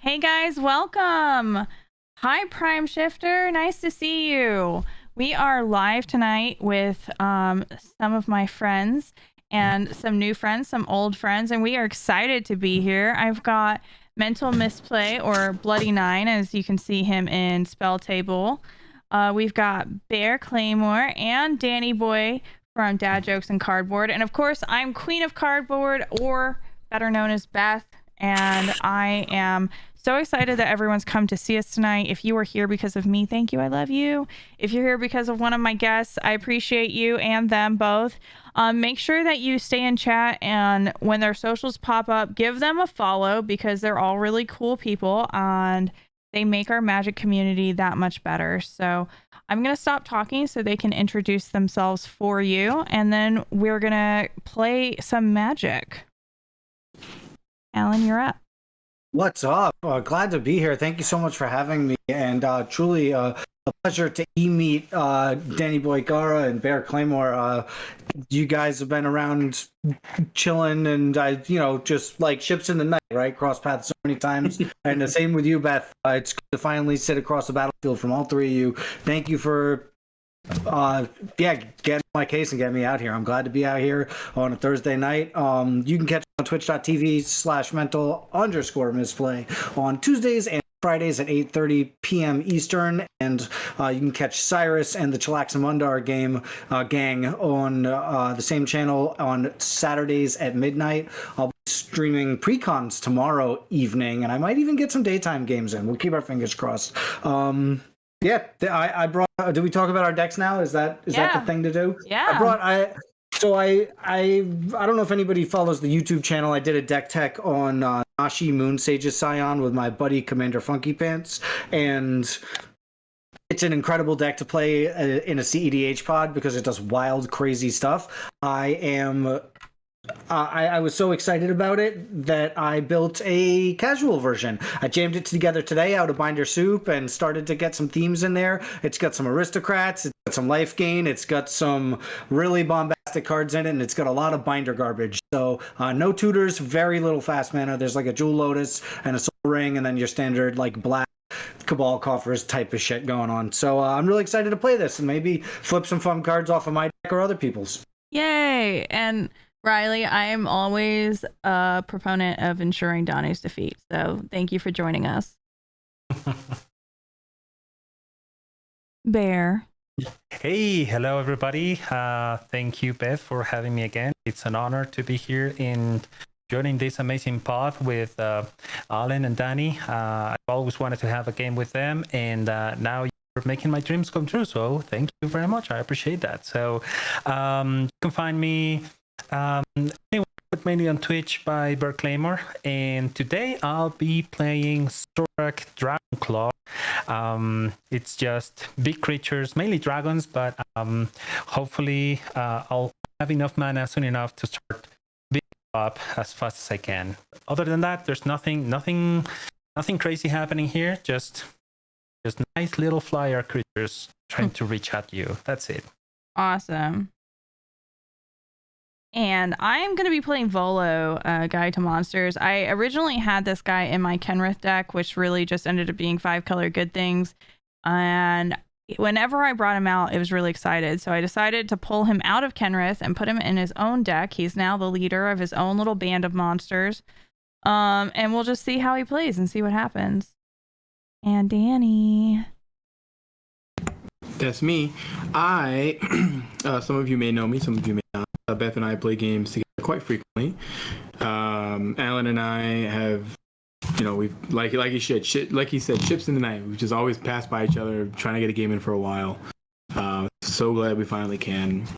Hey guys, welcome. Hi Prime Shifter, nice to see you. We are live tonight with some of my friends and some new friends, some old friends, and we are excited to be here. I've got Mental Misplay, or Bloody Nine, as you can see him in Spell Table. We've got Bear Claymore and Danny Boy from Dad Jokes and Cardboard. And of course, I'm Queen of Cardboard, or better known as Beth, and I am so excited that everyone's come to see us tonight. If you are here because of me, thank you. I love you. If you're here because of one of my guests, I appreciate you and them both. Make sure that you stay in chat, and when their socials pop up, give them a follow because they're all really cool people and they make our Magic community that much better. So I'm going to stop talking so they can introduce themselves for you, and then we're going to play some Magic. Alan, you're up. What's up? Glad to be here. Thank you so much for having me, and truly a pleasure to meet Danny Boy Gara and Bear Claymore. You guys have been around chilling, and just like ships in the night, right? Cross paths so many times. And the same with you, Beth. It's good to finally sit across the battlefield from all three of you. Thank you for get my case and get me out here. I'm glad to be out here on a Thursday night. You can catch me on twitch.tv/mental_misplay on Tuesdays and Fridays at 8:30 p.m. Eastern, and you can catch Cyrus and the Chilaxamundar gang on the same channel on Saturdays at midnight. I'll be streaming precons tomorrow evening, and I might even get some daytime games in. We'll keep our fingers crossed. I brought. Do we talk about our decks now? Is that the thing to do? Yeah. I don't know if anybody follows the YouTube channel. I did a deck tech on Nashi Moon Sage's Scion with my buddy Commander Funky Pants, and it's an incredible deck to play in a CEDH pod because it does wild, crazy stuff. I was so excited about it that I built a casual version. I jammed it together today out of Binder Soup and started to get some themes in there. It's got some aristocrats, it's got some life gain, it's got some really bombastic cards in it, and it's got a lot of binder garbage. So no tutors, very little fast mana. There's like a Jewel Lotus and a Soul Ring, and then your standard like black Cabal Coffers type of shit going on. So I'm really excited to play this and maybe flip some fun cards off of my deck or other people's. Yay! And Riley, I am always a proponent of ensuring Danu's defeat, so thank you for joining us. Bear. Hey, hello everybody. Thank you, Beth, for having me again. It's an honor to be here and joining this amazing pod with Alan and Danny. I've always wanted to have a game with them, and now you're making my dreams come true, so thank you very much. I appreciate that. So you can find me anyway, mainly on Twitch by Bear Claymore, and today I'll be playing Zorak Dragonclaw. It's just big creatures, mainly dragons, but hopefully I'll have enough mana soon enough to start building up as fast as I can. Other than that, there's nothing crazy happening here. Just nice little flyer creatures trying to reach at you. That's it. Awesome. And I'm going to be playing Volo, Guide to Monsters. I originally had this guy in my Kenrith deck, which really just ended up being 5-color good things. And whenever I brought him out, it was really excited. So I decided to pull him out of Kenrith and put him in his own deck. He's now the leader of his own little band of monsters. And we'll just see how he plays and see what happens. And Danny. That's me. Some of you may know me, some of you may not. Beth and I play games together quite frequently. Alan and I have, we've like he said, ships in the night. We've just always passed by each other, trying to get a game in for a while. So glad we finally can.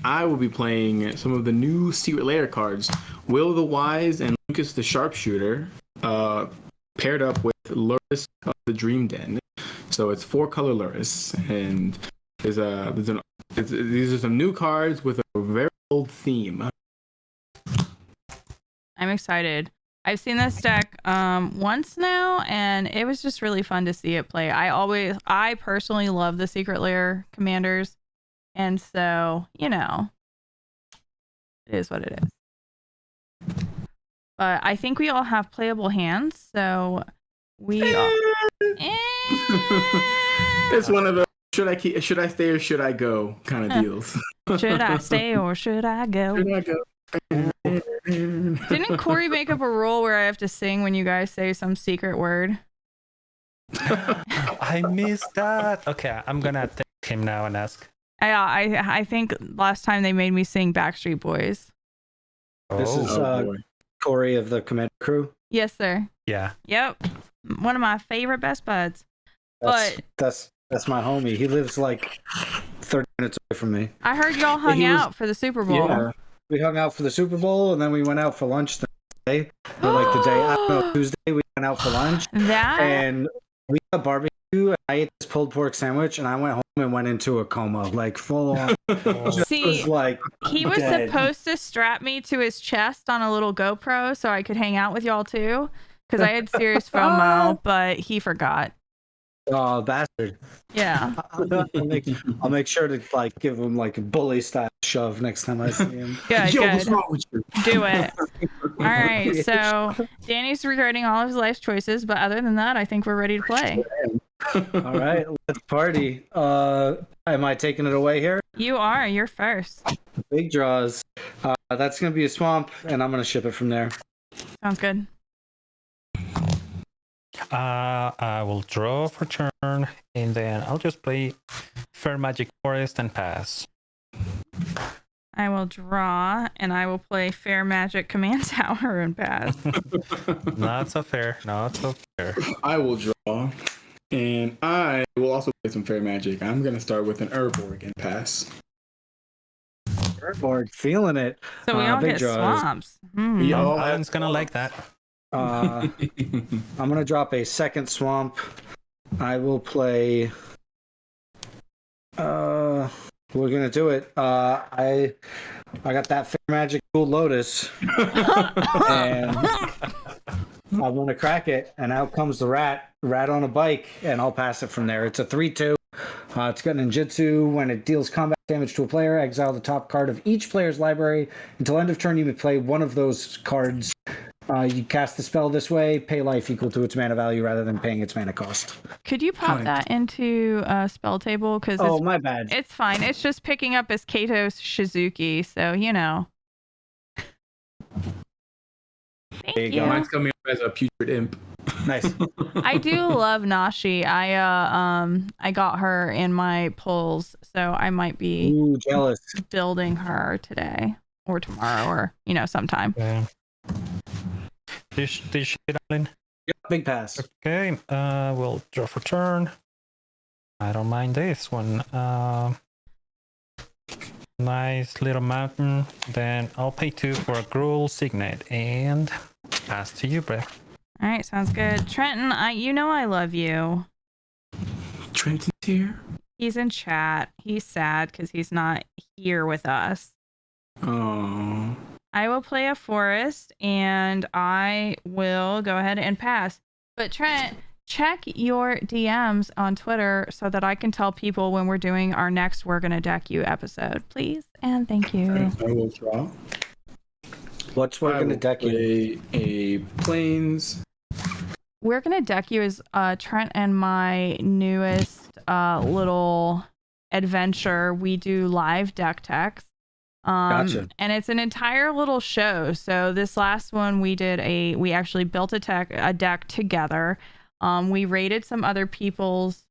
I will be playing some of the new Secret Lair cards. Will the Wise and Lucas the Sharpshooter, paired up with Luris of the Dream Den. So it's 4-color Luris, and these are some new cards with a very old theme. I'm excited. I've seen this deck once now, and it was just really fun to see it play. I personally love the Secret Lair commanders, and so, it is what it is. but I think we all have playable hands, so we are. It's one of the should I stay or should I go kind of deals. Should I stay or should I go? Should I go? Didn't Corey make up a rule where I have to sing when you guys say some secret word? I missed that. Okay, I'm gonna text him now and ask. I think last time they made me sing Backstreet Boys. This is boy. Corey of the Command Crew. Yes, sir. Yeah. Yep. One of my favorite best buds. That's my homie. He lives like 30 minutes away from me. I heard y'all hung out for the Super Bowl. Yeah. We hung out for the Super Bowl, and then we went out for lunch the day. Or like the day, I don't know, Tuesday, we went out for lunch. And we got barbecue, and I ate this pulled pork sandwich, and I went home and went into a coma, like full on. See, was like he was dead. supposed to strap me to his chest on a little GoPro so I could hang out with y'all too, because I had serious FOMO, but he forgot. Oh, bastard. Yeah. I'll make sure to like give him like a bully style shove next time I see him. Good, Yo, good. what's wrong with you? Do it. All right, so Danny's regretting all of his life choices, but other than that, I think we're ready to play. All right, let's party. Am I taking it away here? You are. You're first. Big draws. That's gonna be a swamp, and I'm gonna ship it from there. Sounds good. I will draw for turn, and then I'll just play Fair Magic Forest and pass. I will draw, and I will play Fair Magic Command Tower and pass. Not so fair. Not so fair. I will draw, and I will also play some Fair Magic. I'm gonna start with an Urborg and pass. Board, feeling it. So we all big get draws. swamps. Yo, Alan's gonna like that. I'm gonna drop a second swamp. I will play. We're gonna do it. I got that Fair Magic Cool Lotus, and I want to crack it. And out comes the rat on a bike, and I'll pass it from there. It's a 3/2. It's got ninjutsu. When it deals combat damage to a player, exile the top card of each player's library. Until end of turn, you may play one of those cards. You cast the spell this way, pay life equal to its mana value rather than paying its mana cost. Could you pop that into a spell table? Because my bad. it's fine. It's just picking up as Kato Shizuki, so you know. Thank There you go. Mine's coming up as a putrid imp. Nice. I do love Nashi. I got her in my pulls, so I might be Ooh, jealous. building her today or tomorrow or sometime. Yeah. This shit, Alan. Yep, big pass. Okay. We'll draw for turn. I don't mind this one. Nice little mountain. Then I'll pay 2 for a Gruul Signet and pass to you, Brett. All right, sounds good. Trenton, I love you. Trenton's here. He's in chat. He's sad because he's not here with us. Oh. I will play a forest and I will go ahead and pass. But Trent, check your DMs on Twitter so that I can tell people when we're doing our next We're Gonna Deck You episode, please. And thank you. I will draw. What's We're Gonna Deck You? A plains. We're Gonna Deck You is Trent and my newest little adventure. We do live deck techs. Gotcha. And it's an entire little show. So this last one we actually built a deck together. We rated some other people's.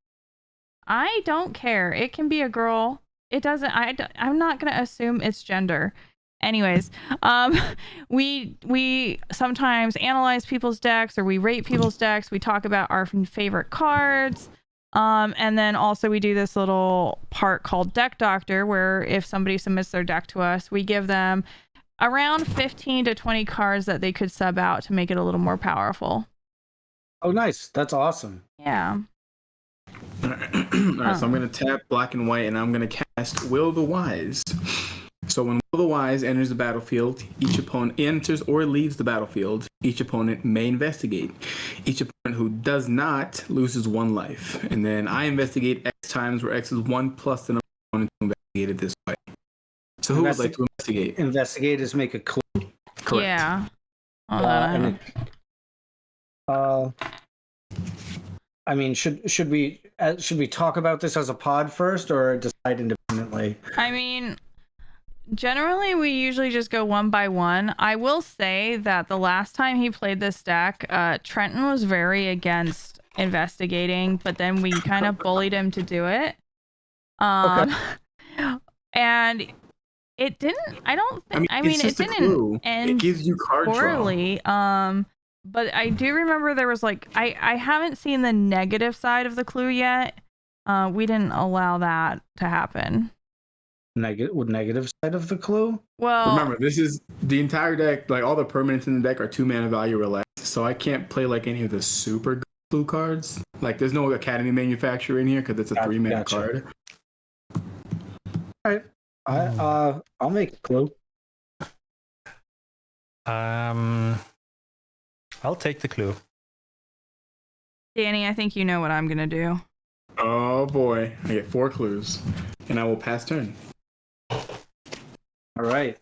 I don't care. It can be a girl. It doesn't. I'm not gonna assume it's gender. Anyways, we sometimes analyze people's decks or we rate people's decks. We talk about our favorite cards. And then also we do this little part called Deck Doctor, where if somebody submits their deck to us, we give them around 15 to 20 cards that they could sub out to make it a little more powerful. Oh, nice. That's awesome. Yeah. All right, so I'm going to tap black and white, and I'm going to cast Will the Wise. So when Will the Wise enters the battlefield, each opponent enters or leaves the battlefield. Each opponent may investigate. Each opponent who does not loses 1 life. And then I investigate X times, where X is 1 plus the number of opponents who investigated this way. So who would like to investigate? Investigate is make a clue. Correct. Yeah. Hold on, And I mean, should we talk about this as a pod first, or decide independently? I mean, generally we usually just go one by one. I will say that the last time he played this deck, Trenton was very against investigating, but then we kind of bullied him to do it. Okay. And it didn't. I don't think. I mean, it's it just a didn't clue. end It gives you card draw. poorly. But I do remember there was like I haven't seen the negative side of the clue yet. We didn't allow that to happen. Negative side of the clue? Well, Remember, this is the entire deck. Like all the permanents in the deck are 2 mana value or less. So I can't play like any of the super good blue cards. Like there's no Academy Manufacturer in here because it's a 3 mana Gotcha. card. All right. I'll make a clue. I'll take the clue. Danny, I think you know what I'm gonna do. Oh boy, I get 4 clues, and I will pass turn. All right.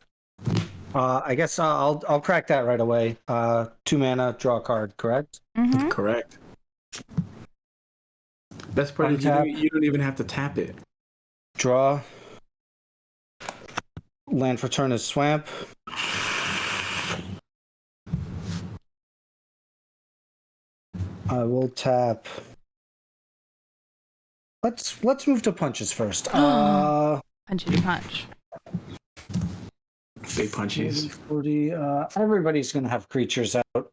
I guess I'll crack that right away. 2 mana, draw a card, correct? Mm-hmm. Correct. Best part is you don't even have to tap it. Draw. Land for turn is Swamp. I will tap. Let's move to punches first. Punchity punch. Big punchies. 40. Everybody's gonna have creatures out.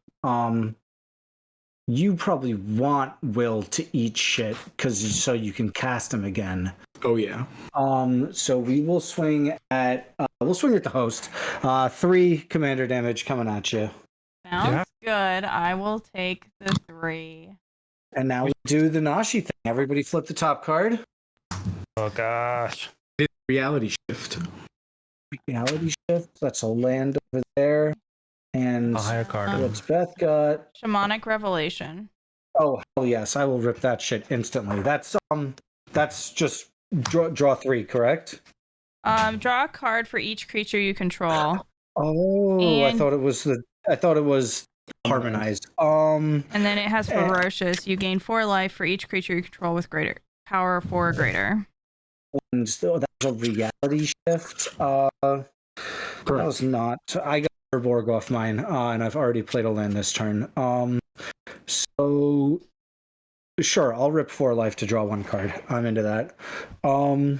You probably want Will to eat shit so you can cast him again. Oh yeah. So we will swing at the host. 3 commander damage coming at you. Sounds good. I will take the 3. And now we do the Nashi thing. Everybody flip the top card. Oh gosh. It's reality shift. Reality shift. That's a land over there. And A higher card. what's Beth got? Shamanic Revelation. Oh hell yes, I will rip that shit instantly. That's just draw 3, correct? Draw a card for each creature you control. Oh, And- I thought it was harmonized. And then it has Ferocious. You gain 4 life for each creature you control with greater power 4 or greater. And still, that's a reality shift. That was not. I got Borg off mine, and I've already played a land this turn. So sure, I'll rip 4 life to draw 1 card. I'm into that. What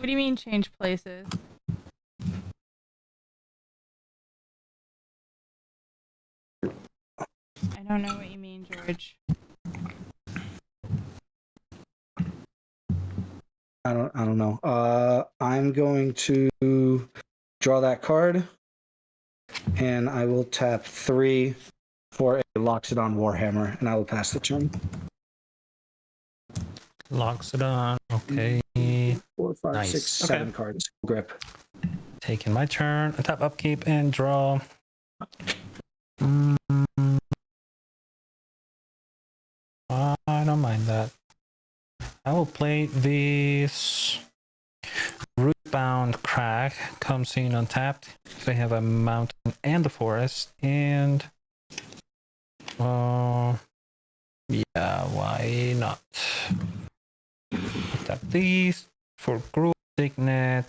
do you mean change places? I don't know what you mean, George. I don't know. I'm going to draw that card, and I will tap 3 for a Loxodon Warhammer, and I will pass the turn. Loxodon. Okay. 4, 5, Nice. 6, Okay. 7 cards. Grip. Taking my turn. Tap upkeep and draw. I don't mind that. I will play this Rootbound Crag. Comes in untapped. So I have a mountain and a forest. And yeah, why not? Tap these for Group Signet,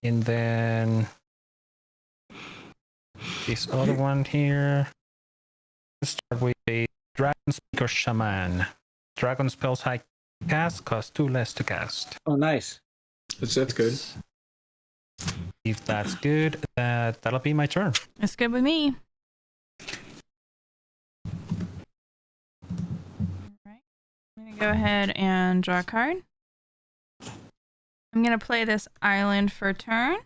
and then this other one here. Let's start with a Dragon Speaker Shaman. Dragon spells high cast cost 2 less to cast. Oh, nice. That's good. If that's good, that'll be my turn. It's good with me. Alright. I'm going to go ahead and draw a card. I'm going to play this island for turn.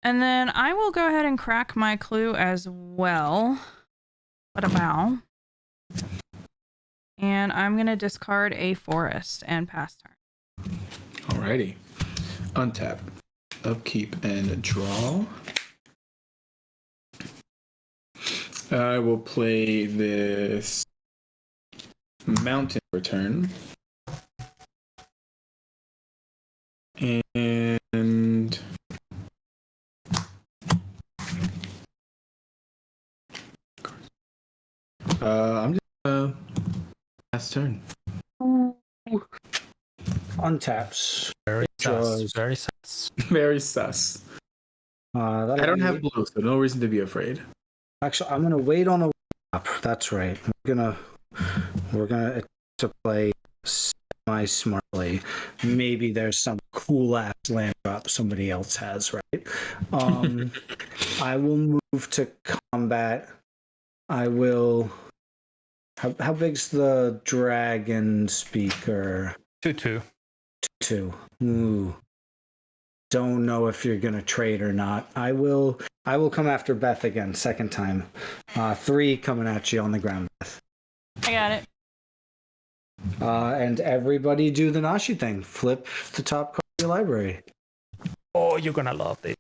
And then I will go ahead and crack my clue as well. What about? And I'm going to discard a forest and pass turn. Alrighty. Untap, upkeep, and draw. I will play this mountain return. I'm just last turn. Untaps. Very sus. Draws. Very sus. Very sus. That'll I don't be- have blue, so no reason to be afraid. Actually, I'm gonna wait on a up. That's right. We're gonna to play semi-smartly. Maybe there's some cool ass land drop somebody else has, right? I will move to combat. I will. How big's the dragon speaker? 2/2. 2. Ooh. Don't know if you're gonna trade or not. I will come after Beth again, second time. 3 coming at you on the ground, Beth. I got it. And everybody do the Nashi thing. Flip the top card of your library. Oh, you're gonna love this.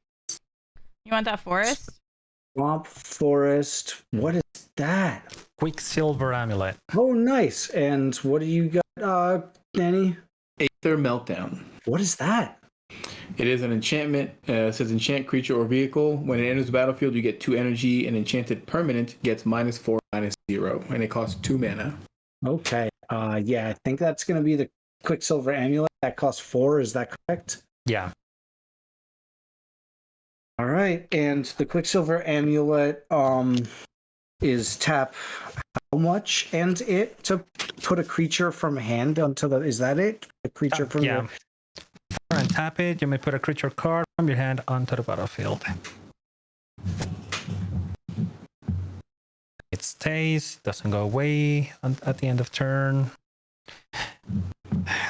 You want that forest? Swamp Forest. What is that? Quicksilver Amulet. Oh, nice. And what do you got, Danny? Aether Meltdown. What is that? It is an enchantment. It says enchant creature or vehicle. When it enters the battlefield, you get 2 energy. An enchanted permanent gets -4, -0, and it costs 2 mana. Okay. Yeah, I think that's going to be the Quicksilver Amulet. That costs 4. Is that correct? Yeah. All right. And the Quicksilver Amulet is tap how much and it to put a creature from hand onto the. Is that it? A creature from yeah. And tap it. You may put a creature card from your hand onto the battlefield. It stays, doesn't go away at the end of turn.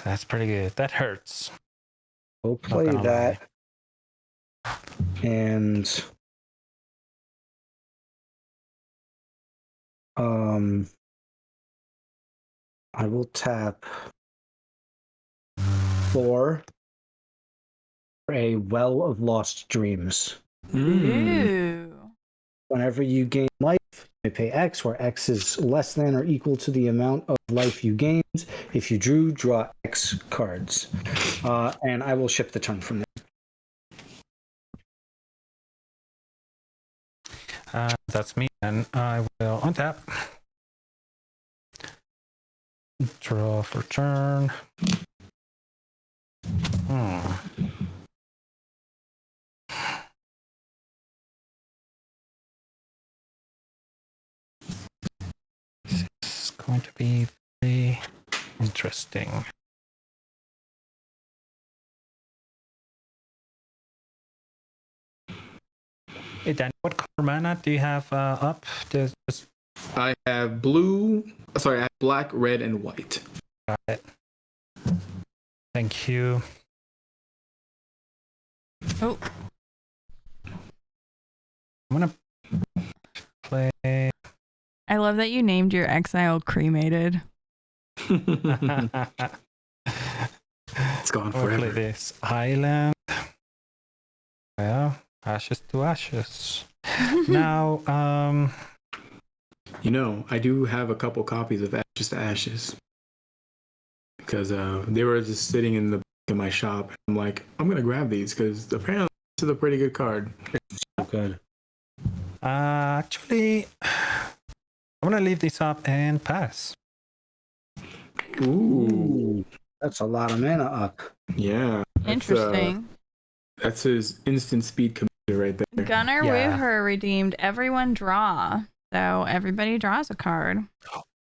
That's pretty good. That hurts. We'll play gonna that. And I will tap 4 for a Well of Lost Dreams. Ooh. Whenever you gain life, you pay X, where X is less than or equal to the amount of life you gained. If you drew, draw X cards. And I will ship the turn from there. That's me, and I will untap. Draw for turn. This is going to be very interesting. Hey, Dan, what color mana do you have up? I have blue. Sorry, I have black, red, and white. Got it. Thank you. Oh. I'm gonna play. I love that you named your exile cremated. It's gone I'll play forever. this island. Well, ashes to ashes. Now, You know, I do have a couple copies of Ashes to Ashes because they were just sitting in the back of my shop. I'm like, I'm gonna grab these because apparently this is a pretty good card. So good. actually, I'm gonna leave this up and pass. Ooh, That's a lot of mana up. yeah. Interesting. That's his instant speed commander right there. Gunnar Yeah. Wooher redeemed everyone draw. So everybody draws a card.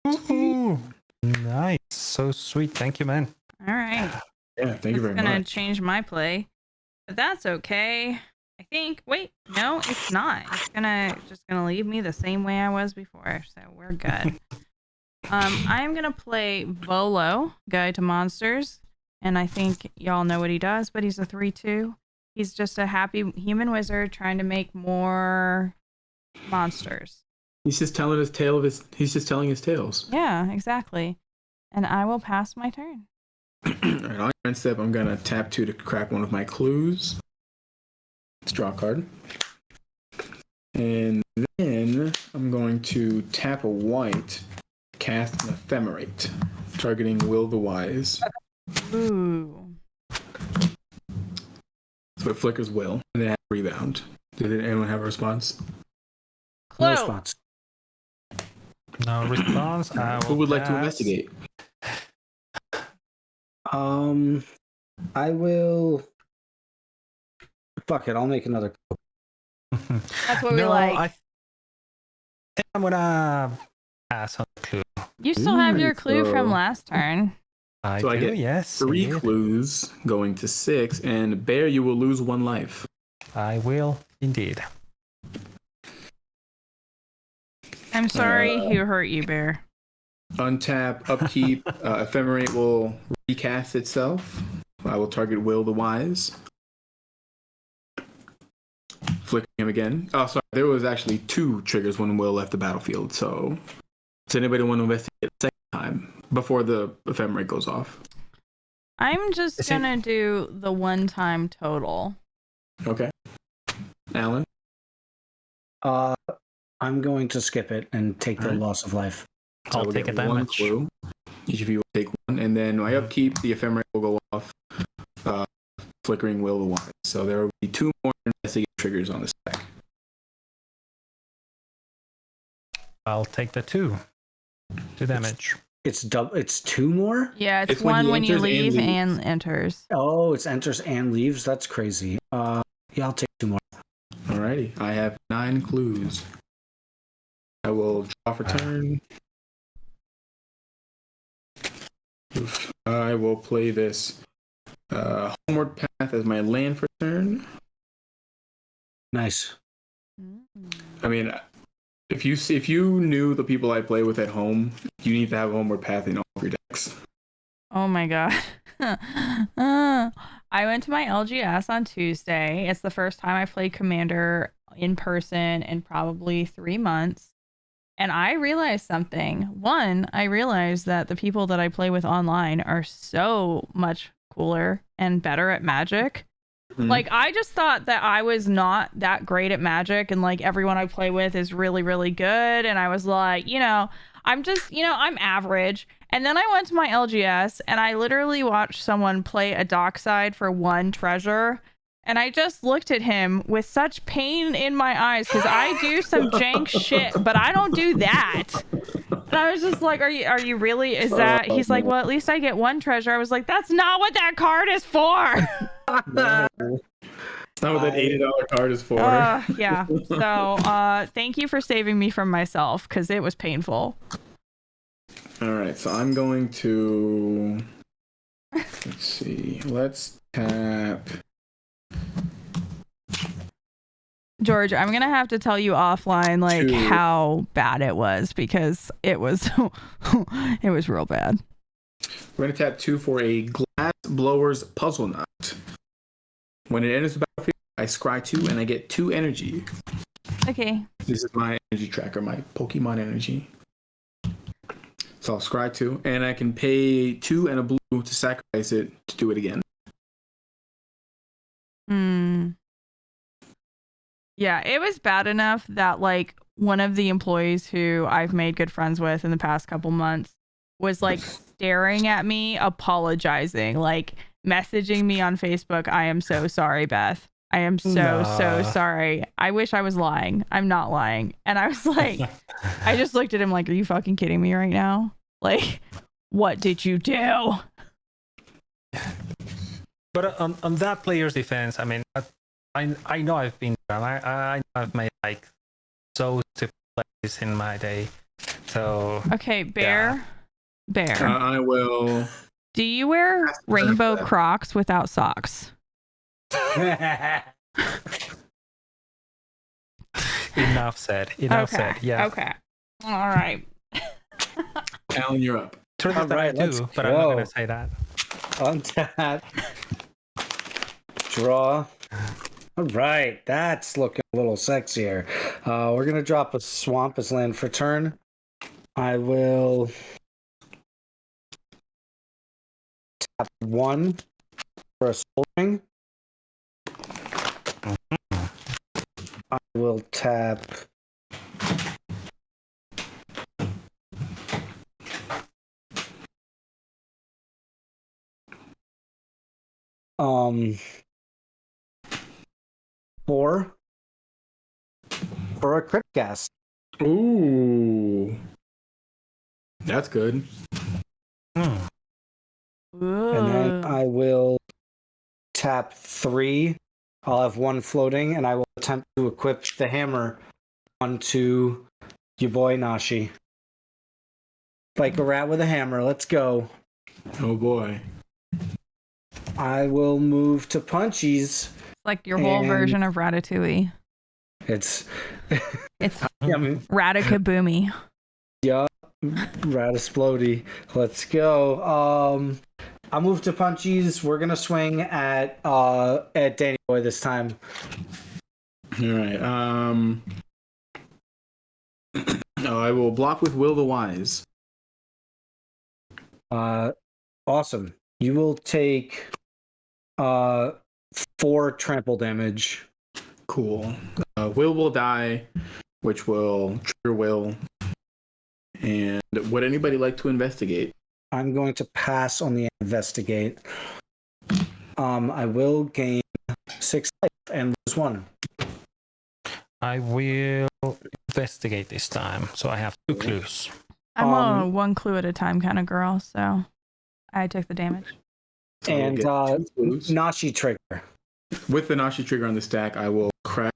Ooh, nice. So sweet. Thank you, man. All right. Yeah, thank you very It's gonna much. change my play. But that's okay. I think. Wait, no, it's not. It's just gonna leave me the same way I was before. So we're good. I'm gonna play Volo, Guide to Monsters. And I think y'all know what he does, but he's a 3/2. He's just a happy human wizard trying to make more monsters. He's just telling his tale of his. He's just telling his tales. Yeah, exactly. And I will pass my turn. All right, on your end step, I'm gonna tap 2 to crack one of my clues. Let's draw a card. And then I'm going to tap a white, cast an ephemerate, targeting Will the Wise. Ooh. So it flickers Will, and then it has rebound. Did anyone have a response? No Clo. response. No response. I will Who would like to pass. investigate? I will. Fuck it, I'll make another. That's what we No, like. I think I'm gonna pass on the clue. You still have your Ooh, clue from so- last turn. I So I do, get yes. 3 indeed. clues going to 6, and Bear, you will lose 1 life. I will indeed. I'm sorry who hurt you, Bear. Untap, upkeep, ephemerate will recast itself. I will target Will the Wise. Flickering him again. Oh, sorry. There was actually 2 triggers when Will left the battlefield. So, does anybody want to investigate a second time before the ephemerate goes off? I'm just Is it- gonna do the one-time total. Okay. Alan? I'm going to skip it and take the Alright. loss of life. I'll we'll take get a 1 damage. clue. Each of you will take 1, and then my upkeep, the ephemerate will go off. Flickering Will the Wise. So there will be 2 more investigate triggers on the stack. I'll take the 2. 2 damage. It's 2 more. Yeah, it's, It's when one he when you enters and leave leaves. and enters. Oh, it's enters and leaves. That's crazy. Yeah, I'll take 2 more. Alrighty. I have 9 clues. I will draw for turn. Oof. I will play this Homeward Path as my land for turn. Nice. I mean, if you knew the people I play with at home, you need to have Homeward Path in all of your decks. Oh my god. I went to my LGS on Tuesday. It's the first time I've played Commander in person in probably 3 months. And I realized something. One, I realized that the people that I play with online are so much cooler and better at Magic. Like, I just thought that I was not that great at Magic, and like everyone I play with is really, really good. And I was like, I'm just, I'm average. And then I went to my LGS and I literally watched someone play a dockside for 1 treasure. And I just looked at him with such pain in my eyes because I do some jank shit, but I don't do that. And I was just like, are you really? Is that? He's like, well, at least I get 1 treasure. I was like, that's not what that card is for. It's not what that $80 card is for. Yeah. So thank you for saving me from myself because it was painful. Alright, so I'm going to... Let's see. Let's tap... George, I'm gonna have to tell you offline like 2. how bad it was because it was it was real bad. We're going to tap 2 for a Glass Blower's Puzzle Knot. When it enters the battlefield, I scry 2 and I get 2 energy. Okay. This is my energy tracker, my Pokemon energy. So I'll scry 2, and I can pay 2 and a blue to sacrifice it to do it again. Yeah, it was bad enough that like one of the employees who I've made good friends with in the past couple months was like staring at me, apologizing, like messaging me on Facebook, I am so sorry, Beth. I am so sorry. I wish I was lying. I'm not lying. And I was like, I just looked at him like, are you fucking kidding me right now? Like, what did you do? But on that player's defense, I mean, I know I've been there. I know I've made like so stupid plays in my day. So Okay, Bear. I will... Do you wear rainbow Crocs without socks? enough said. Yeah. Okay. All right. Alan, you're up. Truth is that I Alright, let's do, but I'm not go. gonna say that. Untap. Draw. All right, that's looking a little sexier. We're gonna drop a swamp as land for turn. I will tap 1 for a soul ring. I will tap um 4 for a crit cast. Ooh. That's good. Hmm. And then I will tap 3. I'll have 1 floating, and I will attempt to equip the hammer onto your boy Nashi. Like a rat with a hammer. Let's go. Oh boy. I will move to punchies. Like your whole And- version of Ratatouille. It's It's yeah, I mean, Ratakaboomy. yeah, Ratasplody. Let's go. I'll move to punchies. We're gonna swing at Danny Boy this time. All right. I will block with Will the Wise. Awesome. You will take 4 trample damage. Cool. Will die, which will trigger Will. And would anybody like to investigate? I'm going to pass on the investigate. I will gain 6 life and lose 1. I will investigate this time. So I have 2 clues. I'm a 1 clue at a time kind of girl, so I took the damage. So I will And get 2 clues. Nashi trigger. With the Nashi trigger on the stack, I will crack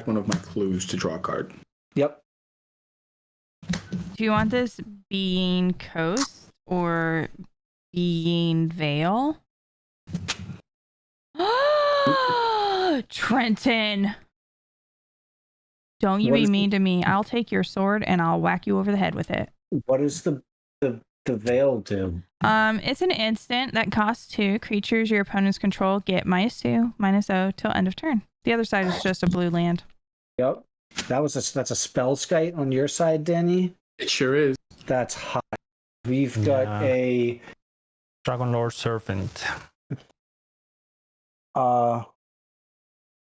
one of my clues to draw a card. Yep. Do you want this being Coast or being Vale? Trenton! Don't you What be is mean to me. I'll take your sword and I'll whack you over the head with it. What does the veil do? It's an instant that costs 2. Creatures your opponents control get -2, -0 till end of turn. The other side is just a blue land. Yep. That's a spell skite on your side, Danny. It sure is. That's hot. We've got Yeah. a Dragon Lord Servant.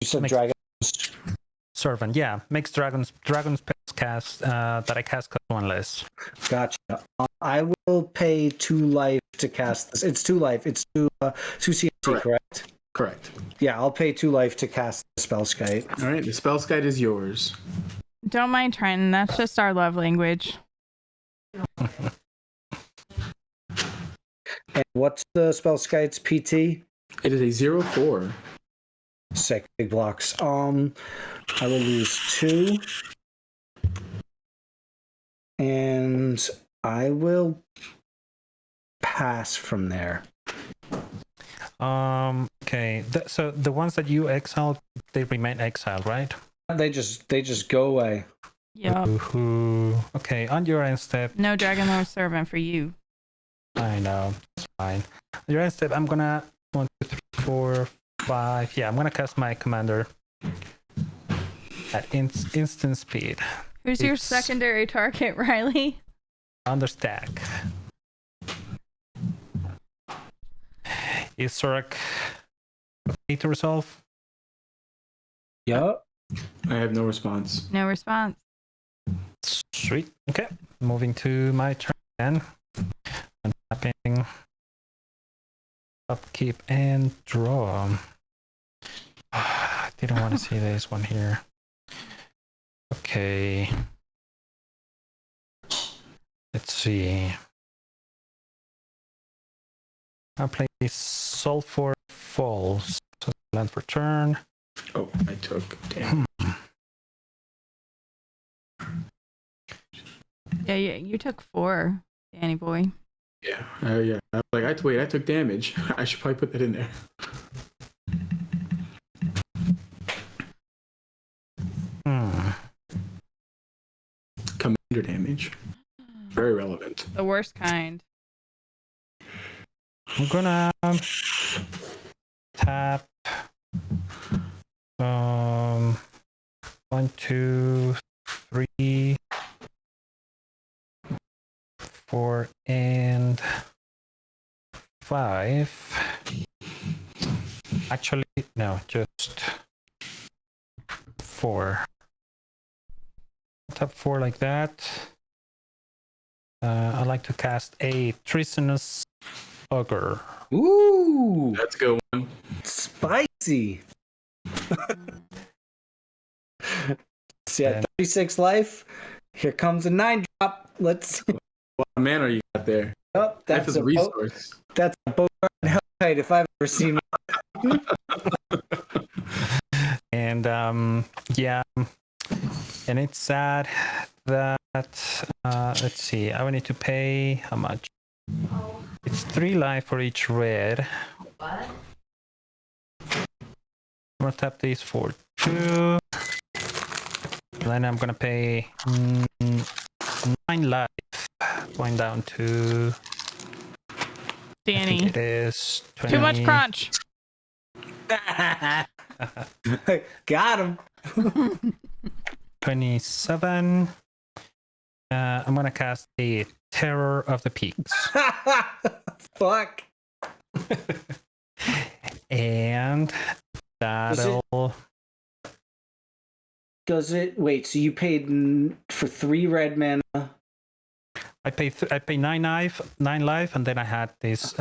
you said Makes- dragon. Servant, yeah. Makes dragon spells cast that I cast cost 1 less. Gotcha. I will pay 2 life to cast this. It's 2 life. It's 2 CMC, correct? Correct. Yeah, I'll pay 2 life to cast the spell skite. All right, the spell skite is yours. Don't mind Trenton. That's just our love language. And what's the spell skite's PT? It is a 0/4. Sick, big blocks. I will lose 2. And I will pass from there. Okay. So the ones that you exiled, they remain exiled, right? They just go away. Yup. Ooh. Okay. On your end step, No Dragon Lord Servant for you. I know. It's fine. On your end step, I'm gonna 1, 2, 3, 4, 5. Yeah, I'm gonna cast my commander at instant speed Who's your It's- secondary target, Riley? on the stack. Is Zorak okay to resolve? Yep. I have no response. No response. Sweet. Okay. Moving to my turn again. Untapping. Upkeep and draw. I didn't want to see this one here. Okay. Let's see. I'll play Sulfur Falls. So land for turn. Oh, I took. Damn. Yeah, you took 4, Danny boy. Yeah. Yeah. I was like, I took damage. I should probably put that in there. Hmm. Commander damage. Very relevant. The worst kind. I'm gonna tap 1, 2, 3, 4, and 5. Actually, no, just 4. Tap 4 like that. I like to cast a Treasonous Ogre. Ooh, That's a good one. spicy. So yeah, And- 36 life. Here comes a 9 drop. Let's mana you got there. Oh, Life that's is a resource. That's a Bogart Hellkite if I've ever seen one. And yeah, and it's sad that let's see, I will need to pay how much? It's 3 life for each red. I'm gonna tap these for 2. Then I'm gonna pay 9 life, going down to Danny. it is 20. Too much crunch. Got him. 27. I'm gonna cast a Terror of the Peaks. Fuck. And that'll. Does it wait? So you paid for 3 red mana. I pay 9 life, and then I had this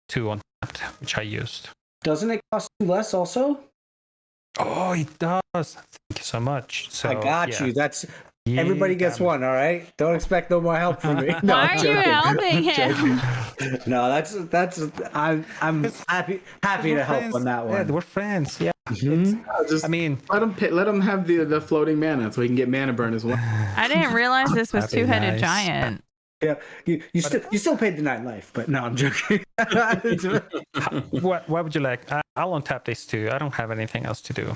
2 on that, which I used. Doesn't it cost 2 less also? Oh, it does. Thank you so much. So I got you. That's Yeah, everybody gets one. All right. Don't expect no more help from me. No, Why I'm are you joking. helping him? No, that's. I'm happy to help on that Yeah, one. we're friends. Yeah. Just I mean, let them have the floating mana so we can get mana burn as well. I didn't realize this was That'd be two-headed nice. giant. Yeah, you still paid the 9 life, but no, I'm joking. what would you like? I'll untap these 2. I don't have anything else to do.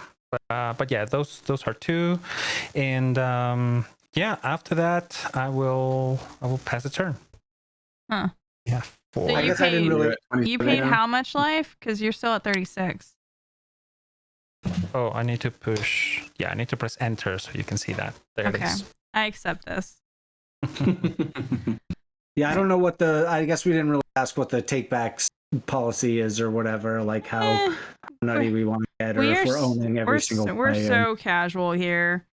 But yeah, those are 2, and yeah. After that, I will pass the turn. Huh. Yeah. 4. So I you guess I didn't paid- really. You paid how much life? Because you're still at 36. Oh, I need to push. Yeah, I need to press enter so you can see that. There Okay. it is. I accept this. Yeah, I don't know what the. I guess we didn't really ask what the takebacks policy is or whatever. Like how Eh, nutty we want to get, or if we're owning every single we're player. so casual here.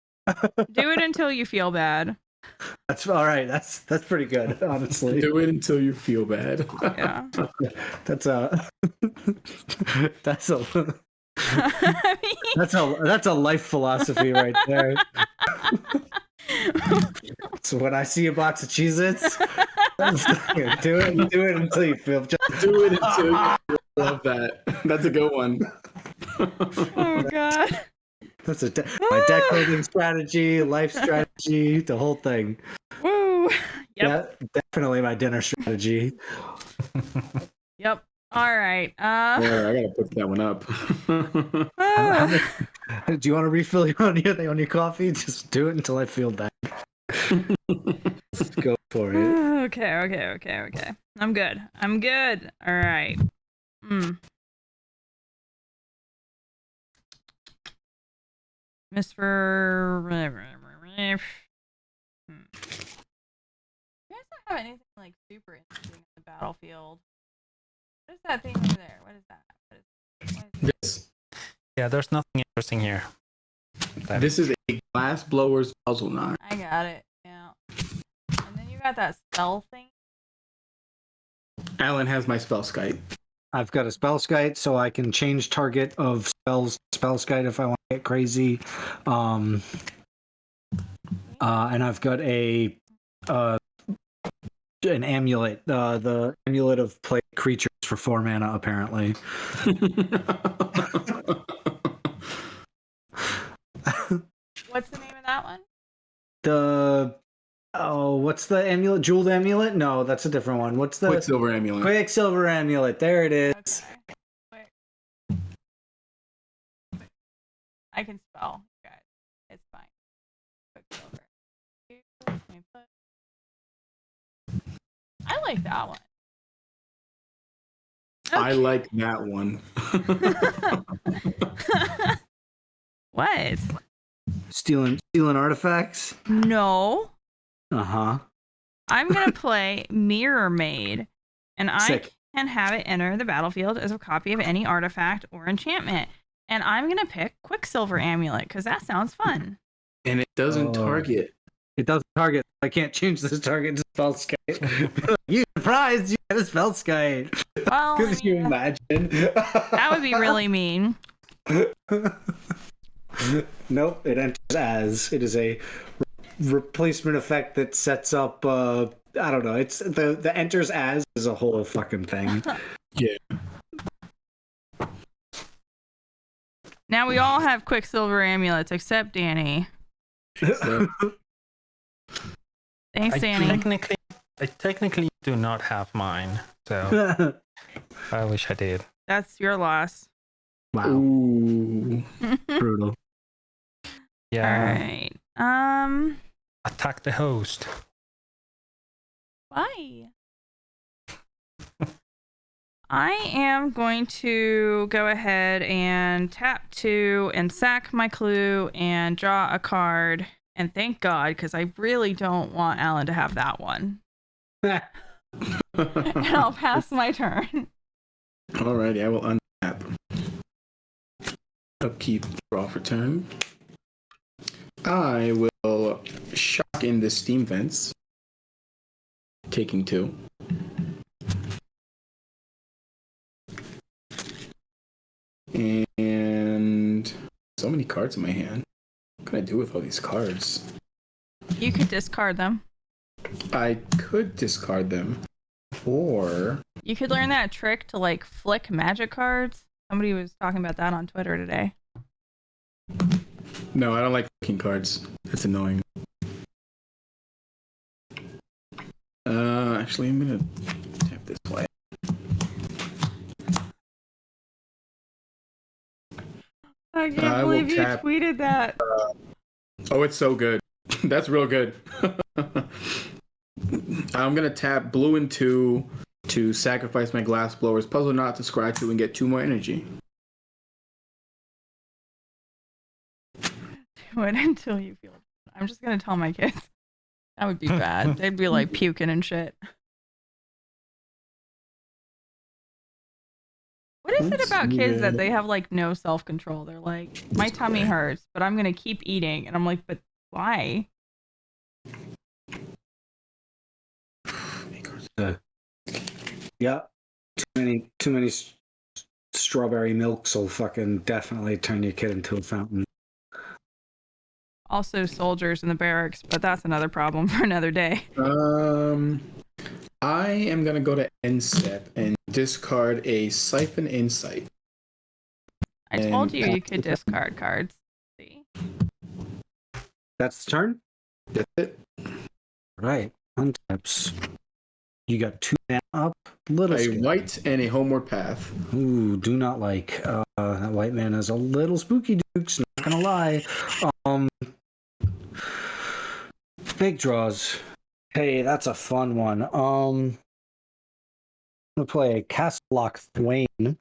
Do it until you feel bad. That's all right. That's pretty good, honestly. Do it until you feel bad. Yeah. That's a that's a I mean, that's a life philosophy right there. So when I see a box of Cheez-Its, do it until you feel just Do it until you love that. That's a good one. oh god. that's my deck building strategy, life strategy, the whole thing. Woo. Yep. Yeah, definitely my dinner strategy. Yep. All right. Yeah, I gotta put that one up. Do you want to refill on your coffee? Just do it until I feel bad. Just go for it. Okay. I'm good. All right. Miss for. You guys don't have anything like super interesting on the battlefield. What is that thing over there? What is that? This Yeah, there's nothing interesting here. this is a glass blower's puzzle knot. I got it. Yeah. And then you got that spell thing. Alan has my spell Skype. I've got a spell skite, so I can change target of spell skite if I want to get crazy. And I've got an amulet, the amulet of plague creatures for 4 mana apparently. What's the name of that one? What's the amulet? Jeweled amulet? No, that's a different one. What's the Quicksilver amulet. Quicksilver amulet? There it is. Okay. Quick. I can spell, guys. It's fine. Quicksilver. I like that one. I like that one. What? Stealing artifacts? No. Uh-huh. I'm going to play Mirror Maid, and I Sick. can have it enter the battlefield as a copy of any artifact or enchantment. And I'm going to pick Quicksilver Amulet because that sounds fun. And it doesn't target. It doesn't target. I can't change this target to spell skite. You surprised you had a spell skite. Well, Because you imagine. that would be really mean. Nope, it enters as. It is a replacement effect that sets up I don't know. It's the enters as is a whole fucking thing. Yeah. Now we all have Quicksilver amulets except Danny. So, Thanks, Danny. I technically do not have mine, so I wish I did. That's your loss. Wow, ooh. brutal. Yeah. All right. Attack the host. Why? I am going to go ahead and tap 2 and sack my clue and draw a card. And thank God, because I really don't want Alan to have that one. And I'll pass my turn. Alrighty, I will untap. Upkeep, draw for turn. I will shock in the steam vents, taking 2. And so many cards in my hand. What can I do with all these cards? You could discard them. I could discard them, or You could learn that trick to like flick magic cards. Somebody was talking about that on Twitter today. no, I don't like flicking cards. That's annoying. Actually, I'm gonna tap this way. I can't believe you tweeted that. Oh, it's so good. That's real good. I'm gonna tap blue and 2 to sacrifice my glass blowers, puzzle knot to scry 2 and get 2 more energy. Do it until you feel. I'm just gonna tell my kids. That would be bad. They'd be like puking and shit. What is it about kids that they have like no self-control? They're like, my tummy hurts, but I'm gonna keep eating, and I'm like, but why? Yeah, too many strawberry milks will fucking definitely turn your kid into a fountain. Also, soldiers in the barracks, but that's another problem for another day. I am gonna go to end step and discard a Siphon Insight. I told you you could discard cards. See? That's the turn? That's it. Right. Untaps. You got 2 mana up. Little A scary. white and a homeward path. Ooh, do not like. That white man is a little spooky, Dukes. Not gonna lie. Big draws. Hey, that's a fun one. I'm gonna play a Castlock Thwain.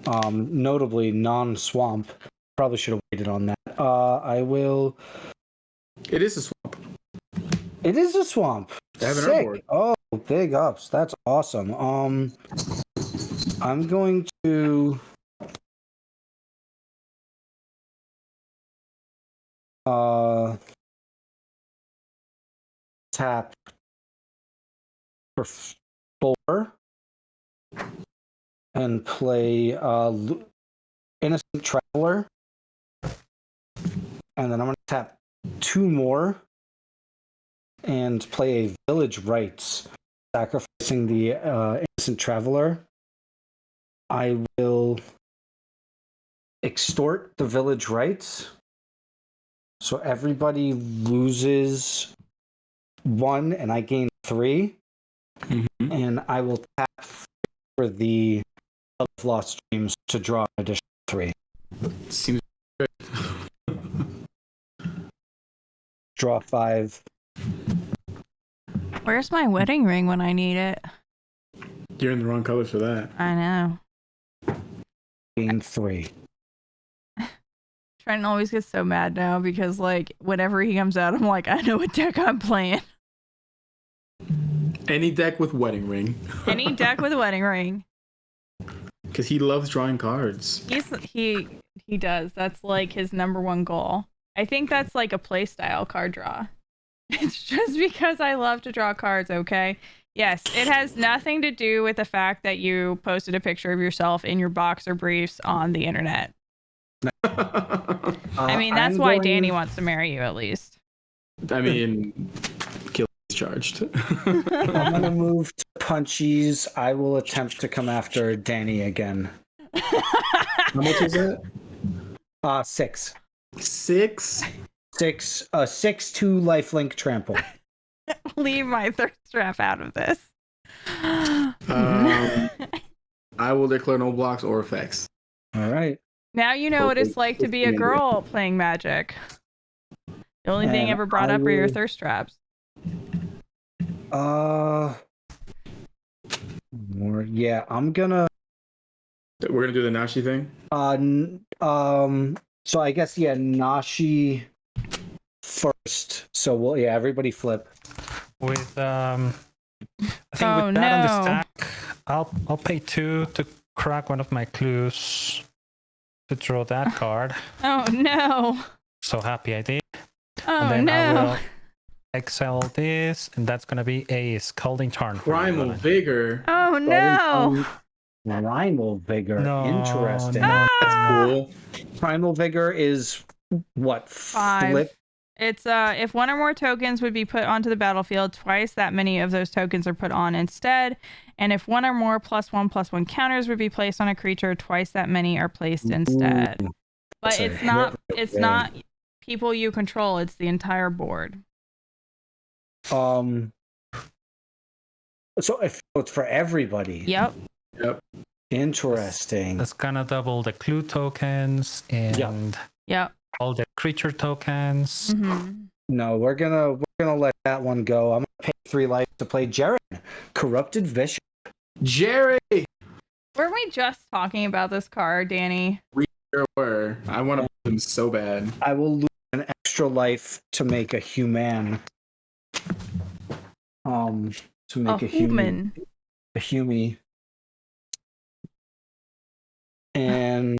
Notably non-swamp. Probably should have waited on that. I will. It is a swamp. It is a swamp. They have an Sick. artboard. Oh, big ups. That's awesome. I'm going to tap for 4 and play Innocent Traveler, and then I'm going to tap 2 more and play a Village Rites, sacrificing the Innocent Traveler. I will extort the Village Rites, so everybody loses 1 and I gain 3. Mm-hmm. And I will tap for the of Lost Dreams to draw an additional 3. Seems good. Draw 5. Where's my wedding ring when I need it? You're in the wrong colors for that. I know. Gain 3. Trent always gets so mad now because, like, whenever he comes out, I'm like, I know what deck I'm playing. Any deck with wedding ring. Any deck with a wedding ring. Because he loves drawing cards. He does. That's like his number 1 goal. I think that's like a play style card draw. It's just because I love to draw cards, okay? Yes, it has nothing to do with the fact that you posted a picture of yourself in your boxer briefs on the internet. I mean, that's why Danny wants to marry you, at least. I mean, kill charged. I'm gonna move to punchies. I will attempt to come after Danny again. How much is that? 6. 6. 6. 6-2 lifelink trample. Leave my thirst trap out of this. I will declare no blocks or effects. All right. Now you know what it's like to be a girl playing Magic. The only thing And ever brought I up are your will- thirst traps. Yeah, I'm gonna. We're gonna do the Nashi thing. So I guess Nashi first. So everybody flip. With I think Oh, with that on the no. stack, I'll pay 2 to crack one of my clues to draw that card. Oh no. So happy I did. Oh And then I no. will exile this, and that's gonna be a Scalding Tarn. for Primal everyone. Vigor. Oh no. Primal Vigor. No, Interesting. no, That's no. cool. Primal Vigor is what? 5. Flip? It's if one or more tokens would be put onto the battlefield, twice that many of those tokens are put on instead. And if one or more +1/+1 counters would be placed on a creature, twice that many are placed instead. Ooh, But that's a it's not hit. it's Okay. not people you control, it's the entire board. So if it's for everybody. Yep. Yep. Interesting. That's gonna double the clue tokens and Yep. all the creature tokens. Mm-hmm. No, we're gonna let that one go. I'm gonna pay 3 life to play Jaren, Corrupted Vision. Jerry. Weren't we just talking about this card, Danny? Sure were. I want to put him so bad. I will lose an extra life to make a human. To make a human. A Humi. And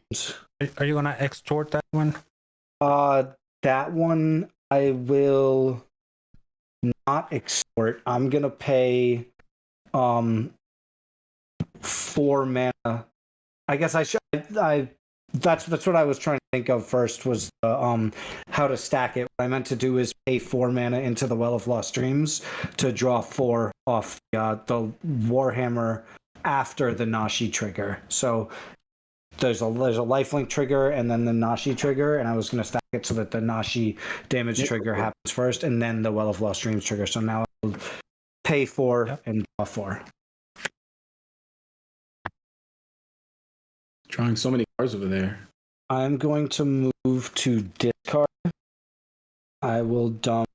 Are you gonna extort that one? that one I will not extort. I'm gonna pay 4 mana. I guess I should. That's what I was trying to think of first was how to stack it. What I meant to do is pay 4 mana into the Well of Lost Dreams to draw 4 off the Warhammer after the Nashi trigger. So there's a lifelink trigger and then the Nashi trigger, and I was going to stack it so that the Nashi damage trigger happens first and then the Well of Lost Dreams trigger. So now I'll pay 4 and draw 4. Drawing so many cards over there. I'm going to move to discard. I will dump.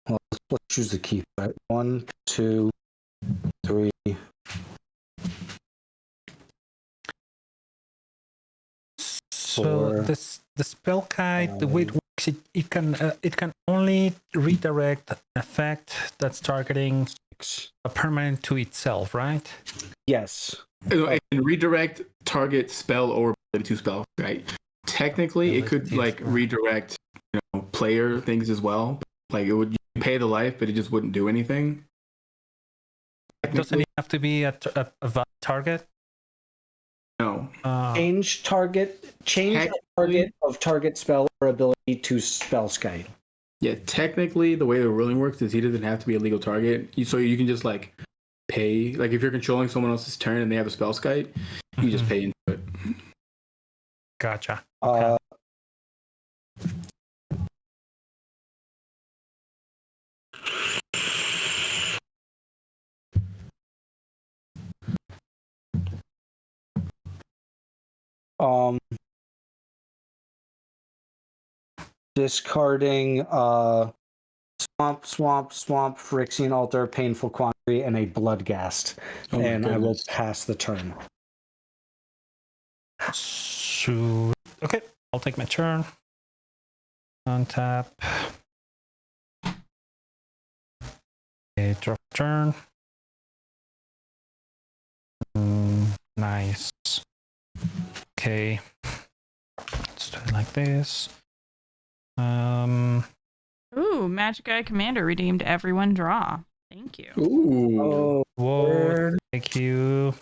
Well, let's choose the keep. Right? 1, 2, 3. So Four, the spell guide, the way it works, it can only redirect an effect that's targeting 6. a permanent to itself, right? Yes. It can redirect target spell or ability to spell, right? Technically, it could like redirect, player things as well. Like it would pay the life, but it just wouldn't do anything. Doesn't it have to be a valid target? No. Change target of target spell or ability to spell sky. Yeah, technically, the way the ruling works is he doesn't have to be a legal target. So you can just like pay. Like if you're controlling someone else's turn and they have a spell skite, you just pay into it. Gotcha. Okay. Discarding swamp, Phyrexian Altar, Painful Quandary, and a Bloodghast. Oh my and I will goodness. pass the turn. So okay, I'll take my turn. Untap. Okay, drop turn. Nice. Okay. Let's do it like this. Ooh, Magic Eye Commander redeemed everyone draw. Thank you. Ooh. Oh, Whoa, word. thank you.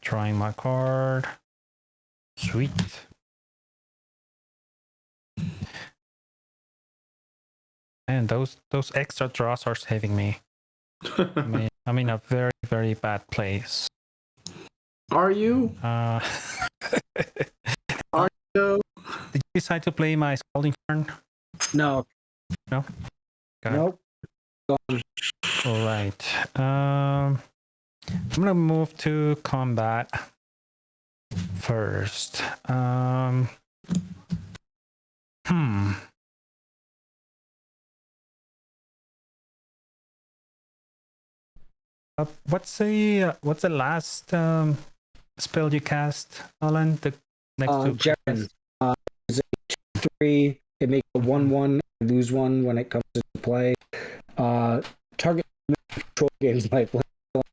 Drawing my card. Sweet. And those extra draws are saving me. I'm in a very, very bad place. Are you? Did So, you decide to play my Scalding Turn? No. No? Okay. Nope. All right. I'm gonna move to combat first. What's the last spell you cast, Alan? The next two. Jaren. Is a 2/3. It makes a 1/1. Lose one when it comes into play. Target control gains life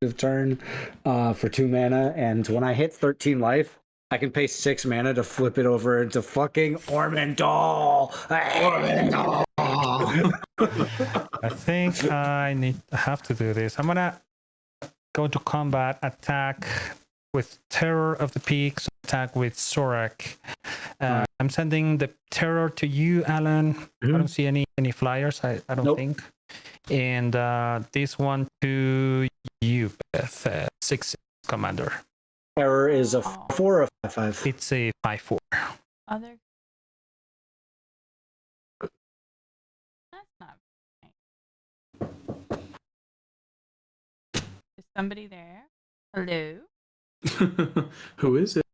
of turn for 2 mana, and when I hit 13 life, I can pay 6 mana to flip it over into fucking Ormondal. Ormondal. I think I have to do this. I'm gonna go to combat, attack with Terror of the Peaks, attack with Zorak. I'm sending the Terror to you, Alan. I don't see any flyers. I don't think. And this one to you, Beth. 6 commander. Terror is a 4 or 5/5. It's a 5/4. Other. That's not right. Is somebody there? Hello? who is it?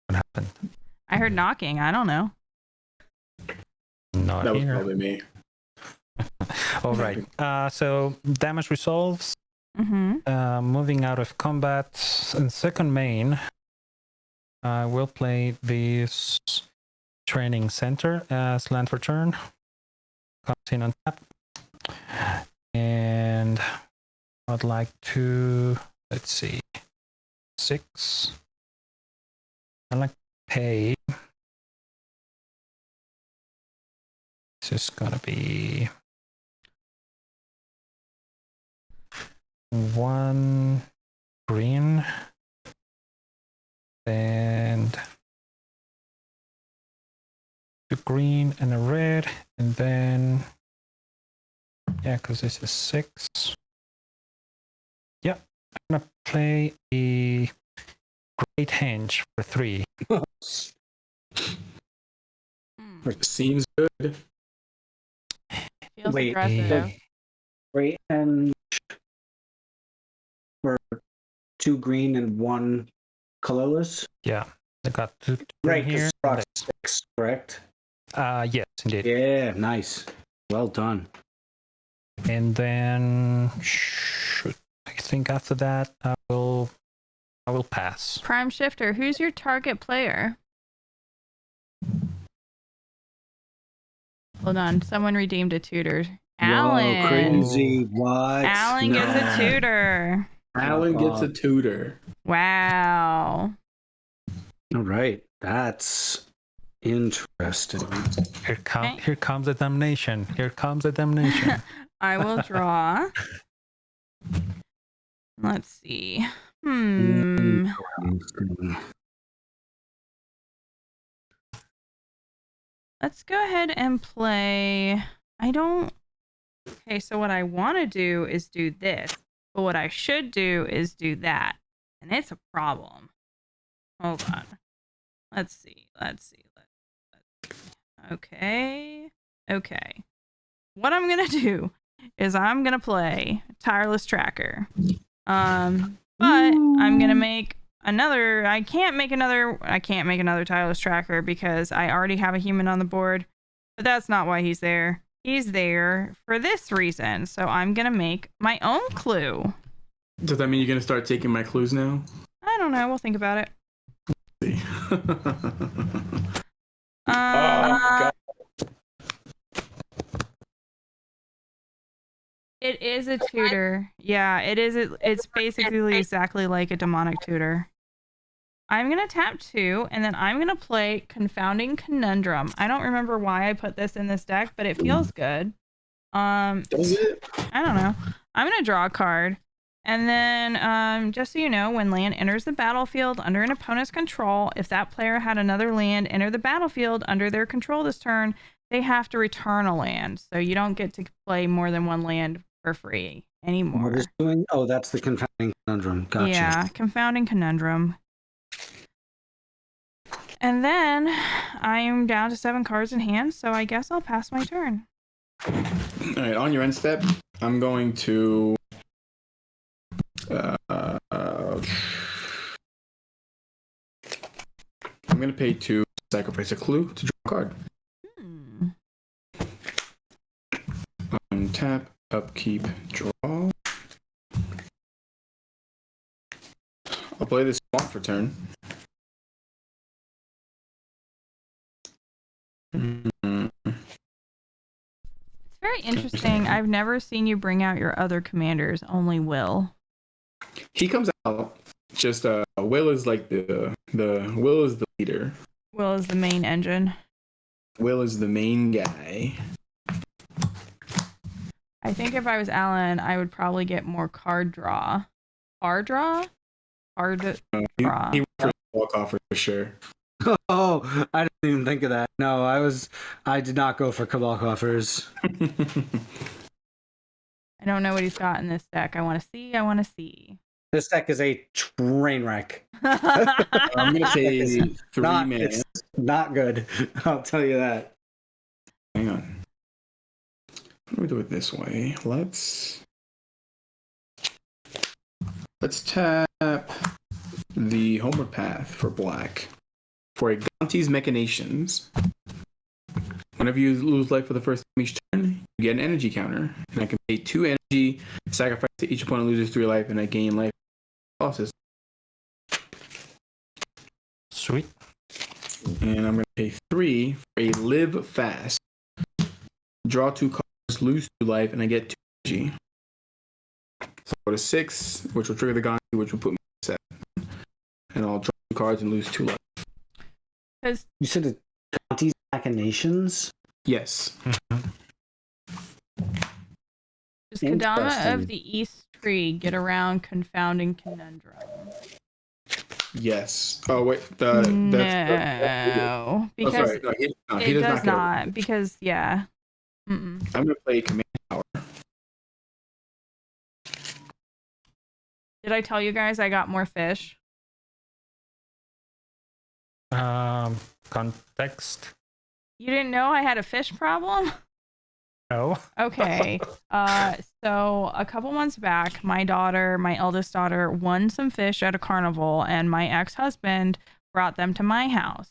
What happened? I heard knocking. I don't know. Not That was here. probably me. All right. So damage resolves. Mm-hmm. Moving out of combat in second main, I will play this training center as land for turn. Comes in on tap. And I'd like to, let's see, 6. I'd like to pay. This is going to be 1 green and 2 green and a red, and then because this is 6. I'm gonna play a Great Henge for 3. Seems good. Feels Wait, aggressive. Great, and for 2 green and 1 colorless. Yeah, I got 2 Right, here. because 6, correct? Yes, indeed. Yeah, nice. Well done. And then I think after that I will pass. Prime Shifter, who's your target player? Hold on, someone redeemed a tutor. Alan. Whoa, crazy. What? Alan gets a tutor. Alan gets a tutor. Wow. All right, that's interesting. Here comes the damnation. Here comes the damnation. I will draw. Let's see. Let's go ahead and play. Okay, so what I want to do is do this, but what I should do is do that. And it's a problem. Hold on. Let's see. Okay. What I'm going to do is I'm going to play Tireless Tracker. But I'm going to make another. I can't make another Tireless Tracker because I already have a human on the board. But that's not why he's there. He's there for this reason. So I'm going to make my own clue. Does that mean you're gonna start taking my clues now? I don't know. We'll think about it. God. It is a tutor. Yeah, it is. It's basically exactly like a demonic tutor. I'm going to tap 2, and then I'm going to play Confounding Conundrum. I don't remember why I put this in this deck, but it feels good. Does it? I don't know. I'm going to draw a card. And then, just so you know, when land enters the battlefield under an opponent's control, if that player had another land enter the battlefield under their control this turn, they have to return a land, so you don't get to play more than one land for free anymore. What is doing? Oh, that's the confounding conundrum. Gotcha. Yeah, confounding conundrum. And then I'm down to 7 cards in hand, so I guess I'll pass my turn. All right, on your end step, I'm going to. I'm going to pay 2, sacrifice a clue to draw a card. Untap, upkeep, draw. I'll play this swamp for turn. It's very interesting. I've never seen you bring out your other commanders, only Will. He comes out. Just Will is like the Will is the leader. Will is the main engine. Will is the main guy. I think if I was Alan, I would probably get more card draw. Card draw? Card draw. He went for walk off for sure. Oh, I didn't even think of that. No, I did not go for Cabal Coffers. I don't know what he's got in this deck. I want to see. This deck is a train wreck. I'm gonna say 3 mana. It's not good. I'll tell you that. Hang on. What do we do it this way? Let's tap the Homeward Path for black. For a Gonti's Machinations. Whenever you lose life for the first time each turn, you get an energy counter. And I can pay 2 energy, sacrifice to each opponent loses 3 life, and I gain life losses. Sweet. And I'm going to pay 3 for a Live Fast. Draw 2 cards, lose 2 life, and I get 2 energy. So I go to 6, which will trigger the Gonti, which will put me at 7. And I'll draw 2 cards and lose 2 life. You said the Conti's Machinations? Yes. Does Kadama of the East Tree get around confounding conundrum? Yes. Oh wait, No, because he does not. Because yeah. I'm gonna play Command Power. Did I tell you guys I got more fish? Context? You didn't know I had a fish problem? No. Okay. So a couple months back, my eldest daughter, won some fish at a carnival, and my ex-husband brought them to my house.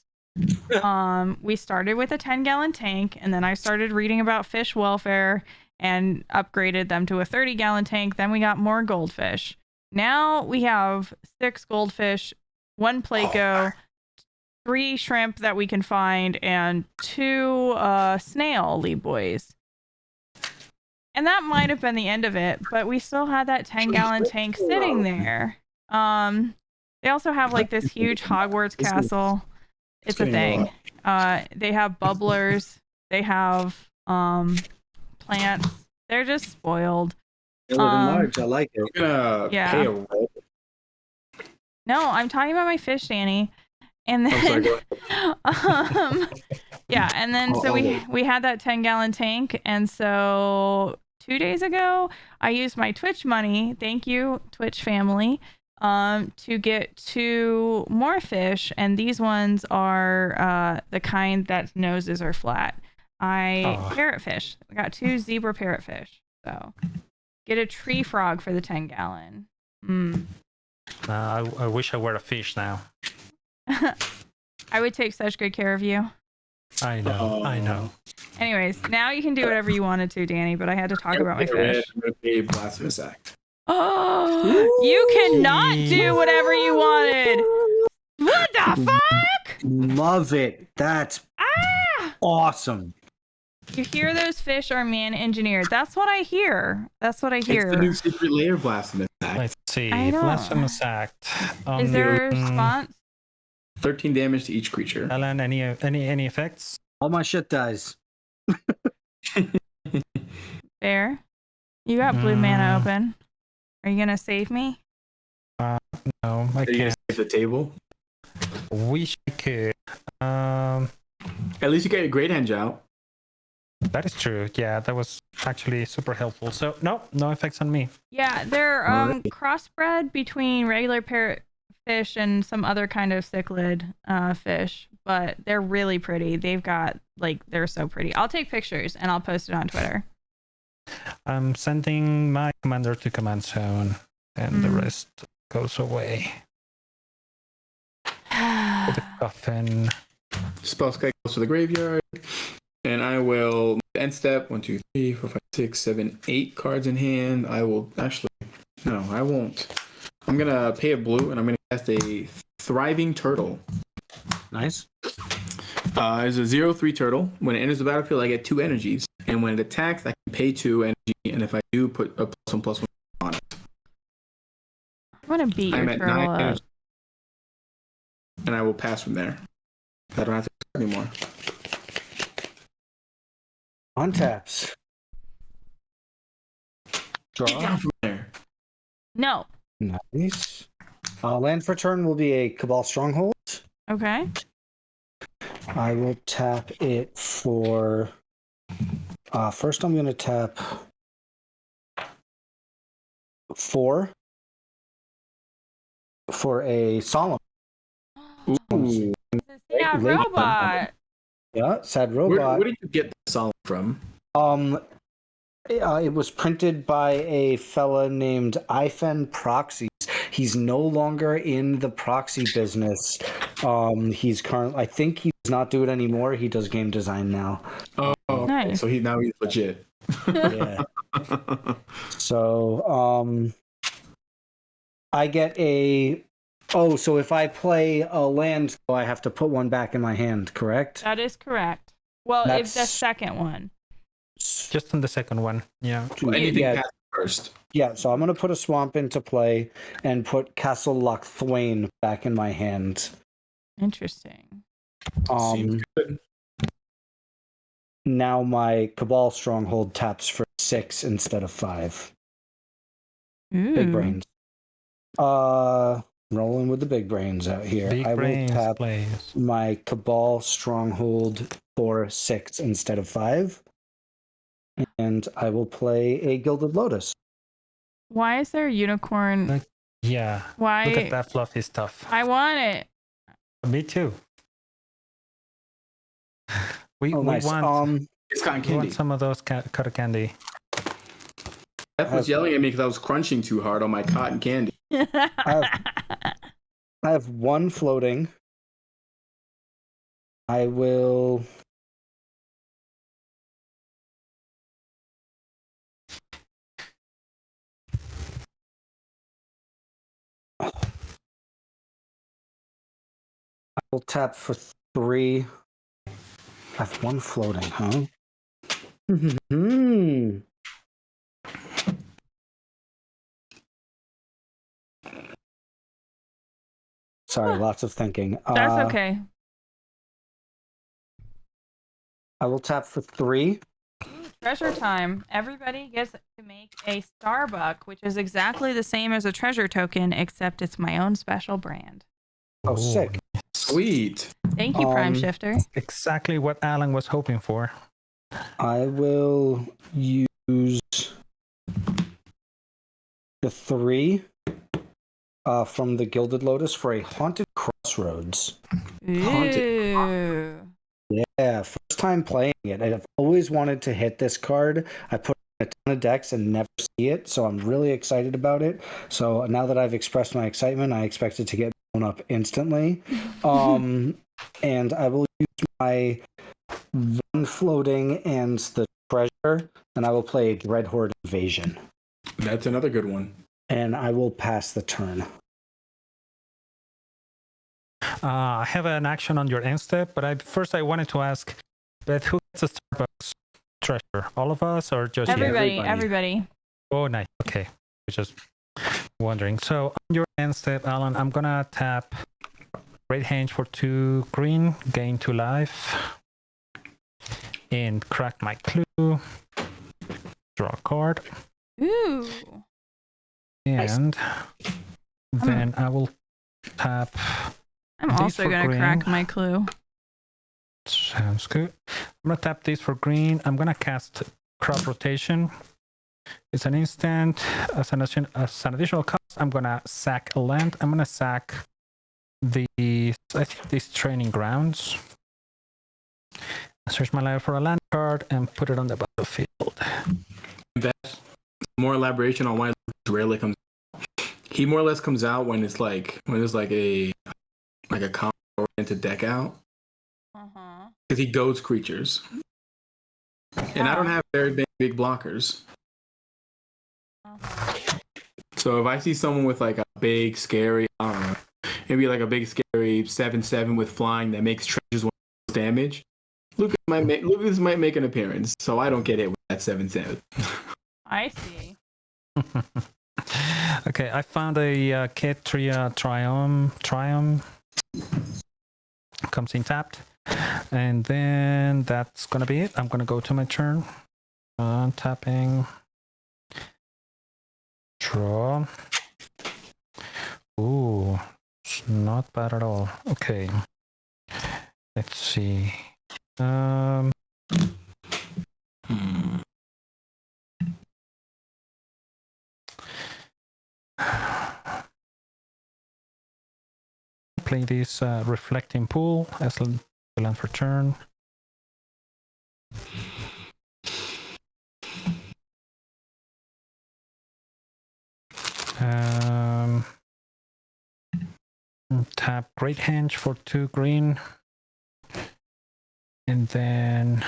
We started with a 10-gallon tank, and then I started reading about fish welfare and upgraded them to a 30-gallon tank. Then we got more goldfish. Now we have 6 goldfish, 1 Placo, 3 shrimp that we can find, and 2 snail lead boys. And that might have been the end of it, but we still had that 10-gallon tank sitting there. They also have like this huge Hogwarts castle. It's a thing. They have bubblers. They have plants. They're just spoiled. They live in large. I like it. I'm gonna pay a roll. No, I'm talking about my fish, Danny. And then, yeah, and then so we had that 10-gallon tank, and so 2 days ago, I used my Twitch money. Thank you, Twitch family. To get 2 more fish, and these ones are the kind that noses are flat. Parrotfish. I got 2 zebra parrotfish. So get a tree frog for the 10-gallon. I wish I were a fish now. I would take such good care of you. I know. Anyways, now you can do whatever you wanted to, Danny, but I had to talk about my fish. I'm gonna pay Blasphemous Act. Oh, you cannot do whatever you wanted. What the fuck? Love it. That's awesome. You hear those fish are man-engineered. That's what I hear. It's the new secret layer Blasphemous Act. Let's see. I know. Blasphemous Act. Is there a response? 13 damage to each creature. Alan, any effects? All my shit dies. Fair. You got blue mana open. Are you gonna save me? No, I Are you gonna can't. save the table? Wish I could. At least you get a Great Henge out. That is true. Yeah, that was actually super helpful. So no effects on me. Yeah, they're Alright. crossbred between regular parrotfish and some other kind of cichlid fish, but they're really pretty. They've got they're so pretty. I'll take pictures and I'll post it on Twitter. I'm sending my commander to command zone, and the rest goes away. To the coffin. Spell Sky goes to the graveyard, and I will end step 1, 2, 3, 4, 5, 6, 7, 8 cards in hand. I will actually no, I won't. I'm gonna pay a blue, and I'm gonna cast a Thriving Turtle. Nice. It's a 0/3 turtle. When it enters the battlefield, I get 2 energies, and when it attacks, I can pay 2 energy. And if I do, put a +1/+1 on it. I'm gonna beat your I'm at turtle 9 up. energy, and I will pass from there. I don't have to anymore. On taps. Draw. From there. No. Nice. Land for turn will be a Cabal Stronghold. Okay. I will tap it for. First, I'm going to tap 4 for a Solemn. Ooh. Yeah, Late- robot. Yeah, sad robot. Where did you get the Solemn from? It was printed by a fella named Ifen Proxies. He's no longer in the proxy business. He's I think he does not do it anymore. He does game design now. Oh, okay. Nice. So he's legit. Yeah. So, I get a. Oh, so if I play a land, I have to put one back in my hand, correct? That is correct. Well, if the That's- second one. Just on the second one. Yeah. Anything Yeah. past first. Yeah, so I'm going to put a swamp into play and put Castle Loch Thwain back in my hand. Interesting. Seems good. Now my Cabal Stronghold taps for 6 instead of 5. Ooh. Big brains. Rolling with the big brains out here. Big I will brains tap plays. my Cabal Stronghold for 6 instead of 5. And I will play a Gilded Lotus. Why is there a unicorn? Yeah. Why? Look at that fluffy stuff. I want it. Me too. We Nice. want It's cotton we candy. want some of those cotton candy. Beth was yelling at me because I was crunching too hard on my cotton candy. I have 1 floating. I will. I will tap for 3. I have 1 floating, huh? Sorry, lots of thinking. That's okay. I will tap for 3. Treasure time. Everybody gets to make a Starbuck, which is exactly the same as a treasure token, except it's my own special brand. Oh, Ooh, sick. Sweet. Thank you, Prime Um, Shifter. Exactly what Alan was hoping for. I will use the 3 from the Gilded Lotus for a Haunted Crossroads. Ooh. Yeah, first time playing it. I've always wanted to hit this card. I put in a ton of decks and never see it, so I'm really excited about it. So now that I've expressed my excitement, I expect it to get blown up instantly. And I will use my 1 floating and the treasure, and I will play Dreadhorde Invasion. That's another good one. And I will pass the turn. I have an action on your end step, but I wanted to ask, Beth, who gets a Starbucks treasure? All of us or just you? Everybody. Oh, nice. Okay. Just wondering. So on your end step, Alan, I'm gonna tap Great Hange for 2 green, gain 2 life, and crack my clue. Draw a card, Ooh. and then I will tap. I'm These also for going to green. crack my clue. Sounds good. I'm gonna tap this for green. I'm gonna cast Crop Rotation. It's an instant. As an additional cost, I'm gonna sack a land. I'm gonna sack these Training Grounds. Search my library for a land card and put it on the battlefield. That's more elaboration on why it rarely comes out. He more or less comes out when it's like a combo oriented deck out. Because he goads creatures. And I don't have very big blockers. So if I see someone with like a big, scary, I don't know, maybe like a big, scary 7/7 with flying that makes treasures damage, Lucas might make an appearance. So I don't get it with that 7/7. I see. Okay, I found a Ketria Triumph. Comes in tapped. And then that's gonna be it. I'm gonna go to my turn. Tapping. Draw. Ooh, it's not bad at all. Okay. Let's see. Play this Reflecting Pool as a land for turn. Tap Great Henge for 2 green. And then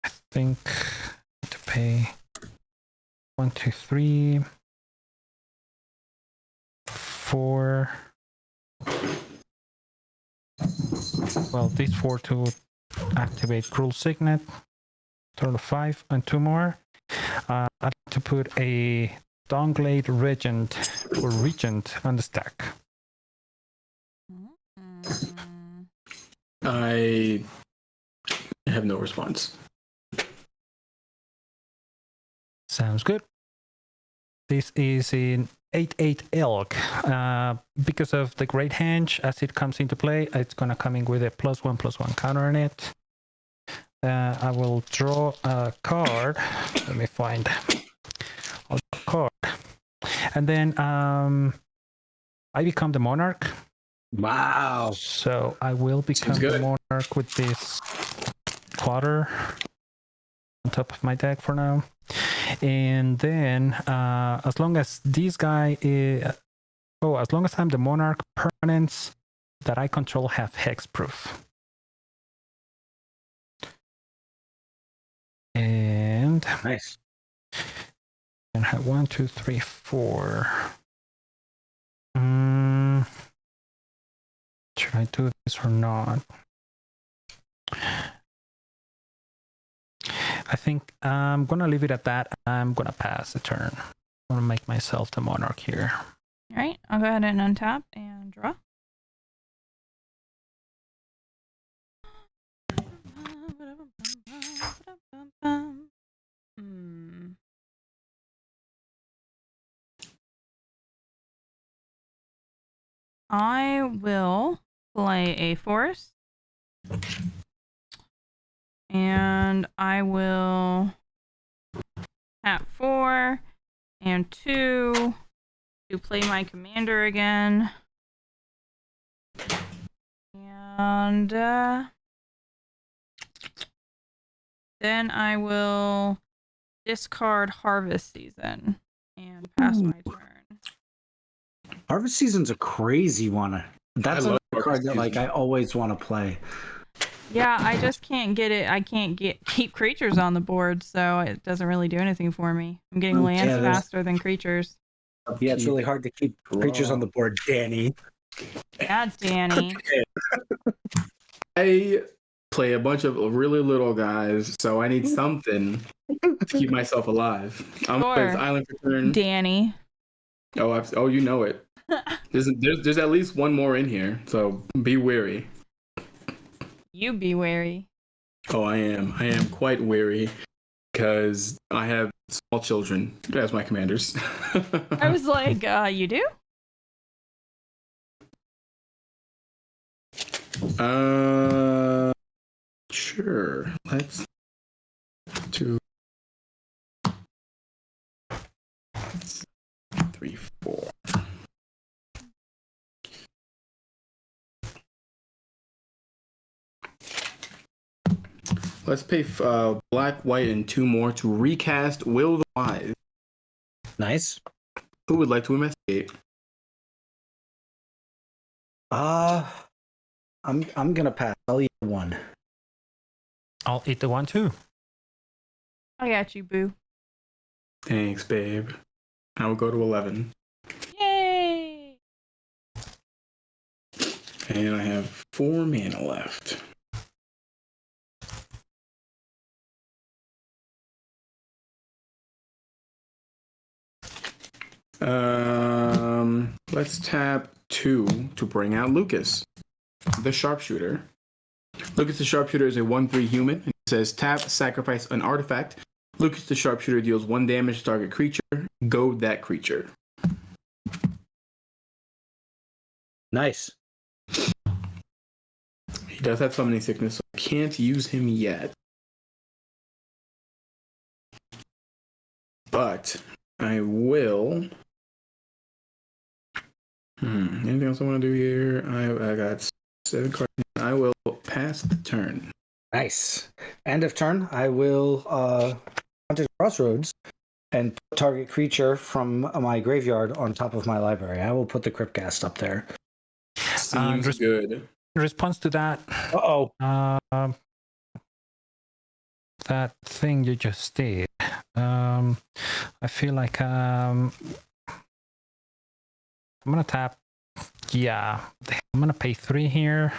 I think to pay 1, 2, 3, 4. Well, these 4 to activate Cruel Signet. Total of 5 and 2 more. I'd like to put a Dawnglade Regent or Regent on the stack. I have no response. Sounds good. This is in 8/8 Elk. Because of the Great Henge, as it comes into play, it's gonna come in with a +1/+1 counter on it. I will draw a card. Let me find a card. And then I become the Monarch. Wow. So I will become the Monarch with this Plotter on top of my deck for now. And then as long as this guy is... as long as I'm the Monarch, permanents that I control have hexproof. And nice. And have 1, 2, 3, 4. Should I do this or not? I think I'm gonna leave it at that. I'm gonna pass the turn. I'm gonna make myself the Monarch here. All right, I'll go ahead and untap and draw. I will play a forest. And I will tap 4 and 2 to play my commander again. And then I will discard Harvest Season and pass my turn. Harvest Season's a crazy one. That's a card that I always want to play. Yeah, I just can't get it. I can't keep creatures on the board, so it doesn't really do anything for me. I'm getting lands faster than creatures. Yeah, it's really hard to keep creatures on the board, Danny. Yeah, Danny. I play a bunch of really little guys, so I need something to keep myself alive. I'm Sure. Island for turn. Danny. Oh, you know it. There's at least one more in here, so be wary. You be wary. Oh, I am quite wary because I have small children as my commanders. I was like, you do? Sure. Let's 2, 3, 4. Let's pay black, white, and 2 more to recast Will the Wise. Nice. Who would like to investigate? I'm gonna pass. I'll eat one. I'll eat the one too. I got you, boo. Thanks, babe. I will go to 11. Yay! And I have 4 mana left. Let's tap 2 to bring out Lucas, the sharpshooter. Lucas the sharpshooter is a 1/3 human. It says tap, sacrifice an artifact. Lucas the sharpshooter deals 1 damage to target creature. Goad that creature. Nice. He does have summoning sickness, so I can't use him yet. But I will. Anything else I want to do here? I got 7 cards. I will pass the turn. Nice. End of turn. I will Haunted Crossroads and put target creature from my graveyard on top of my library. I will put the Cryptcast up there. Seems good. In response to that, Uh-oh. that thing you just did, I feel like I'm gonna tap. Yeah, I'm gonna pay 3 here.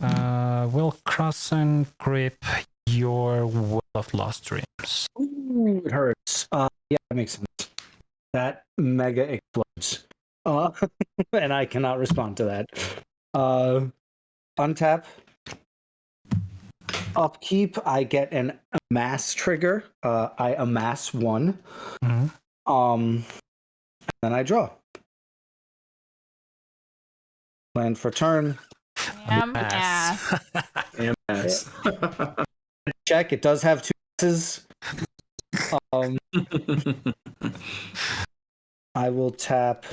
Will cross and grip your Will of Lost Dreams. Ooh, it hurts. Yeah, that makes sense. That mega explodes. And I cannot respond to that. Untap. Upkeep, I get an amass trigger. I amass 1. And then I draw. Plan for turn. Damn ass. MS. Check. It does have 2 S's. I will tap.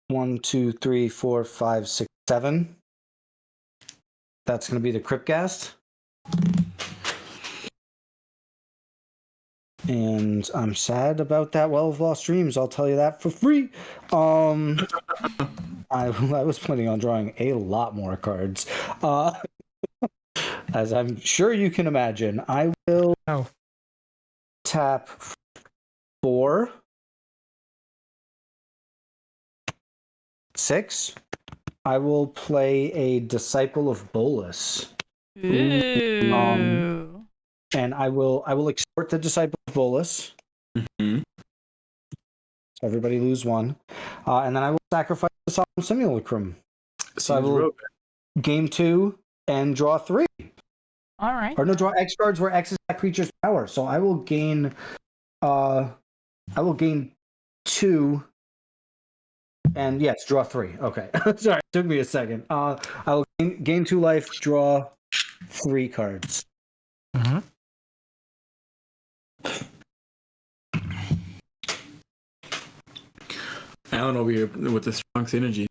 One, 2, 3, 4, 5, 6, 7. That's going to be the Cryptcast. And I'm sad about that Well of Lost Dreams. I'll tell you that for free. I was planning on drawing a lot more cards. As I'm sure you can imagine, I will tap 4, 6. I will play a Disciple of Bolus. Ooh. And I will extort the Disciple of Bolus. So everybody lose 1. And then I will sacrifice the Solemn Simulacrum. So I will game 2 and draw 3. All right. Or no, draw X cards where X is that creature's power. So I will gain 2. And yes, draw 3. Okay. Sorry, it took me a second. I will gain 2 life, draw 3 cards. Alan over here with the strong synergy.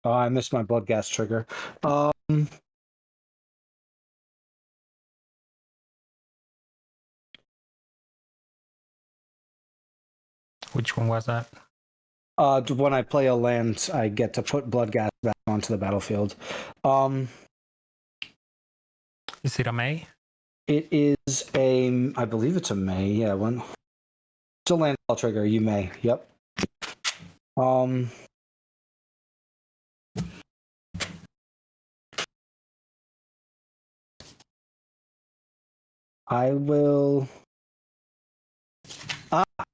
Oh, I missed my blood gas trigger. Which one was that? When I play a land, I get to put blood gas back onto the battlefield. Is it a May? It is a, I believe it's a May. Yeah, when it's a landfall trigger, you may. Yep. I will.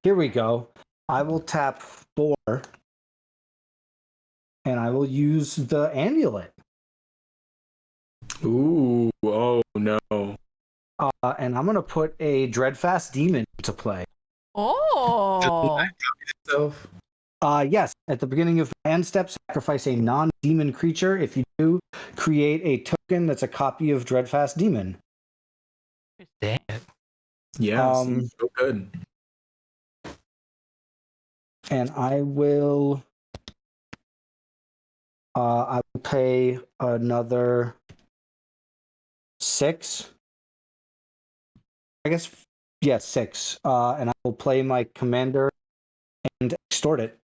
Here we go. I will tap 4, and I will use the amulet. Ooh, oh no. and I'm gonna put a Dreadfast Demon into play. Oh. Itself. Yes, at the beginning of your end step, sacrifice a non-demon creature. If you do, create a token that's a copy of Dreadfast Demon. Dang it. Yeah, seems so good. And I will pay another 6. I guess, yeah, 6. And I will play my commander and extort it.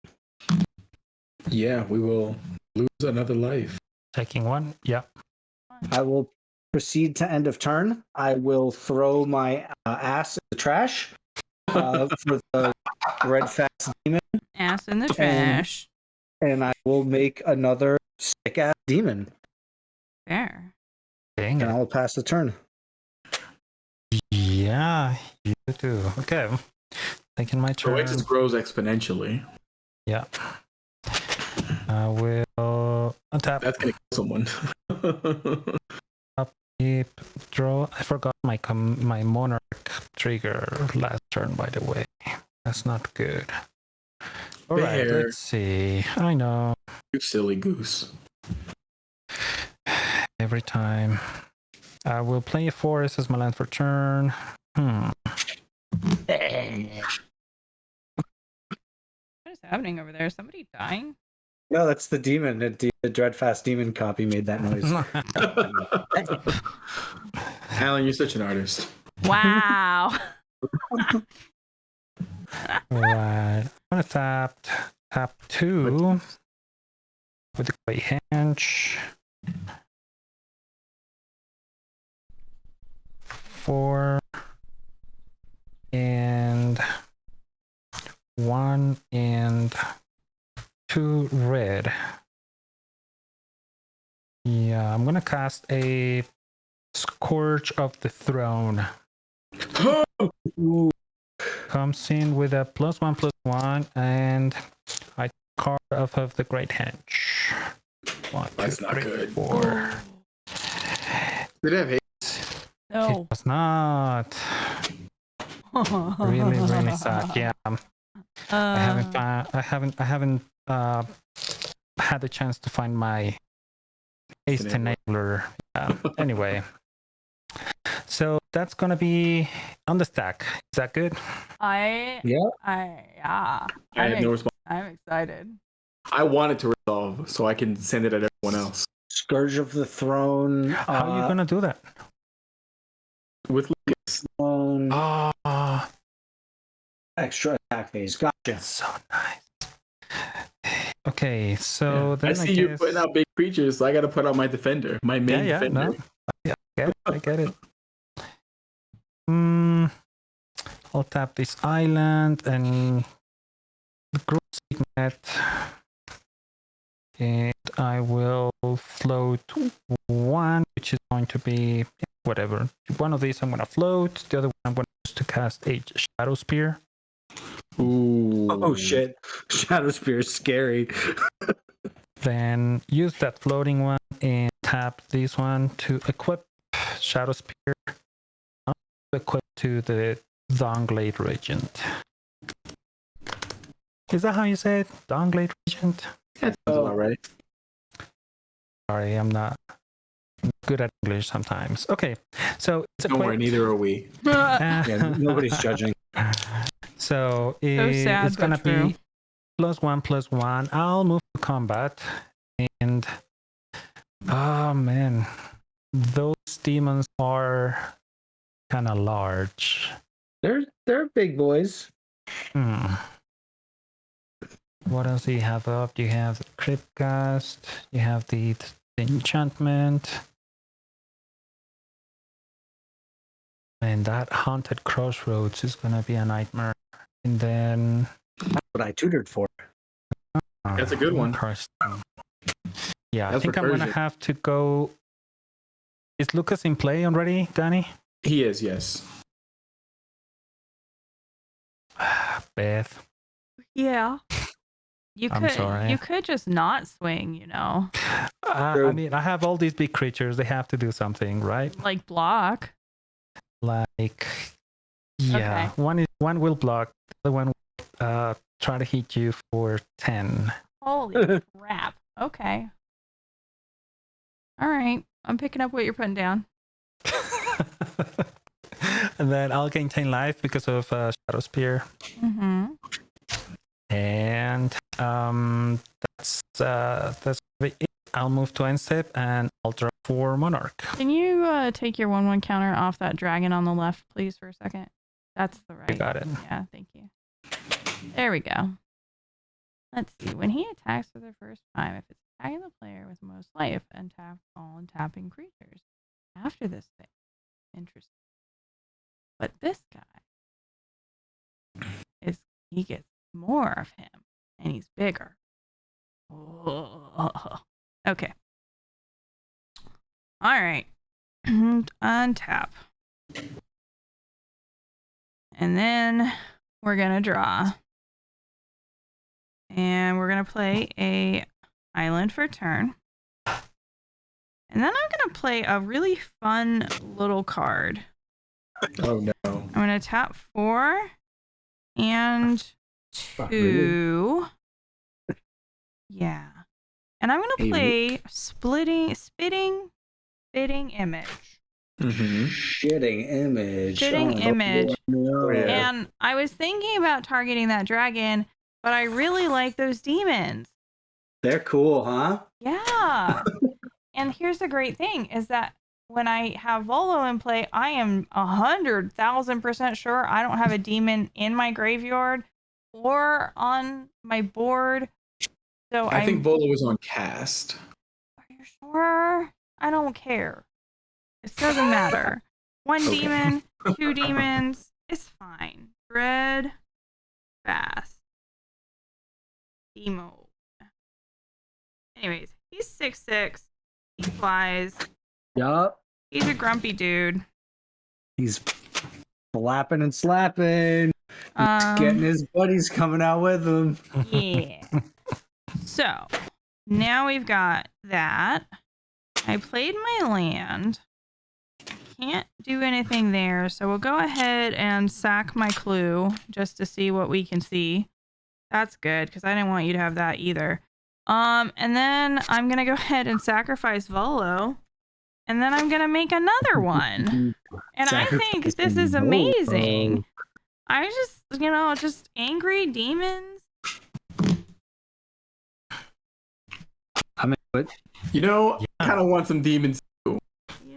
Yeah, we will lose another life. Taking one. Yeah. I will proceed to end of turn. I will throw my ass in the trash for the red fast demon, Ass in the trash. and I will make another sick ass demon, Fair. Dang and I it. will pass the turn. Yeah, you too. Okay. Taking my So turn. it just grows exponentially. Yeah. I will untap. That's gonna kill someone. Keep, draw. I forgot my monarch trigger last turn, by the way. That's not good. All right, Bear. let's see. I know. You silly goose. Every time. I will play a forest as my land for turn. What is happening over there? Is somebody dying? No, that's the demon. The Dreadfast Demon copy made that noise. Alan, you're such an artist. Wow. Right. I'm gonna tap 2 with the clay hench. 4 and 1 and 2 red. Yeah, I'm gonna cast a Scourge of the Throne. Comes in with a +1/+1, and I card off of the Great Hench. 1, 2, That's not 3, good. 4. Did it have hate? No. It was not. Really, really suck. Yeah, I haven't had the chance to find my haste enabler. Anyway, so that's gonna be on the stack. Is that good? Yeah. I have no response. I'm excited. I want it to resolve so I can send it at everyone else. Scourge of the Throne. How are you gonna do that? With Lucas. Extra attack phase. Gotcha. So nice. Okay, so then I see you putting out big creatures, so I gotta put out my defender, my main defender. No. Yeah, I get it. I'll tap this island and grow signet, and I will float 1, which is going to be whatever. One of these I'm gonna float. The other one I'm gonna use to cast a Shadow Spear. Ooh. Oh shit. Shadow Spear is scary. Then use that floating one and tap this one to equip Shadow Spear. Equip to the Dawnglade Regent. Is that how you say it? Dawnglade Regent? That sounds about right. Sorry, I'm not good at English sometimes. Okay, so it's Don't worry, equipped. neither are we. Yeah, nobody's judging. So sad, it's gonna but true. be +1/+1. I'll move to combat, and oh man, those demons are kind of large. They're big boys. What else do you have up? You have the Cryptcast. You have the enchantment. And that Haunted Crossroads is gonna be a nightmare. And then That's what I tutored for. That's a good one. Yeah, I That's think I'm gonna recursion. have to go. Is Lucas in play already, Danny? He is, yes. Beth. Yeah. I'm sorry. You could just not swing, you know. I mean, I have all these big creatures. They have to do something, right? Like block. like, yeah, Okay. one will block, the other one will try to hit you for 10. Holy crap. Okay. All right. I'm picking up what you're putting down. And then I'll gain 10 life because of Shadow Spear. Mm-hmm. And that's it. I'll move to end step and I'll draw for Monarch. Can you take your 1/1 counter off that dragon on the left, please, for a second? That's the right. You got it. Yeah, thank you. There we go. Let's see. When he attacks for the first time, if it's attacking the player with most life, and tap all untapping creatures. After this thing. Interesting. But this guy he gets more of him, and he's bigger. Oh. Okay. All right. Untap. And then we're going to draw. And we're going to play a island for turn. And then I'm going to play a really fun little card. Oh no. I'm going to tap 4 and 2. Yeah. And I'm going to play Spitting Image. Mm-hmm. Shitting image. Shitting Image. No. Yeah. And I was thinking about targeting that dragon, but I really like those demons. They're cool, huh? Yeah. And here's the great thing is that when I have Volo in play, I am 100,000% sure I don't have a demon in my graveyard or on my board. So I think Volo was on cast. Are you sure? I don't care. It doesn't matter. One Okay. demon, 2 demons, it's fine. Red, fast. Demo. Anyways, he's 6'6". He flies. Yup. He's a grumpy dude. He's flapping and slapping. Getting his buddies coming out with him. Yeah. So, now we've got that. I played my land. Can't do anything there, so we'll go ahead and sack my clue just to see what we can see. That's good, because I didn't want you to have that either. And then I'm going to go ahead and sacrifice Volo. And then I'm going to make another one. And I think this is amazing. I was just angry demons. I mean, but You know, I kind of want some demons.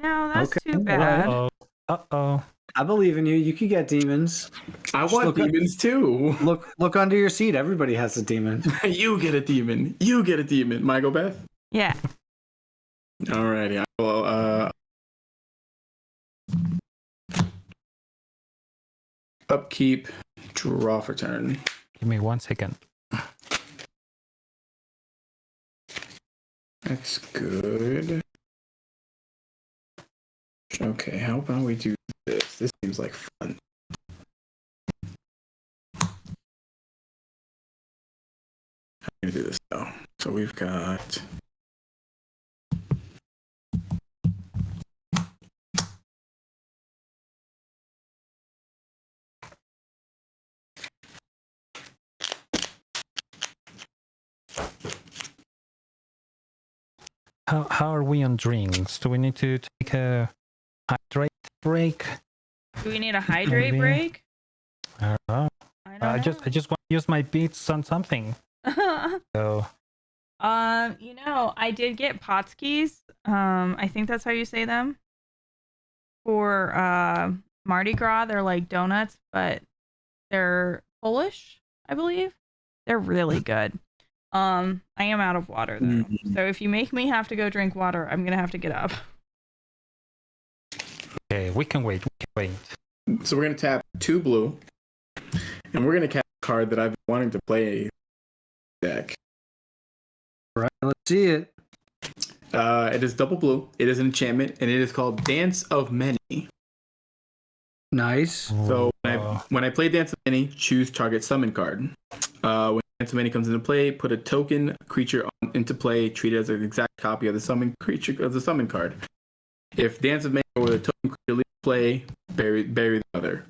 That's Okay, too bad. Uh-oh. I believe in you. You could get demons. I want demons too. Look under your seat. Everybody has a demon. You get a demon. You get a demon. Michael Beth? Yeah. Alrighty. Well, upkeep, draw for turn. Give me 1 second. That's good. Okay, how about we do this? This seems like fun. How do we do this though? So we've got How are we on drinks? Do we need to take a hydrate break? Do we need a hydrate Maybe. break? I don't know. I I don't just want to use my beats on something. know. So I did get Potskis. I think that's how you say them. For Mardi Gras, they're like donuts, but they're Polish, I believe. They're really good. I am out of water though. So if you make me have to go drink water, I'm gonna have to get up. okay, we can wait. So we're gonna tap 2 blue, and we're gonna cast a card that I've been wanting to play deck. Right. Let's see it. It is double blue. It is an enchantment, and it is called Dance of Many. Nice. So when I play Dance of Many, choose target summon card. When Dance of Many comes into play, put a token creature into play, treat it as an exact copy of the summon creature of the summon card. If Dance of Many or the token creature leaves play, bury bury the other.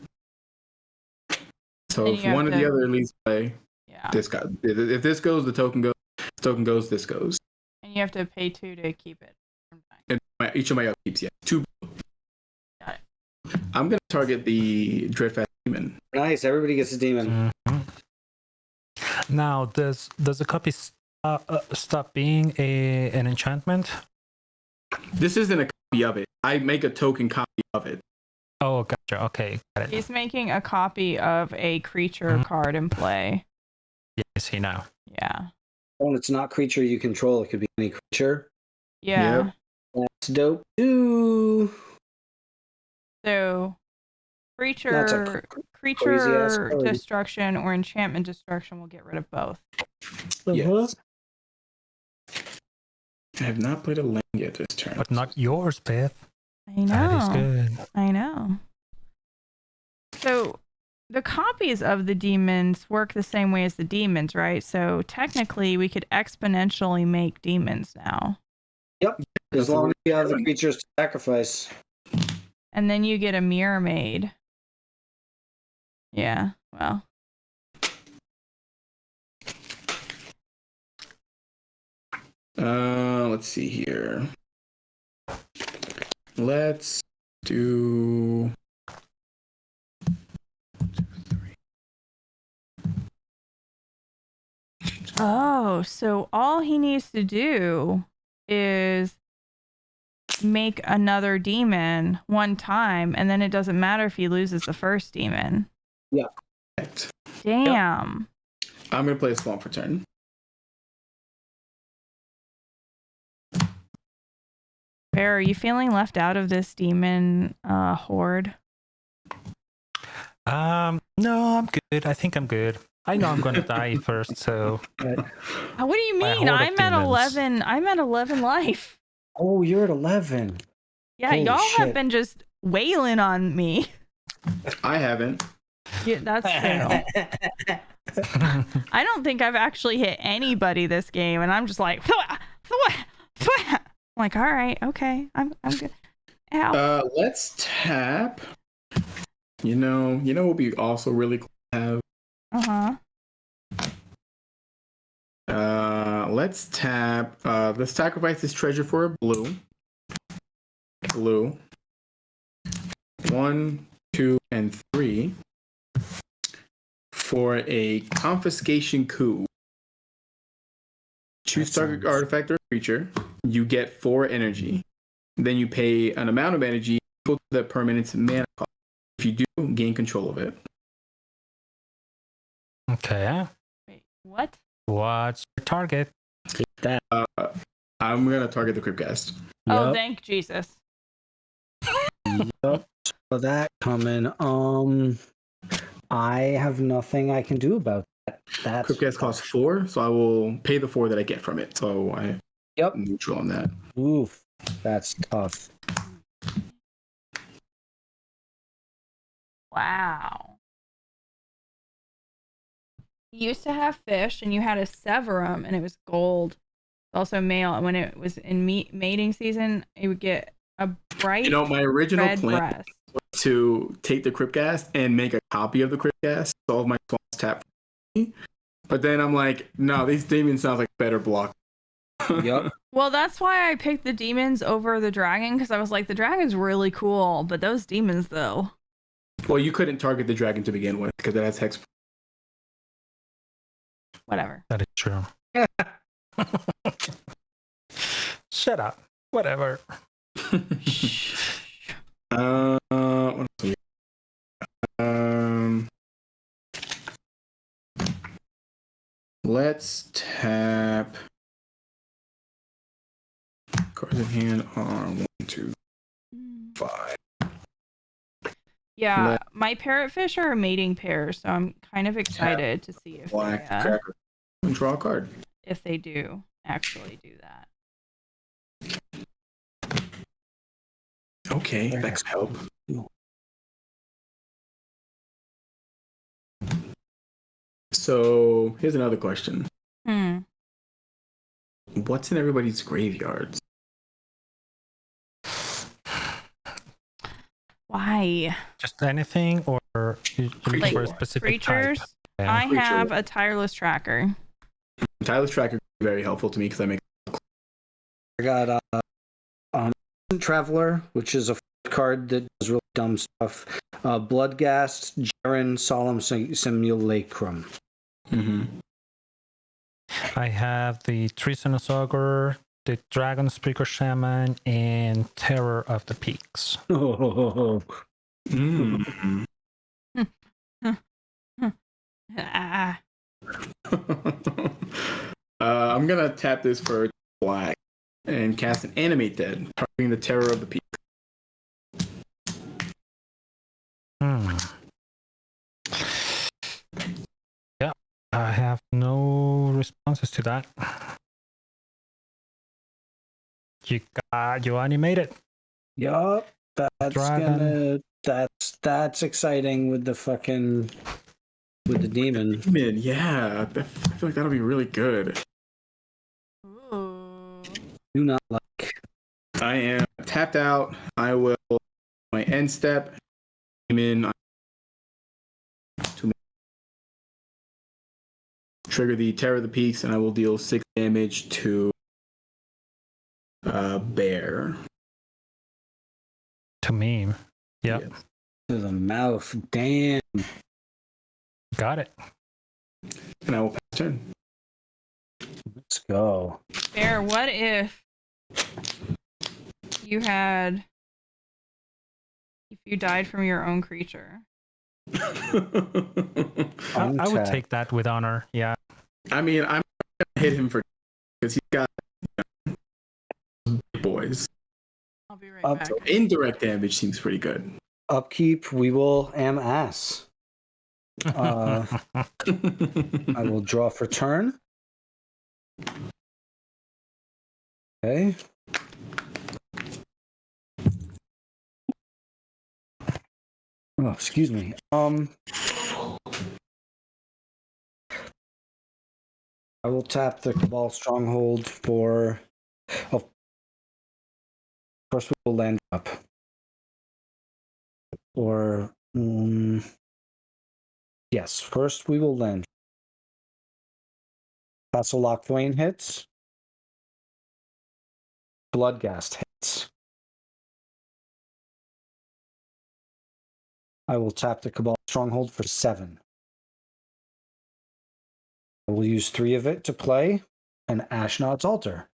So And if you have one or the to- other leaves play, Yeah. this guy. If this goes, the token goes. If the token goes, this goes. And you have to pay 2 to keep it. And each of my upkeeps, yeah, 2. Got it. I'm gonna target the Dreadfast Demon. Nice. Everybody gets a demon. Now, does the copy stop being an enchantment? This isn't a copy of it. I make a token copy of it. Oh, gotcha. Okay, got it. He's making a copy of a creature card in play. Yeah, I see now. Yeah. Oh, it's not creature you control. It could be any creature. Yeah. Yep. That's dope too. So That's creature a crazy-ass card. destruction or enchantment destruction will get rid of both. Yes. I have not played a land yet this turn. But not yours, Beth. I know. That is good. I know. So the copies of the demons work the same way as the demons, right? So technically we could exponentially make demons now. Yep. As long as you have the creatures to sacrifice. And then you get a mirror made. Yeah, well. Let's see here. Let's do. Oh, so all he needs to do is make another demon one time, and then it doesn't matter if he loses the first demon. Yeah. Damn. I'm gonna play a Swamp for turn. Bear, are you feeling left out of this demon horde? No, I'm good. I think I'm good. I know I'm gonna die first, so What do you My mean? horde of I'm at demons. 11. I'm at 11 life. Oh, you're at 11. Yeah, Holy y'all have shit. been just wailing on me. I haven't. Yeah, that's true. I don't think I've actually hit anybody this game, and I'm just like, I'm like, all right, okay, I'm good. Ow. Let's tap. You know what would be also really cool to have. Let's tap. Let's sacrifice this treasure for a blue. Blue. 1, 2, and 3 for a confiscation coup. Choose target artifact or creature. You get 4 energy. Then you pay an amount of energy equal to the permanent's mana cost. If you do, gain control of it. okay. Wait, what? What's your target? That. I'm gonna target the Cryptcast. Oh, Yep. thank Jesus. Yep. So that coming. I have nothing I can do about that. That's Cryptcast costs 4, so I will pay the 4 that I get from it. So I'm neutral on that. oof. That's tough. Wow. You used to have fish, and you had to sever them, and it was gold. Also male. And when it was in mating season, it would get a bright My original red plan breast. was to take the Cryptcast and make a copy of the Cryptcast, so all of my swamps tap for me. But then I'm like, no, these demons sound like better block. Yep. Well, that's why I picked the demons over the dragon, because I was like, the dragon's really cool, but those demons, though. Well, you couldn't target the dragon to begin with because it has hex. Whatever. That is true. Shut up. Whatever. What else we let's tap. Cards in hand are 1, 2, 5. Yeah, my parrotfish are a mating pair, so I'm kind of excited to see if Black they, cracker. And draw a card. if they do actually do that. Okay, that could help. So here's another question. What's in everybody's graveyards? Why? Just anything, or you looking Like for a specific type? creatures? Yeah. I have a tireless tracker. Tyler's tracker is very helpful to me because I make. I got Traveler, which is a card that does really dumb stuff. Bloodghast, Jaren, Solemn Simulacrum. Mm-hmm. I have the Treasonous Ogre, the Dragon Speaker Shaman, and Terror of the Peaks. Mm. Ah. I'm gonna tap this for black and cast an Animate Dead, targeting the Terror of the Peak. Yeah, I have no responses to that. You animated. Yup, Dragon. that's exciting with the demon. Demon, yeah, I feel like that'll be really good. Ooh. Do not like. I am tapped out. I will my end step. Demon. To trigger the Terror of the Peaks, and I will deal 6 damage to Bear. To me. Yep. Yeah. To the mouth. Damn. Got it. And I will pass turn. Let's go. Bear, what if you died from your own creature? I would take that with honor. Yeah. I mean, I'm gonna hit him for because he's got big boys. I'll be right back. So indirect damage seems pretty good. Upkeep, we will ass. I will draw for turn. Okay. Oh, excuse me. I will tap the Cabal Stronghold for. Oh, first we will land up. Or yes, first we will land. Castle Lock Thwain hits. Bloodghast hits. I will tap the Cabal Stronghold for 7. I will use 3 of it to play an Ashnod's Altar.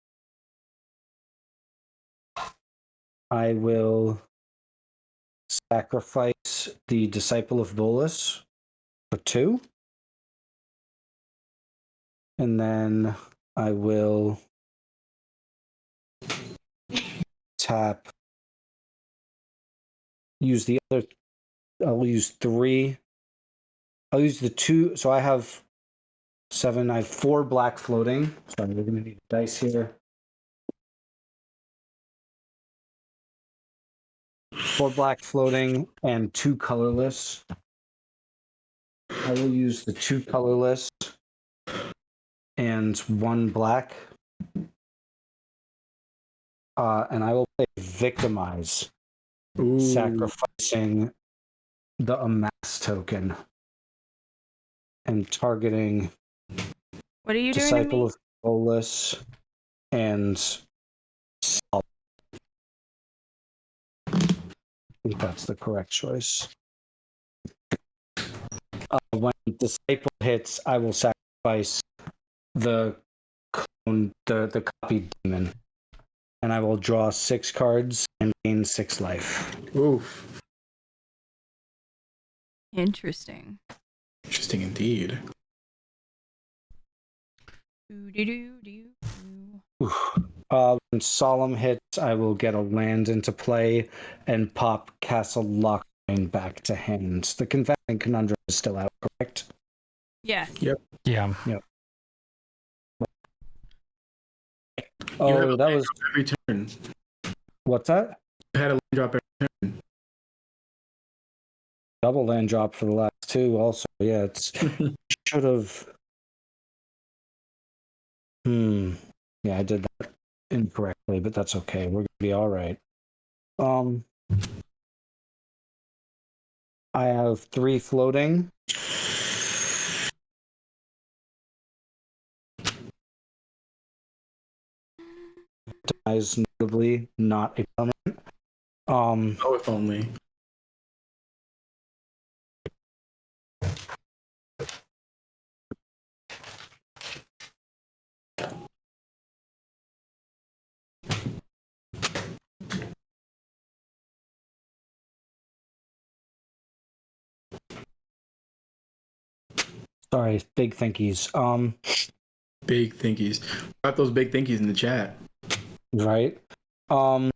I will sacrifice the Disciple of Bolus for 2. And then I will tap, use the other, I'll use 3. I'll use the 2. So I have 7. I have 4 black floating. So we're going to need dice here. 4 black floating and 2 colorless. I will use the 2 colorless and 1 black. And I will play Victimize, sacrificing the Amass token and targeting What are you doing to Disciple me? of Bolus and Sol. I think that's the correct choice. When Disciple hits, I will sacrifice the clone, the copied demon, and I will draw 6 cards and gain 6 life. Oof. Interesting. Interesting indeed. When Solemn hits, I will get a land into play and pop Castle Lockbane back to hand. The Confounding Conundrum is still out, correct? Yes. Yep. Yeah. Yep. You had Oh, a that land was... drop every turn. What's that? You had a land drop every turn. Double land drop for the last 2 also. Yeah, it's... should have... Yeah, I did that incorrectly, but that's okay. We're going to be all right. I have 3 floating. Is notably not a permanent. Oh, if only. Sorry, big thinkies. Big thinkies. Got those big thinkies in the chat. Right. I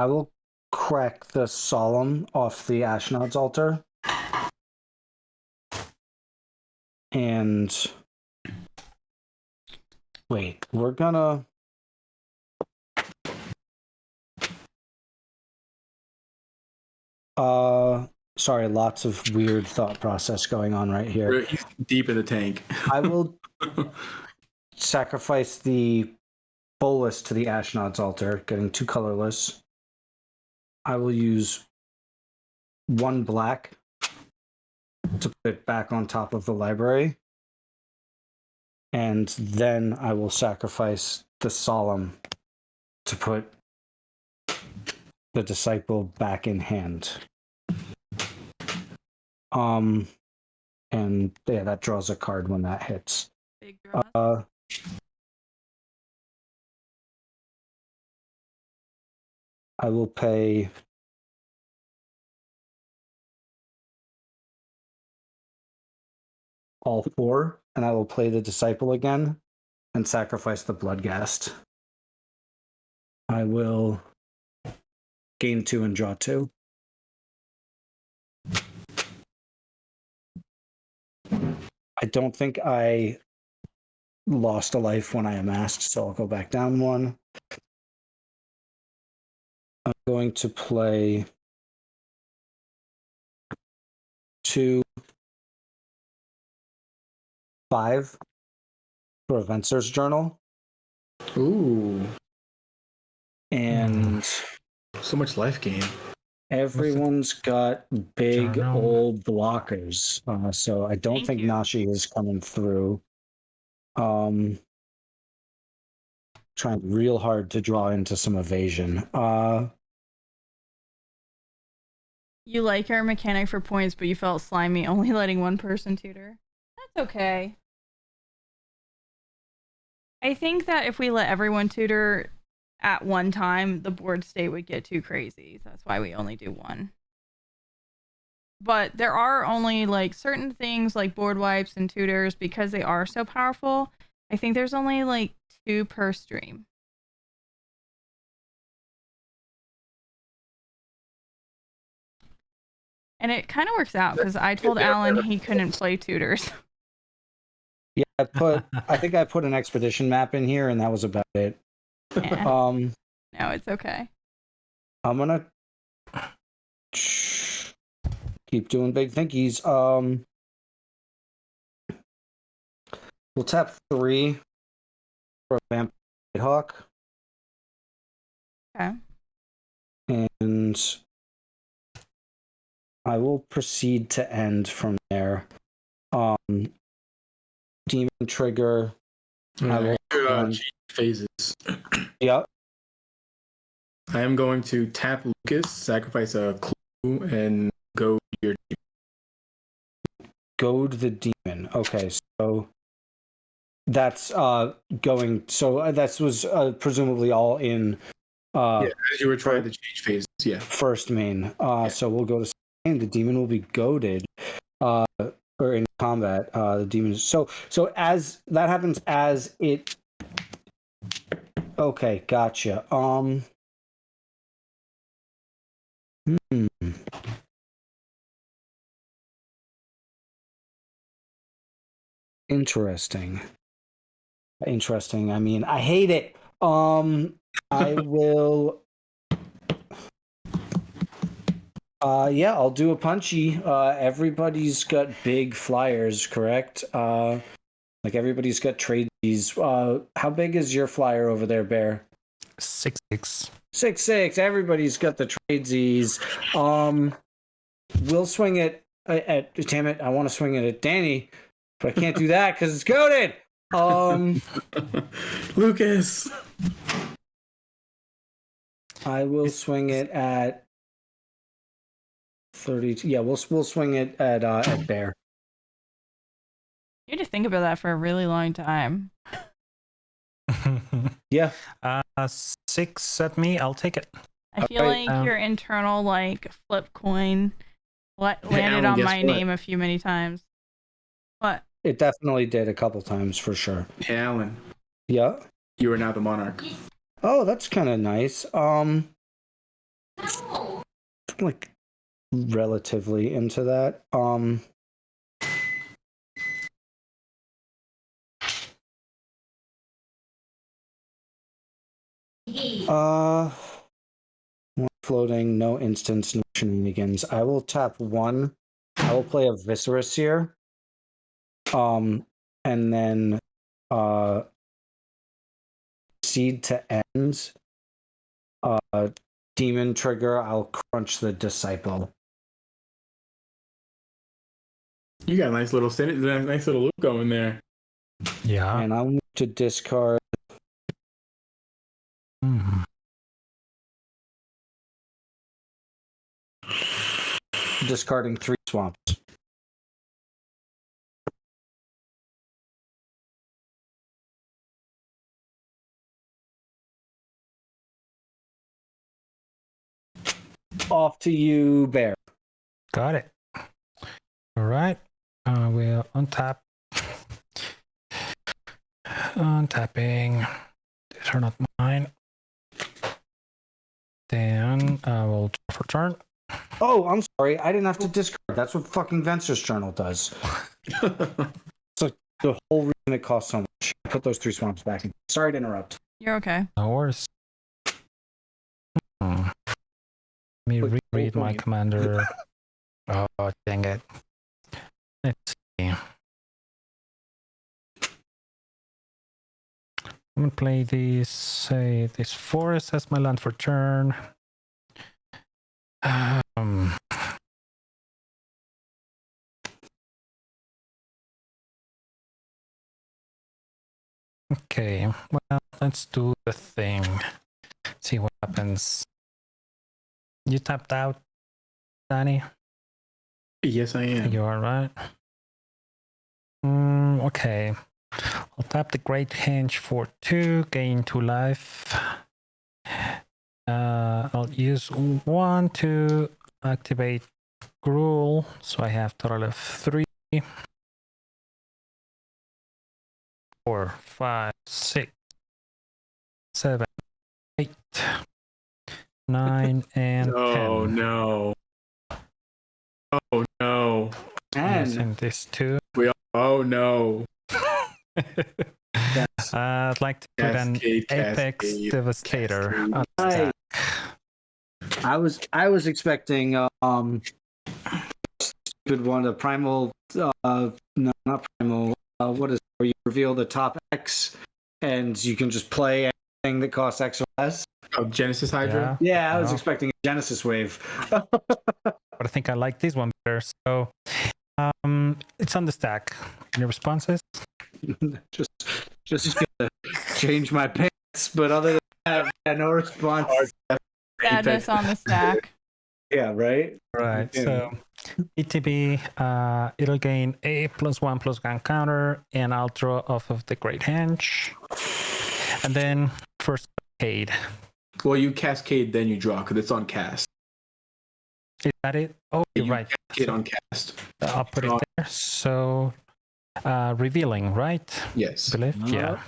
will crack the solemn off the Ashnod's altar. And wait, we're gonna sorry, lots of weird thought process going on right here. He's deep in the tank. I will sacrifice the bolus to the Ashnod's altar, getting 2 colorless. I will use 1 black to put it back on top of the library. And then I will sacrifice the solemn to put the disciple back in hand. And yeah, that draws a card when that hits. Big draws. I will pay all 4, and I will play the disciple again and sacrifice the bloodghast. I will gain 2 and draw 2. I don't think I lost a life when I amassed, so I'll go back down 1. I'm going to play 2, 5 for a Venser's Journal. Ooh. And so much life gain. Everyone's got big Journal. old blockers, so I don't think Nashi is coming through. Trying real hard to draw into some evasion. You like our mechanic for points, but you felt slimy only letting 1 person tutor. That's okay. I think that if we let everyone tutor at one time, the board state would get too crazy. That's why we only do 1. But there are only like certain things like board wipes and tutors, because they are so powerful. I think there's only like 2 per stream. And it kind of works out because I told Alan he couldn't play tutors. Yeah, I think I put an expedition map in here, and that was about it. Yeah. No, it's okay. I'm gonna keep doing big thinkies. We'll tap 3 for a Vampire Hawk. Okay. And I will proceed to end from there. Demon trigger. I will change phases. Yep. I am going to tap Lucas, sacrifice a clue, and go your Goad the demon. Okay, so that's going. So that was presumably all in. Yeah, as you were trying to change phases. Yeah. First main. So we'll go to second. The demon will be goaded. Or in combat, the demon. So as that happens, as it. Okay, gotcha. Interesting. I mean, I hate it. I will. Yeah, I'll do a punchy. Everybody's got big flyers, correct? Like everybody's got tradesies. How big is your flyer over there, Bear? 6/6. 6/6. Everybody's got the tradesies. We'll swing it at damn it. I want to swing it at Danny, but I can't do that because it's goaded. Lucas. I will swing it at 32. Yeah, we'll swing it at Bear. You had to think about that for a really long time. Yeah. 6 at me. I'll take it. I feel Alright, like your internal like flip coin landed Alan, on guess my what? name a few many times. What? It definitely did a couple times for sure. Hey, Alan, Yeah. you are now the monarch. Oh, that's kind of nice. Like relatively into that. One floating, no instance, no shenanigans. I will tap 1. I will play a Viscerous here. And then Seed to end. Demon trigger, I'll crunch the Disciple. You got a nice little loop going there. Yeah. And I'll move to discard. Mhm. Discarding 3 swamps. Off to you, Bear. Got it. All right. We'll untap. Untapping. These are not mine. Then I will draw for turn. Oh, I'm sorry. I didn't have to discard. That's what fucking Vencer's Journal does. So the whole reason it costs so much. I put those 3 swamps back in. Sorry to interrupt. You're okay. No worries. Let me reread my commander. Oh, dang it. Let's see. I'm gonna play this forest as my land for turn. Okay, well, let's do the thing. See what happens. You tapped out, Danny? Yes, I am. You are right. Okay. I'll tap the Great Henge for 2, gain 2 life. I'll use 1 to activate Gruel, so I have total of 3. 4, 5, 6, 7, 8, 9, and 10. Oh no. Oh no. Using this too. Oh no. Yes. I'd like to put an Apex Devastator on the stack. I was expecting stupid one, the primal no, not primal. What is it, where you reveal the top X and you can just play anything that costs X or less? Oh, Genesis Hydra? Yeah, I was No. expecting a Genesis wave. But I think I like this one better. So it's on the stack. Any responses? just gonna change my pants, but other than that, yeah, no response. Sadness on the stack. Yeah, right? Right. Yeah. So ETB, it'll gain a +1/+1 counter, and I'll draw off of the Great Henge. And then first Cascade. Well, you cascade, then you draw, because it's on cast. Is that it? Oh, you're You right. cascade So on cast. I'll put it there. So revealing, right? Yes. I believe. Yeah.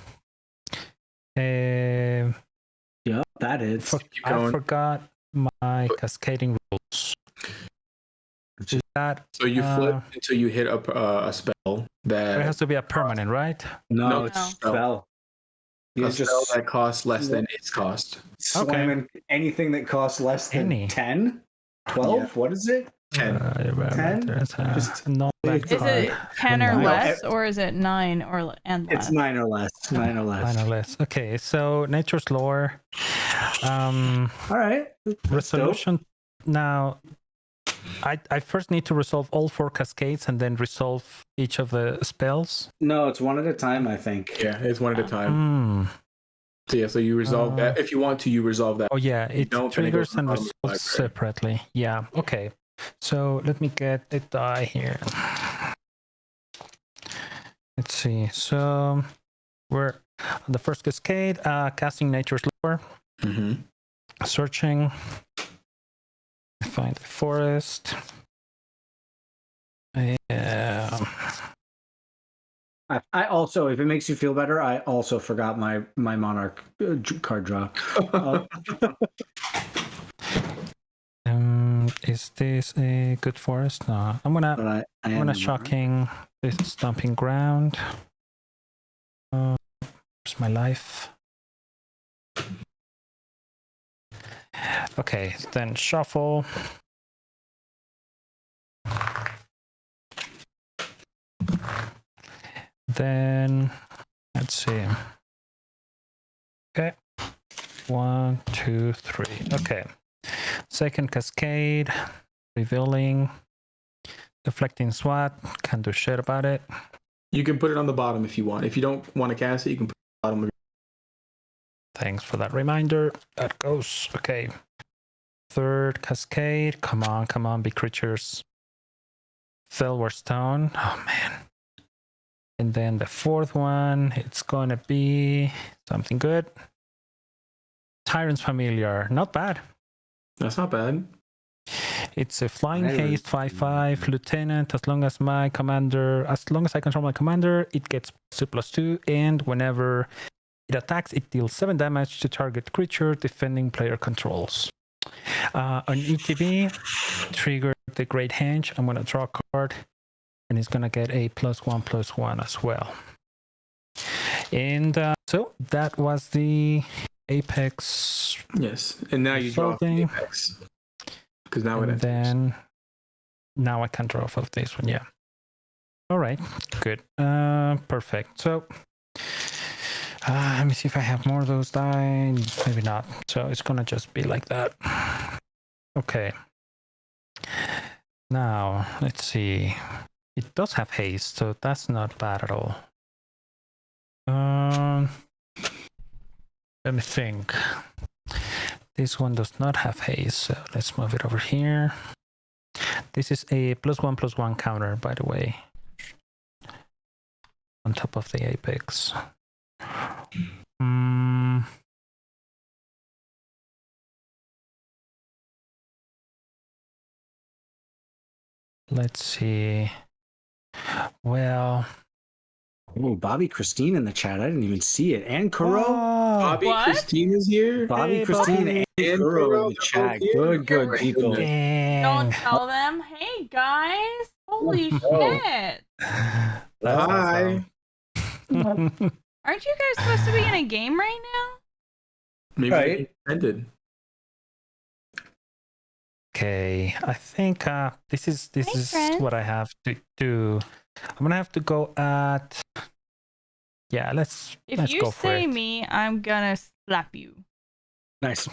Yeah, that is. I forgot my cascading rules. Is that So you flip until you hit a spell that it has to be a permanent, right? No, No, it's no. spell. You're a spell just that costs less than its cost. slamming anything that costs less than Any. 10, 12. Yeah. What is it? 10. 10? Just- not that Is it card. 10 or Nine. less, or is it 9 or and less? It's 9 or less. 9 or less. 9 or less. Okay, so nature's lore. All right. Resolution. Now, I first need to resolve all 4 cascades and then resolve each of the spells. No, it's one at a time, I think. Yeah, it's one at a time. So yeah, so you resolve that. If you want to, you resolve that. Oh yeah, it don't, then it goes triggers to the and bottom of the resolves library. separately. Yeah, okay. So let me get the die here. Let's see. So we're on the first cascade, casting nature's lore, Mm-hmm. searching, find the forest. I also, if it makes you feel better, I also forgot my monarch card draw. Is this a good forest? No, I'm gonna shocking this stomping ground. Where's my life? Okay, then shuffle. Then let's see. Okay, 1, 2, 3. Okay, second cascade, revealing, deflecting SWAT. Can't do shit about it. You can put it on the bottom if you want. If you don't want to cast it, you can put it on the bottom of Thanks for that reminder. That goes. Okay. Third cascade. Come on, big creatures. Silver stone. Oh man. And then the fourth one, it's gonna be something good. Tyrant's Familiar. Not bad. That's not bad. It's a flying haste 5/5 lieutenant. As long as I control my commander, it gets +2/+2, and whenever it attacks, it deals 7 damage to target creature defending player controls. On ETB, trigger the Great Henge. I'm gonna draw a card, and it's gonna get a +1/+1 as well. And so that was the Apex. Yes, and now you draw the Apex. Because now it And then now I can draw off of this one. Yeah. All right. Good. Perfect. So let me see if I have more of those die. Maybe not. So it's gonna just be like that. Okay. Now let's see. It does have haste, so that's not bad at all. Let me think. This one does not have haste, so let's move it over here. This is a +1/+1 counter, by the way, on top of the Apex. Let's see. Well, oh, Bobby Christine in the chat. I didn't even see it. And Kuro. Bobby What? Christine is here. Bobby Hey, Christine Bobby. and Kuro in the chat. Good people. Don't tell them. Hey guys! Holy shit! That's Hi. awesome. Aren't you guys supposed to be in a game right now? Maybe Right. it ended. Okay, I think this is friend. what I have to do. I'm gonna have to go at. Yeah, let's If you go for say it. me, I'm gonna slap you. Nice.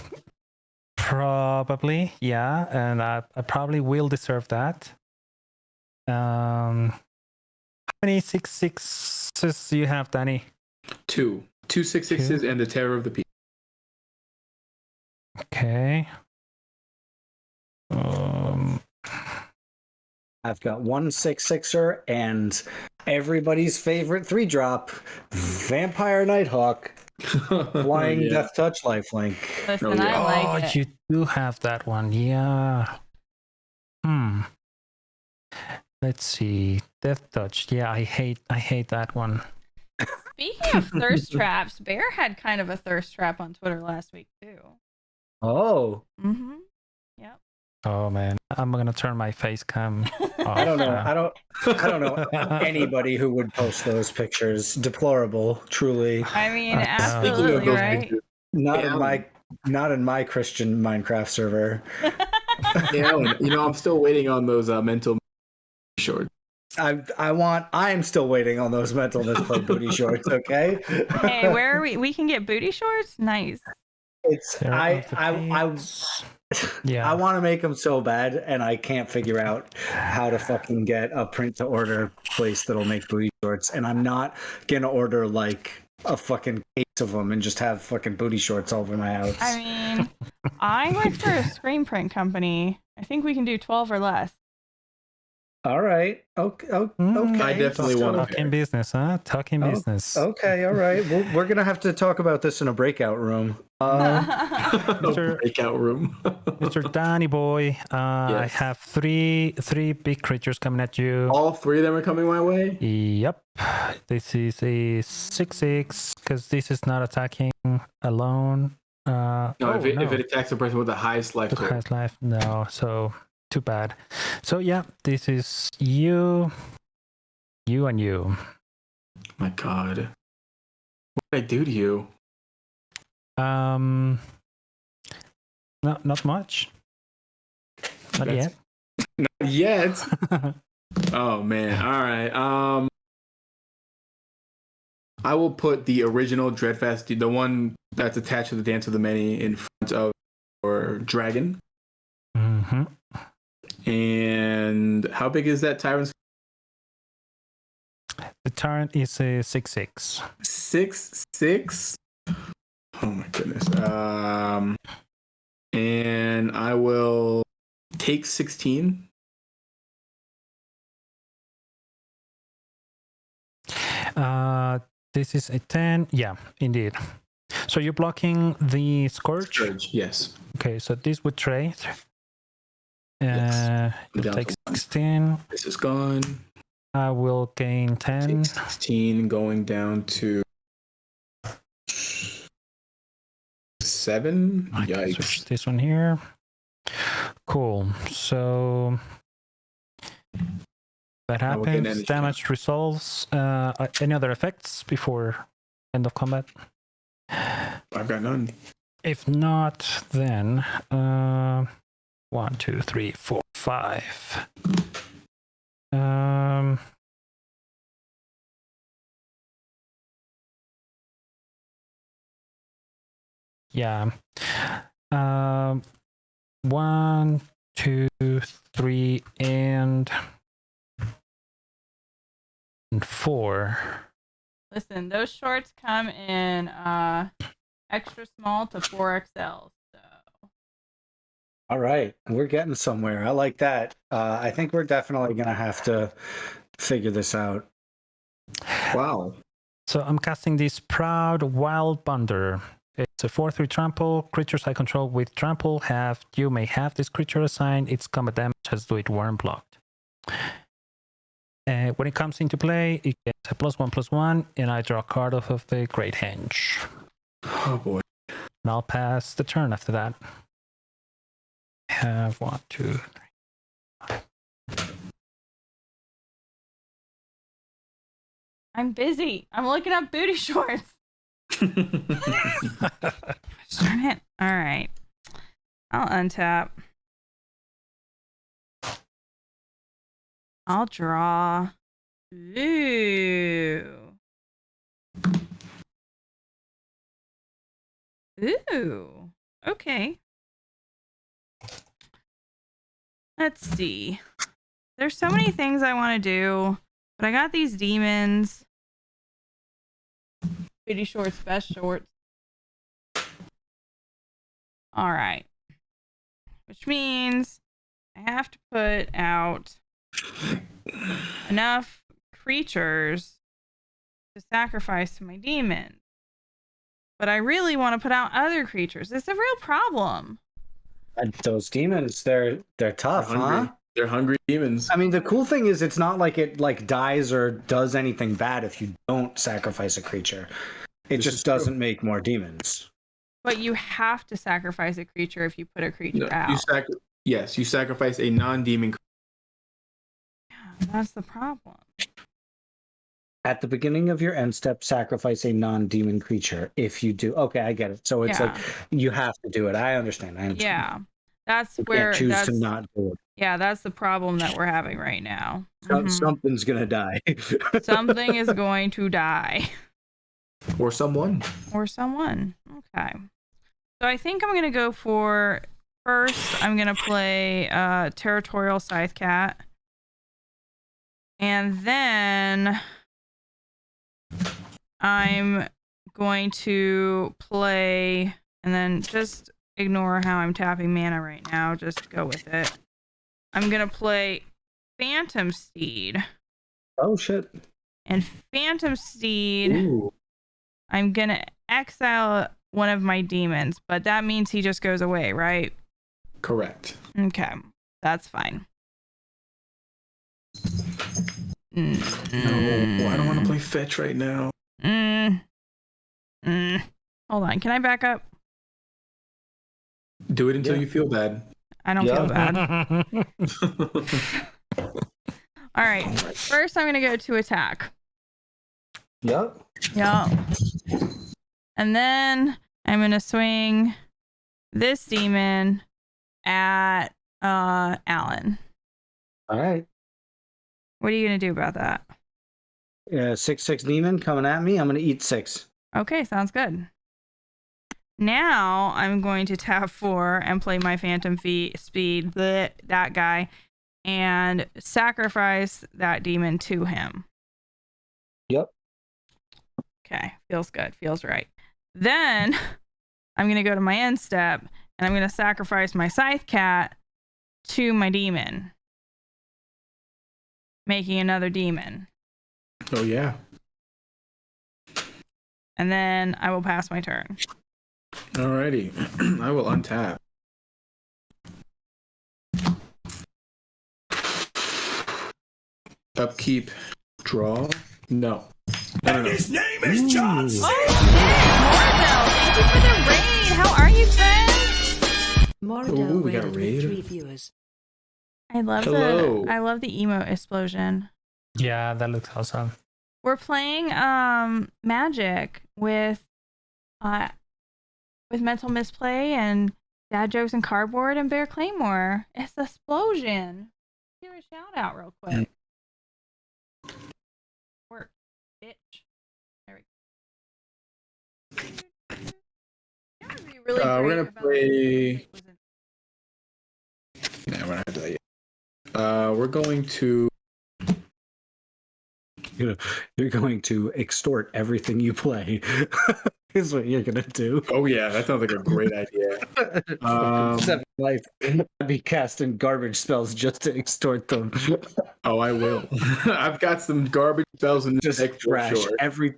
Probably, yeah, and I probably will deserve that. How many 6/6s do you have, Danny? 2 6/6s and the Terror of the People. Okay. I've got 1 6/6er and everybody's favorite 3-drop, Vampire Nighthawk, Flying Death Touch Lifelink. Listen, yeah. I like it. You do have that one, yeah. Let's see, Death Touch. Yeah, I hate that one. Speaking of thirst traps, Bear had kind of a thirst trap on Twitter last week too. Oh, Mm-hmm. Yep. Oh man, I'm gonna turn my face cam off. I don't know. now. I don't know anybody who would post those pictures. Deplorable, truly. I mean, Speaking of absolutely those right. pictures, Not Yeah. in my Christian Minecraft server. Yeah, I'm still waiting on those mental shorts. I'm still waiting on those mental misplay booty shorts. Okay. Hey, where are we? We can get booty shorts. Nice. It's There are the pics. Yeah. I want to make them so bad, and I can't figure out how to fucking get a print to order place that'll make booty shorts. And I'm not gonna order like a fucking case of them and just have fucking booty shorts all over my house. I mean, I work for a screen print company. I think we can do 12 or less. All right. Okay. I definitely want to. Talking business, huh? Talking business. Okay. All right. Well, we're gonna have to talk about this in a breakout room. Breakout room. Mr. Danny boy, I have three big creatures coming at you. All three of them are coming my way? Yep. This is a 6/6 because this is not attacking alone. No, if it attacks the person with the highest life total. Highest life, no. So too bad. So yeah, this is you, and you. My God, what did I do to you? Not much. Not yet. Not yet. Oh man. All right. I will put the original Dreadfast, the one that's attached to the Dance of the Many, in front of your dragon. Mm-hmm. And how big is that tyrant? The tyrant is a 6/6. 6/6. Oh my goodness. And I will take 16. This is a 10. Yeah, indeed. So you're blocking the Scourge? Yes. Okay, so this would trade. Yes. You'll take 16. This is gone. I will gain 10. 16 going down to 7. Yikes. Switch this one here. Cool. So that happens. Damage resolves. Any other effects before end of combat? I've got none. If not, then 1, 2, 3, 4, 5. Yeah. 1, 2, 3, and 4. Listen, those shorts come in extra small to 4XL. So. All right, we're getting somewhere. I like that. I think we're definitely gonna have to figure this out. Wow. So I'm casting this Proud Wild Bunder. It's a 4/3 trample. Creatures I control with trample you may have this creature assigned its combat damage as though it weren't blocked. When it comes into play, it gets a +1/+1, and I draw a card off of the Great Henge. Oh boy. And I'll pass the turn after that. I have 1, 2, 3. I'm busy. I'm looking up booty shorts. Darn it. All right. I'll untap. I'll draw. Ooh. Ooh. Okay. Let's see. There's so many things I want to do, but I got these demons. Booty shorts, best shorts. All right. Which means I have to put out enough creatures to sacrifice to my demons. But I really want to put out other creatures. It's a real problem. And those demons, they're tough, huh? They're hungry demons. I mean, the cool thing is it's not like it dies or does anything bad if you don't sacrifice a creature. It just doesn't make more demons. But you have to sacrifice a creature if you put a creature out. Yes, you sacrifice a non-demon creature. Yeah, that's the problem. At the beginning of your end step, sacrifice a non-demon creature. If you do, okay, I get it. So it's like you have to do it. I understand. Yeah. That's I where can't choose that's to not do it. yeah, that's the problem that we're having right now. Something's gonna die. Something is going to die. Or someone. Or someone. Okay. So I think I'm gonna go for first. I'm gonna play Territorial Scythe Cat, and then I'm going to play, and then just ignore how I'm tapping mana right now. Just go with it. I'm gonna play Phantom Steed. Oh shit! And Phantom Steed, Ooh. I'm gonna exile one of my demons, but that means he just goes away, right? Correct. Okay, that's fine. No, I don't want to play fetch right now. Hold on, can I back up? Do it until you feel bad. I don't feel bad. All right, first I'm gonna go to attack. Yep. Yeah. And then I'm gonna swing this demon at Alan. All right. What are you gonna do about that? 6/6 demon coming at me. I'm gonna eat 6. Okay, sounds good. Now I'm going to tap 4 and play my Phantom Speed, that guy, and sacrifice that demon to him. Yep. Okay, feels good, feels right. Then I'm gonna go to my end step and I'm gonna sacrifice my Scythe Cat to my demon, making another demon. Oh yeah. And then I will pass my turn. Alrighty. I will untap. Upkeep. Draw. No. And his name is Johnson. Oh, shit! Morville, thank you for the raid. How are you, friend? Ooh, we got a raid. 3 viewers. I love Hello. I love the emote explosion. Yeah, that looks awesome. We're playing Magic with Mental Misplay and Dad Jokes and Cardboard and Bear Claymore. It's explosion. Give a shout out real quick. Work, bitch. There we go. That would be really We're great gonna about play- was in- Yeah, we're not gonna do that yet. We're going to. You're going to extort everything you play. Is what you're gonna do. Oh yeah, that sounds like a great idea. 7 life. I'd be casting garbage spells just to extort them. Oh, I will. I've got some garbage spells in this Just deck for trash sure. every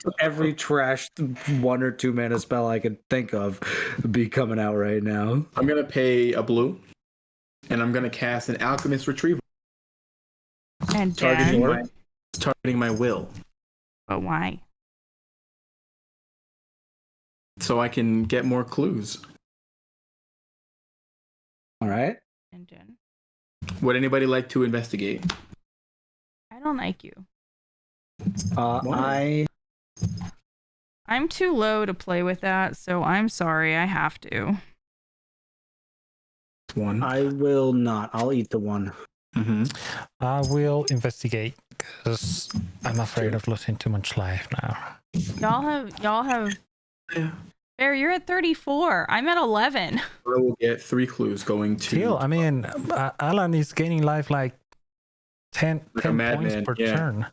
trash 1 or 2 mana spell I could think of be coming out right now. I'm gonna pay a blue, and I'm gonna cast an Alchemist Retrieval, And targeting then, my will, but why? so I can get more clues. All right. And Jen, Would anybody like to investigate? I don't like you. Why? I'm too low to play with that, so I'm sorry. I have to. One. I will not. I'll eat the 1. Mm-hmm. I will investigate because I'm afraid of losing too much life now. Y'all have. Yeah. Bear, you're at 34. I'm at 11. I will get 3 clues going to. Still, I mean, Alan is gaining life like 10 Like a 10 madman, points per yeah. turn.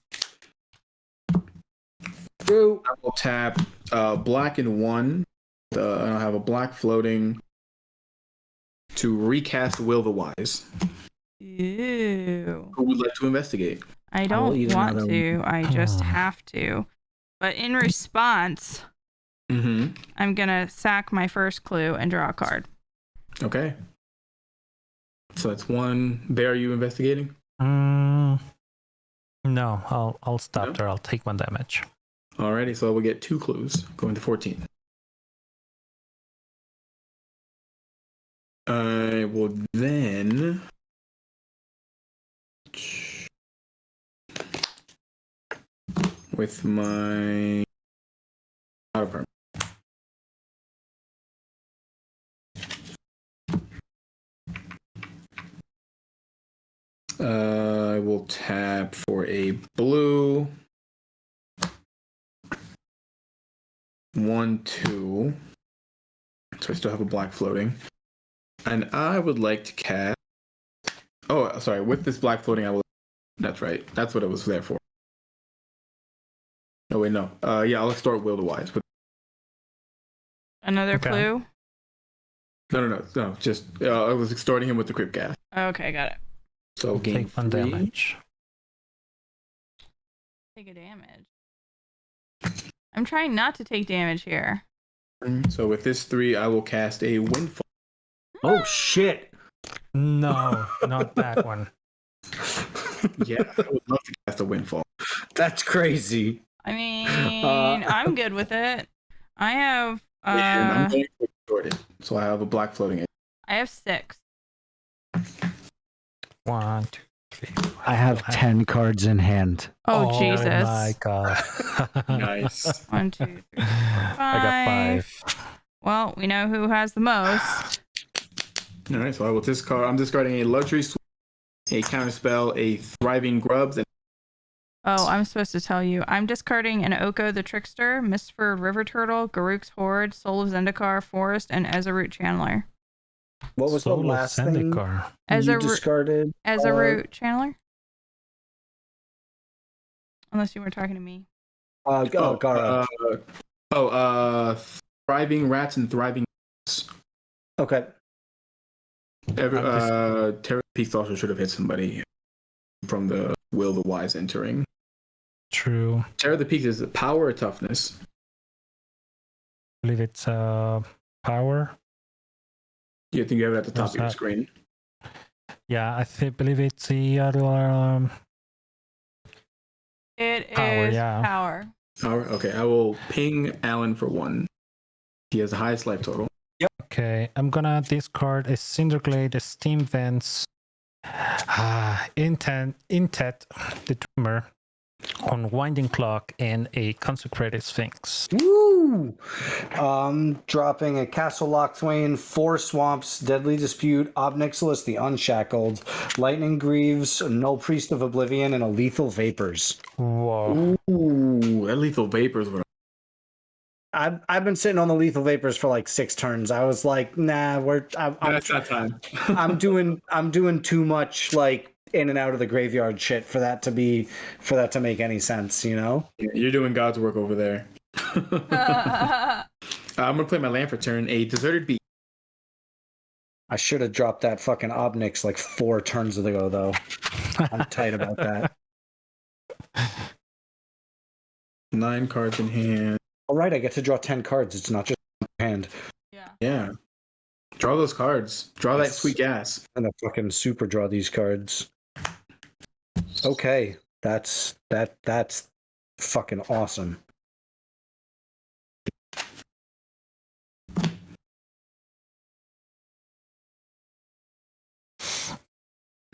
I will tap black and 1. I'll have a black floating to recast Will the Wise. Ew. Who would like to investigate? I will don't eat want another to. I just Ah. have to. But in response, Mm-hmm. I'm gonna sack my first clue and draw a card. Okay. So that's 1. Bear, are you investigating? No, I'll stop No? there. I'll take 1 damage. Alrighty, so we'll get 2 clues going to 14. I will then with my auto perm. will tap for a blue. 1, 2. So I still have a black floating. And I would like to cast. Oh, sorry. With this black floating, I will. That's right. That's what it was there for. Oh, wait, no. Yeah, I'll extort Will the Wise. Another clue? No. Just, I was extorting him with the Crypt Gas. Okay, got it. So gain Take 1 3. damage. Take a damage. I'm trying not to take damage here. So with this 3, I will cast a Windfall. Oh shit! No, not that one. Yeah, I would love to cast a Windfall. That's crazy. I mean, I'm good with it. I have And I'm going to extort it. So I have a black floating. I have 6. 1, 2, 3. I have 10 cards in hand. Oh, Jesus. Oh my god. Nice. 1, 2, 3, 4, 5. I got 5. Well, we know who has the most. All right, so I will discard. I'm discarding a Luxury Suite, a Counterspell, a Thriving Grubs, and Oh, I'm supposed to tell you. I'm discarding an Oko the Trickster, Mistford River Turtle, Garuk's Horde, Soul of Zendikar, Forest, and Ezarut Channeler. What was Soul the of last thing Zendikar. you discarded? Ezarut Channeler? Unless you were talking to me. Gara. Thriving Rats and Thriving. Okay. Terra Peaks also should have hit somebody from the Will the Wise entering. True. Terra the Peaks is power or toughness? I believe it's power. You think you have it at the top What's of your that? screen? Yeah, I believe it's the other. It is Power, yeah. power. Power? Okay, I will ping Alan for 1. He has the highest life total. Okay, I'm gonna discard a Cinderglade, a Steam Vents, Intet, the Dreamer, on Winding Clock, and a Consecrated Sphinx. Woo! Dropping a Castle Lochthwain, 4 Swamps, Deadly Dispute, Obnixilis the Unshackled, Lightning Greaves, Null Priest of Oblivion, and a Lethal Vapors. Whoa. Ooh, that Lethal Vapors would. I've been sitting on the Lethal Vapors for like 6 turns. I was like, nah, That's not time. I'm doing too much like in and out of the graveyard shit for that to make any sense, you know? You're doing God's work over there. I'm gonna play my land for turn. A Deserted Beach. I should have dropped that fucking Obnix like 4 turns ago though. I'm tight about that. 9 cards in hand. All right, I get to draw 10 cards. It's not just hand. Yeah. Yeah. Draw those cards. Draw that sweet gas. And I fucking super draw these cards. Okay, that's fucking awesome.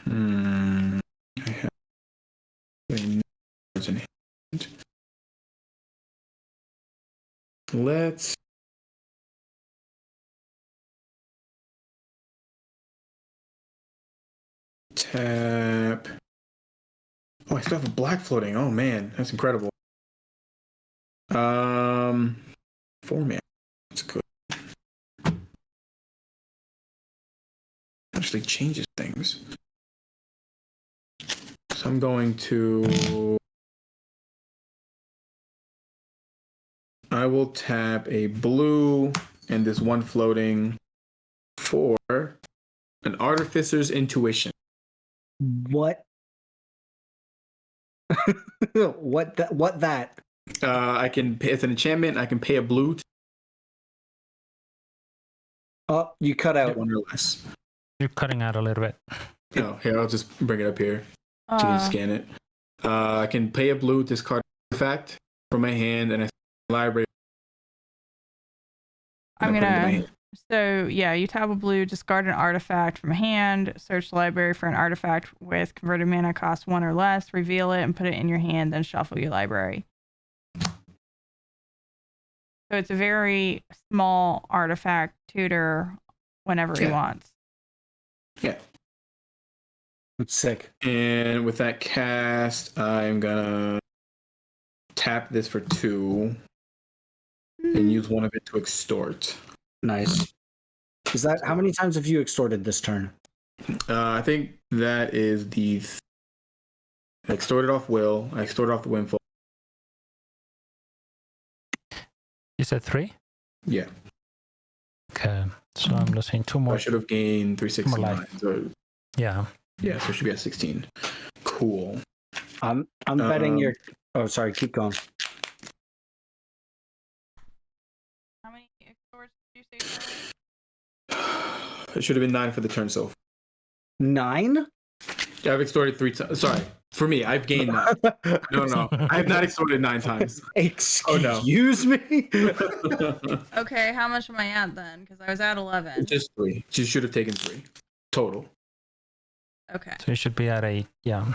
I have 9 cards in hand. Let's tap. Oh, I still have a black floating. Oh man, that's incredible. 4 mana. That's good. Actually changes things. So I'm going to. I will tap a blue and this 1 floating for an Artificer's Intuition. What? What that? I can pay, it's an enchantment. I can pay a blue. Oh, you cut out. 1 or less. You're cutting out a little bit. Oh, here, I'll just bring it up here. So you can scan it. I can pay a blue, discard artifact from my hand, and I library. I'm gonna. So yeah, you tap a blue, discard an artifact from hand, search the library for an artifact with converted mana cost 1 or less, reveal it and put it in your hand, then shuffle your library. So it's a very small artifact tutor whenever he wants. Yeah. That's sick. And with that cast, I'm gonna tap this for 2 and use one of it to extort. Nice. Is that how many times have you extorted this turn? I think that is I extorted off Will. I extorted off the Windfall. You said 3? Yeah. Okay, so I'm losing 2 more. I should have gained 369. life. So, Yeah. yeah, so it should be at 16. Cool. I'm betting you're. Oh, sorry. Keep going. How many extorts did you say? It should have been 9 for the turn so far. 9? Yeah, I've extorted 3 times. Sorry. For me, I've gained 9. No. I have not extorted 9 times. Excuse me? Okay, how much am I at then? Because I was at 11. Just 3. You should have taken 3 total. Okay. So you should be at 8. Yeah.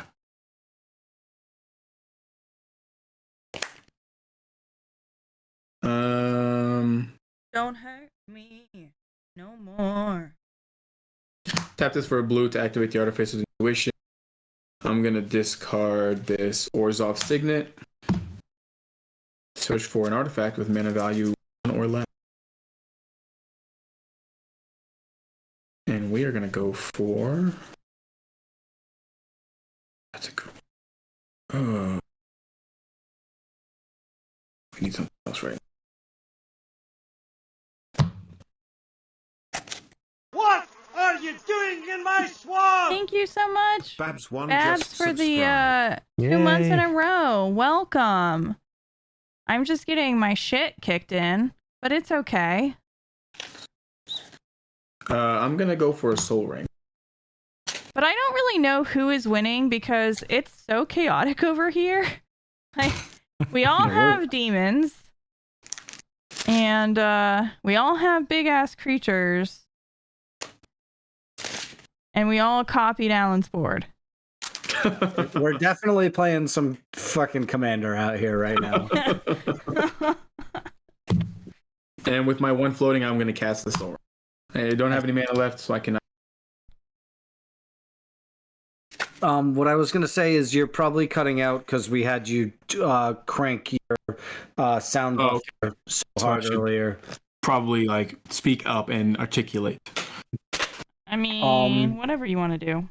Don't hurt me no more. Tap this for a blue to activate the Artificer's Intuition. I'm going to discard this Orzhov Signet. Search for an artifact with mana value 1 or less. And we are going to go for... That's a good one. We need something else right now. What are you doing in my swamp? Thank you so much, Babs one Babs, just for the subscribed. 2 months in Yay. a row. Welcome. I'm just getting my shit kicked in, but it's okay. I'm going to go for a Soul Ring. But I don't really know who is winning because it's so chaotic over here. Like, we all have demons, and we all have big ass creatures, and we all copied Alan's board. We're definitely playing some fucking commander out here right now. And with my 1 floating, I'm going to cast the Soul Ring. I don't have any mana left, so I cannot. What I was gonna say is you're probably cutting out because we had you crank your sound buffer so hard earlier. Probably like speak up and articulate. I mean, whatever you want to do.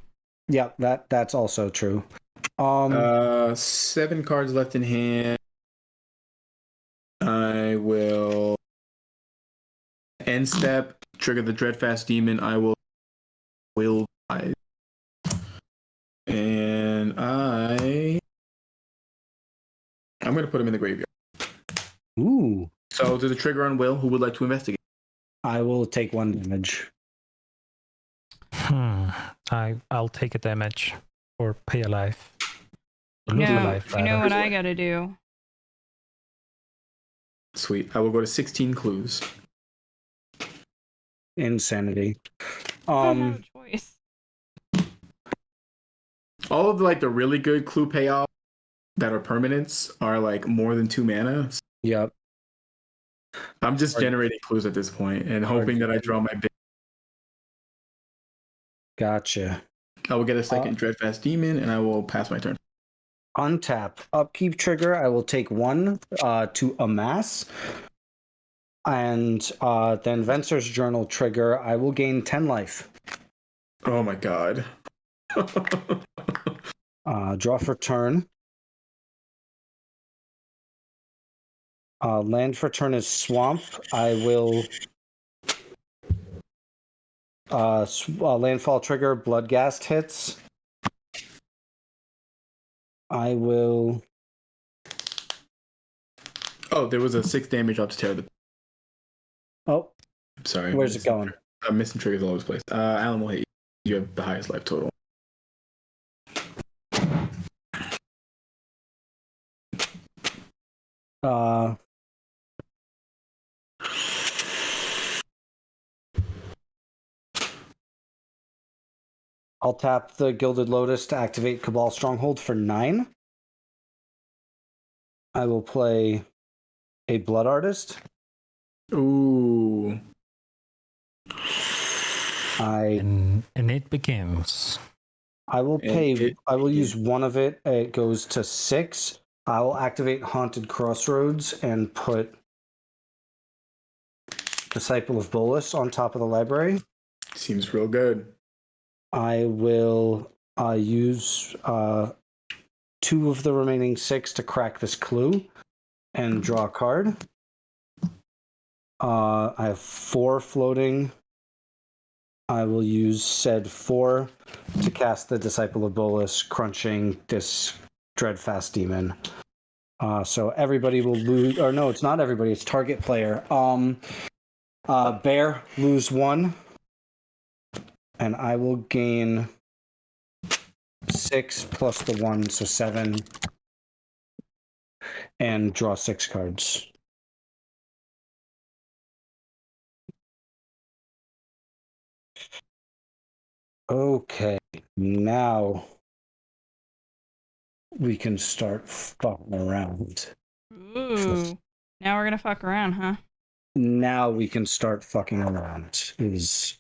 Yeah, that's also true. 7 cards left in hand. I will end step, trigger the Dreadfast Demon. I will die. And I'm going to put him in the graveyard. Ooh. So there's a trigger on Will. Who would like to investigate? I will take 1 damage. I'll take a damage or pay a life. Or lose a No, life, you know rather. what I gotta do. Sweet. I will go to 16 clues. Insanity. I don't have a choice. All of the really good clue payoffs that are permanents are like more than 2 mana. Yep. I'm just generating clues at this point and hoping that I draw my big. Gotcha. I will get a second Dreadfast Demon and I will pass my turn. Untap. Upkeep trigger. I will take 1 to amass. And then Venser's Journal trigger. I will gain 10 life. Oh my god. Draw for turn. Land for turn is Swamp. I will landfall trigger, Bloodghast hits. I will. Oh, there was a 6 damage up to tear the. Oh, Sorry. where's it going? I'm missing triggers all over the place. Alan will hit you. You have the highest life total. I'll tap the Gilded Lotus to activate Cabal Stronghold for 9. I will play a Blood Artist. Ooh. And it begins. I will pay. I will yeah. use one of it. It goes to 6. I will activate Haunted Crossroads and put Disciple of Bolus on top of the library. Seems real good. I will use 2 of the remaining 6 to crack this clue and draw a card. I have 4 floating. I will use said 4 to cast the Disciple of Bolus, crunching this Dreadfast Demon. So everybody will lose, or no, it's not everybody, it's target player. Bear, lose 1. And I will gain 6 plus the 1, so 7. And draw 6 cards. Okay, now we can start fucking around. Ooh. Now we're gonna fuck around, huh? Now we can start fucking around, is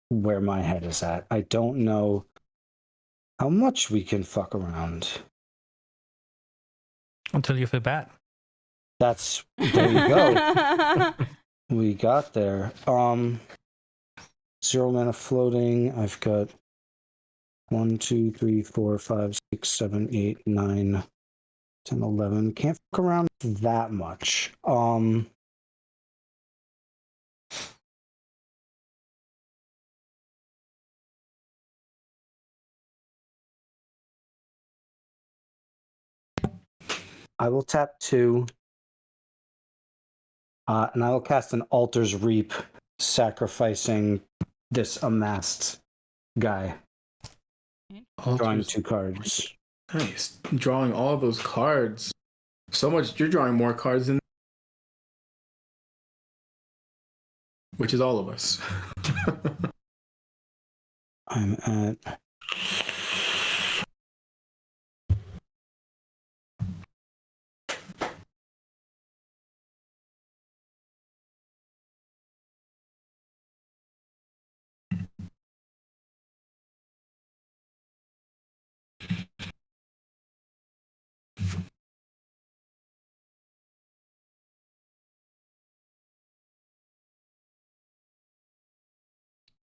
where my head is at. I don't know how much we can fuck around. Until you feel bad. There you go. We got there. 0 mana floating. I've got 1, 2, 3, 4, 5, 6, 7, 8, 9, 10, 11. Can't fuck around that much. I will tap 2. And I will cast an Altar's Reap, sacrificing this amassed guy. Drawing 2 cards. Nice. Drawing all those cards. So much. You're drawing more cards than. Which is all of us. I'm at.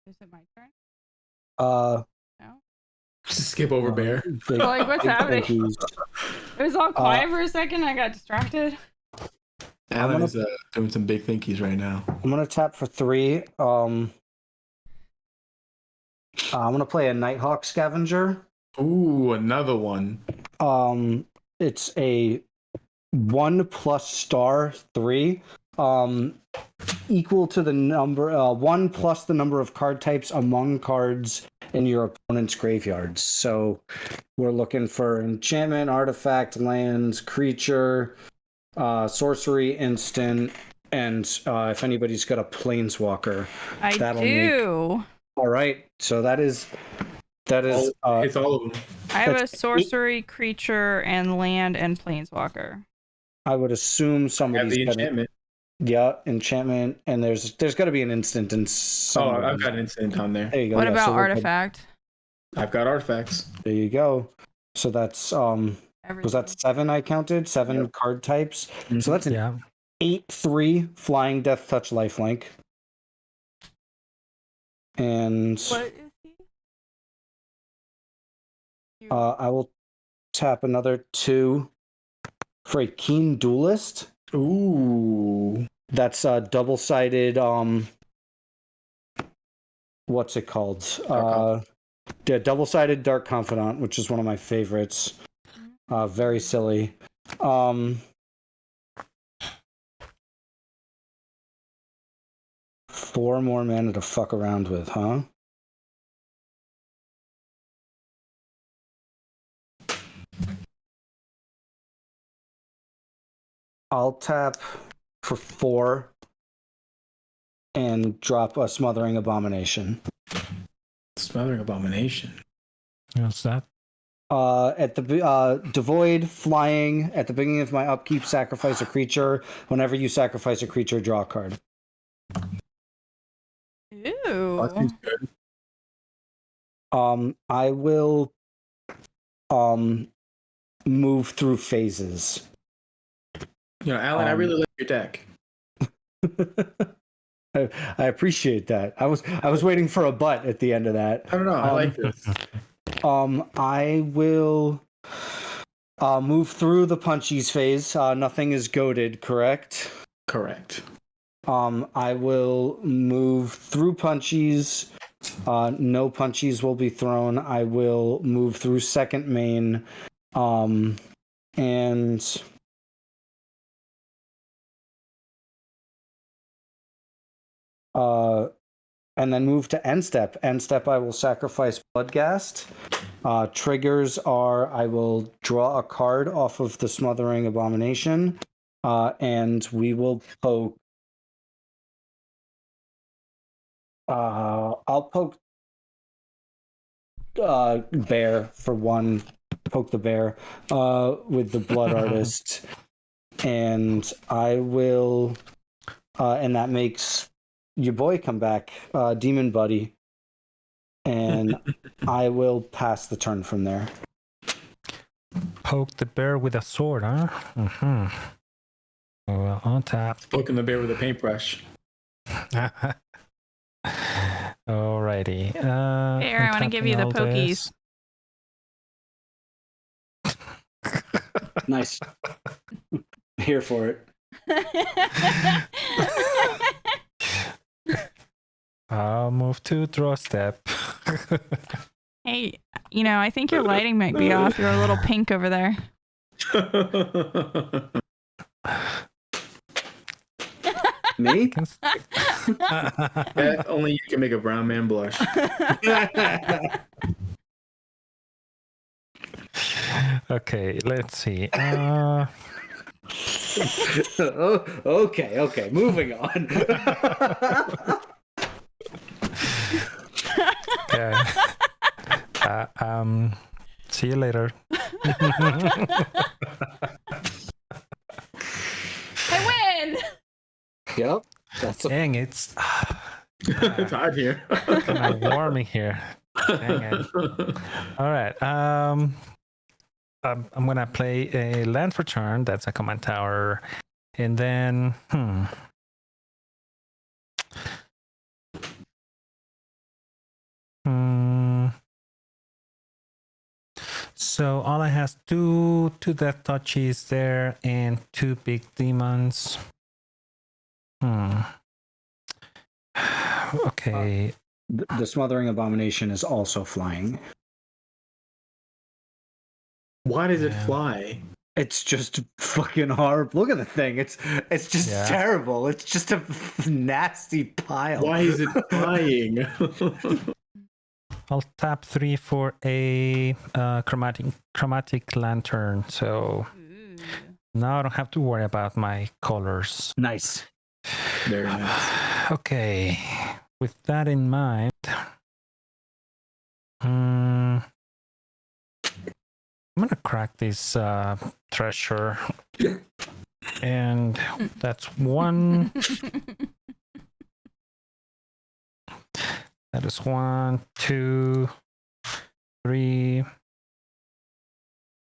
Is it my turn? No? Skip over Bear. Big, Like, what's happening? thinkies. It was all quiet for a second. I got distracted. Alan is doing some big thinkies right now. I'm gonna tap for 3. I'm gonna play a Nighthawk Scavenger. Ooh, another one. It's a 1 plus star 3. Equal to the number 1 plus the number of card types among cards in your opponent's graveyards. So we're looking for enchantment, artifact, lands, creature, sorcery, instant, and if anybody's got a planeswalker, I do. All right, so that is it's all of them. I have a sorcery, creature, and land and planeswalker. I would assume somebody's the got enchantment. Yeah, enchantment, and there's got to be an instant in some. Oh, I've got an instant on there. There you go. What yeah, about so artifact? I've got artifacts. There you go. So that's was that 7 I counted? 7 card types. Mm-hmm. So that's an 8/3 flying death touch lifelink. And What is he? I will tap another 2 for a keen duelist. Ooh. That's double-sided what's it called? Double-sided Dark Confidant, which is one of my favorites. Very silly. 4 more mana to fuck around with, huh? I'll tap for 4 and drop a Smothering Abomination. Smothering Abomination. What's that? At the devoid flying at the beginning of my upkeep, sacrifice a creature. Whenever you sacrifice a creature, draw a card. Ew. That seems good. I will move through phases. Alan, I really like your deck. I appreciate that. I was waiting for a but at the end of that. I don't know. I like this. I will move through the punchies phase. Nothing is goaded, correct? Correct. I will move through punchies. No punchies will be thrown. I will move through second main. And then move to end step. End step, I will sacrifice Bloodghast. Triggers are I will draw a card off of the Smothering Abomination, and we will poke. I'll poke bear for one. Poke the bear with the Blood Artist, and I will, and that makes your boy come back, Demon Buddy, and I will pass the turn from there. Poke the bear with a sword, huh? Mm-hmm. Well, on tap. Poking the bear with a paintbrush. Alrighty. Here, I want to give you the pokies. Nice. Here for it. I'll move to draw step. Hey, I think your lighting might be off. You're a little pink over there. Me? Beth, only you can make a brown man blush. Okay, let's see. Okay. Moving on. Okay. See you later. I win. Yep. Dang, it's It's hot here. kind of warm in here. Dang it. All right. I'm gonna play a land for turn. That's a command tower, and then So all I has two death touches there and 2 big demons. Okay. The Smothering Abomination is also flying. Why does it fly? It's just fucking horrible. Look at the thing. It's just terrible. It's just a nasty pile. Why is it flying? I'll tap 3 for a chromatic lantern. So now I don't have to worry about my colors. Nice. Very nice. Okay. With that in mind, I'm gonna crack this treasure, and that's 1. That is 1, 2, 3,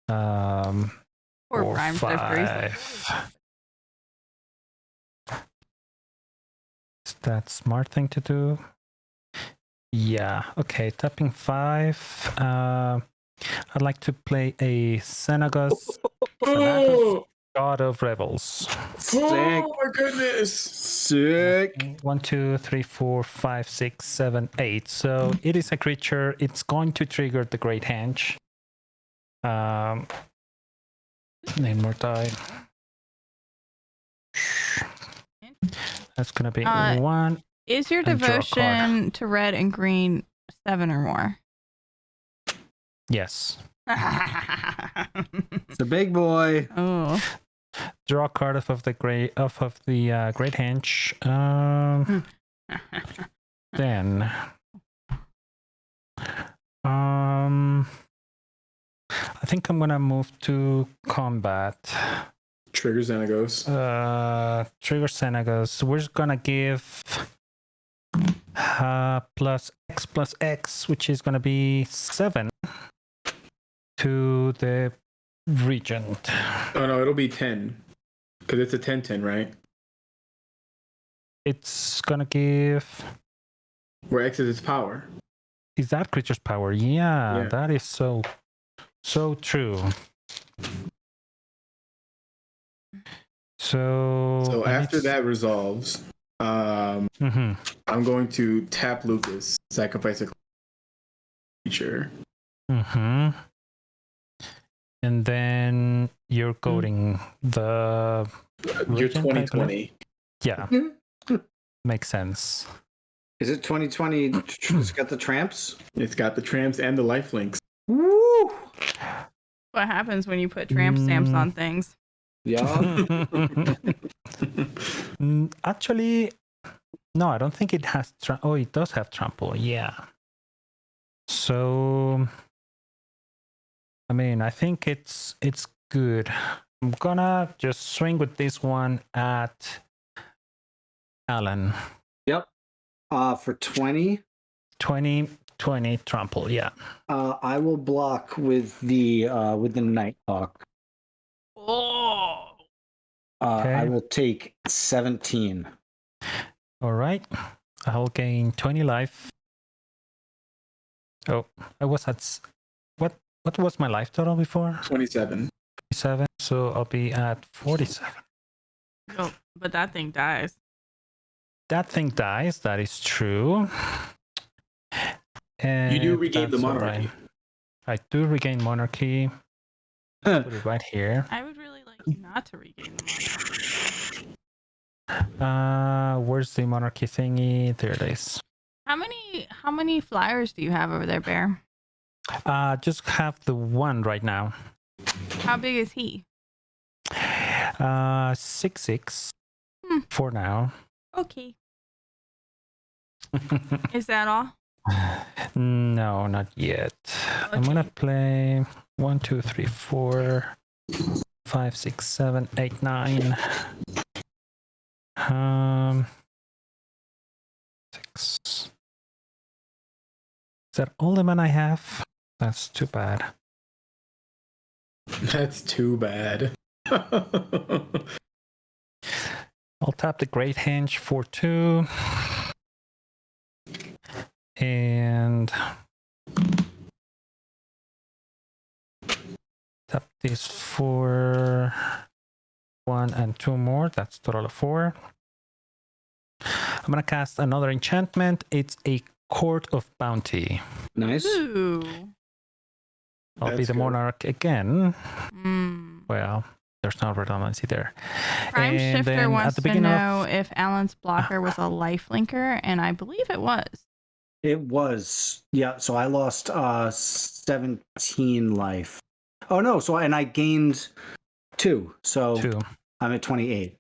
4, Prime 5. Is that smart thing to do? Yeah. Okay. Tapping 5. I'd like to play a Xenagos, God of Rebels. Sick. Oh my goodness! Sick. 1, 2, 3, 4, 5, 6, 7, 8. So it is a creature. It's going to trigger the Great Henge. Name more die. That's gonna be 1. Is your And draw a devotion to red and green 7 or more? Yes. It's a big boy. Oh. Draw a card off of the Great Henge. Then I think I'm gonna move to combat. Trigger Xenagos. Trigger Xenagos. We're just gonna give plus X, which is going to be 7 to the regent. Oh no, it'll be 10 because it's a 10-10, right? It's going to give. Where X is its power. Is that creature's power? Yeah, Yeah. that is so true. So After that resolves, mm-hmm. I'm going to tap Lucas, sacrifice a creature. Mm-hmm. And then you're coding the Your regent, I believe? 2020. Yeah. Makes sense. Is it 2020? It's got the tramps. It's got the tramps and the lifelinks. Woo! What happens when you put tramp stamps on things? Yeah. Actually, no, I don't think it has. Oh, it does have trample. Yeah. So, I mean, I think it's good. I'm gonna just swing with this one at Alan. Yep. For 20. 20 trample. Yeah. I will block with the Nighthawk. Oh. Okay. I will take 17. All right. I'll gain 20 life. Oh, I was at what was my life total before? 27. 27. So I'll be at 47. Oh, but that thing dies. That thing dies. That is true. And You do regain the that's all monarchy. right. I do regain monarchy. Put it right here. I would really like you not to regain the monarchy. Where's the monarchy thingy? There it is. How many flyers do you have over there, Bear? Just have the one right now. How big is he? 6'6" for now. Okay. Is that all? No, not yet. I'm gonna play 1, 2, 3, 4, 5, 6, 7, 8, 9. 6. Is that all the mana I have? That's too bad. That's too bad. I'll tap the Great Henge for 2. And tap this for 1 and 2 more. That's total of 4. I'm gonna cast another enchantment. It's a Court of Bounty. Nice. Ooh. I'll be That's the good. monarch again. Mm. Well, there's no redundancy there. Prime And Shifter then wants at the to beginning know of if Alan's blocker was a lifelinker, and I believe it was. It was. Yeah, so I lost 17 life. Oh no, and I gained 2. So 2. I'm at 28.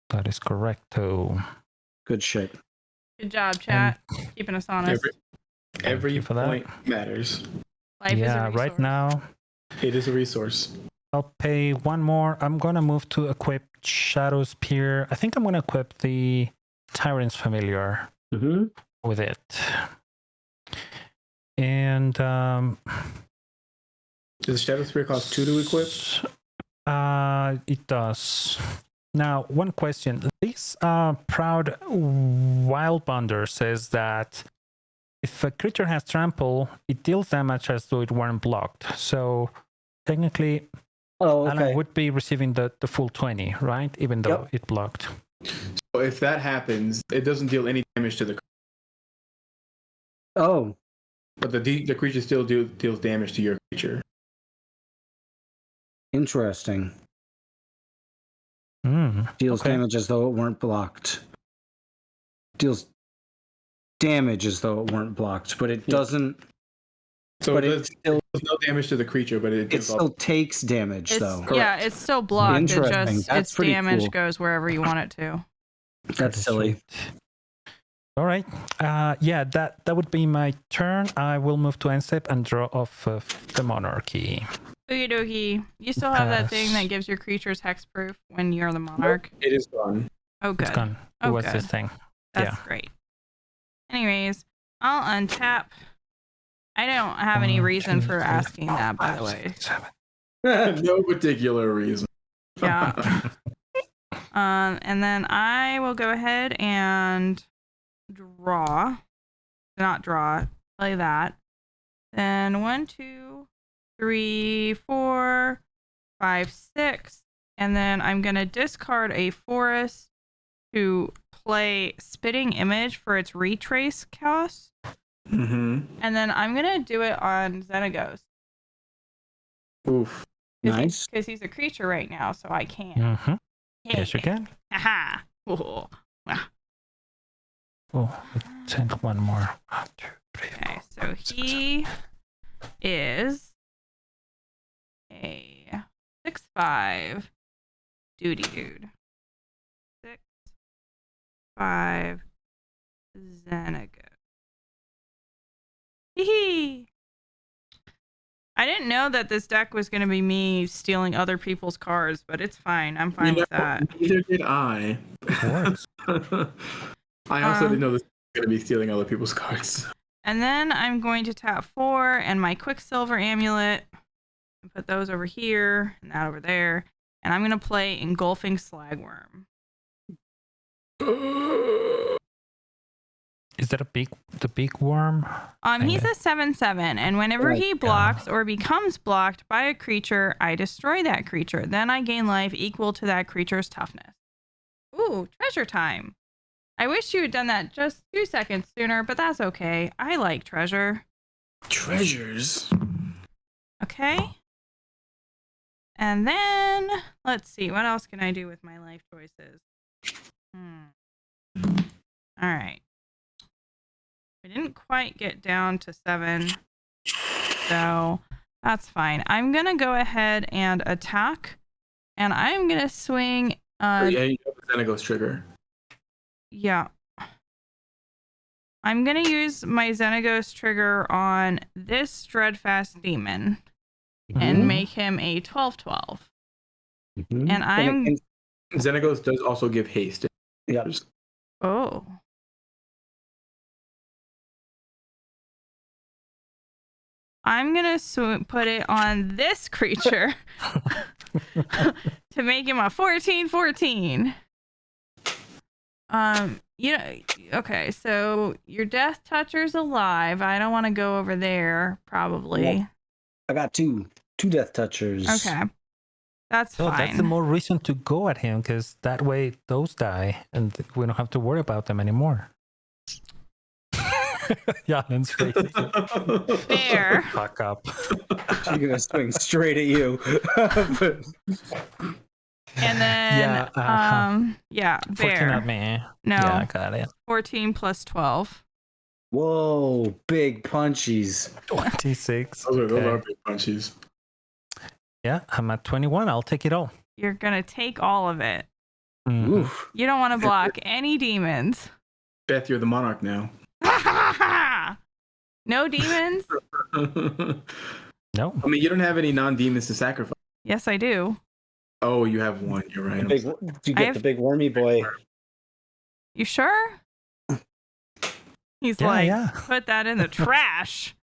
That is correct. Good shit. Good job, chat. Keeping us honest. Every you for that. point matters. Life is a Yeah, resource. right now It is a resource. I'll pay 1 more. I'm gonna move to equip Shadow Spear. I think I'm gonna equip the Tyrant's Familiar with it. And Does Shadow Spear cost 2 to equip? It does. Now, one question. This Proud Wildbonder says that if a creature has trample, it deals damage as though it weren't blocked. So technically, Alan would be receiving the full 20, right? Even though it blocked. So if that happens, it doesn't deal any damage to the creature. Oh. But the creature still deals damage to your creature. Interesting. Deals okay. damage as though it weren't blocked. Deals damage as though it weren't blocked, but it doesn't. So but it still does no damage to the creature, but it still takes damage, though. Yeah, it's still blocked. It Interesting. just That's its pretty damage cool. goes wherever you want it to. That's silly. All right. Yeah, that would be my turn. I will move to end step and draw off of the monarchy. Okie dokie. You still have that thing that gives your creatures hexproof when you're the monarch? It is gone. Oh, good. It's gone. Oh, What's good. this thing? That's great. Anyways, I'll untap. I don't have any reason for asking that, by the way. No particular reason. Yeah. And then I will go ahead and draw. Not draw. Play that. Then 1, 2, 3, 4, 5, 6. And then I'm going to discard a forest to play Spitting Image for its retrace cost. Mm-hmm. And then I'm going to do it on Xenagos. Oof. Nice. Because he's a creature right now, so I can't. Mm-hmm. Yes, you can. Aha! Oh. Oh, send one more. 1, 2, 3, 4. Okay, so he is a 6/5 duty dude. 6/5 Xenagos. Hee. I didn't know that this deck was going to be me stealing other people's cards, but it's fine. I'm fine with that. Neither did I. Of course. I also didn't know this was going to be stealing other people's cards. And then I'm going to tap 4 and my Quicksilver Amulet and put those over here and that over there. And I'm going to play Engulfing Slagworm. Is that the big worm? He's a 7/7, and whenever he blocks or becomes blocked by a creature, I destroy that creature. Then I gain life equal to that creature's toughness. Ooh, treasure time. I wish you had done that just 2 seconds sooner, but that's okay. I like treasure. Treasures. Okay. And then, let's see, what else can I do with my life choices? All right. We didn't quite get down to 7, so that's fine. I'm going to go ahead and attack, and I'm going to swing... yeah, you have the Xenagos trigger. Yeah. I'm going to use my Xenagos trigger on this Dreadfast Demon and make him a 12/12. And I'm... Xenagos does also give haste. Yep. Oh. I'm going to put it on this creature to make him a 14/14. Okay, so your Death Toucher's alive. I don't want to go over there, probably. Yeah. I got two Death Touchers. Okay. That's fine. That's the more reason to go at him, because that way those die and we don't have to worry about them anymore. Yeah, then straight. Fair. Fuck up. She's gonna swing straight at you. And then, yeah, 14 bear. at me. No. Yeah, I got it. 14 plus 12. Whoa, big punchies. 26. Those are big punchies. Yeah, I'm at 21. I'll take it all. You're going to take all of it. Mm-hmm. Oof. You don't want to block any demons. Beth, you're the monarch now. No demons? No. I mean, you don't have any non-demons to sacrifice. Yes, I do. Oh, you have one. You're right. You get the big wormy boy. You sure? He's put that in the trash.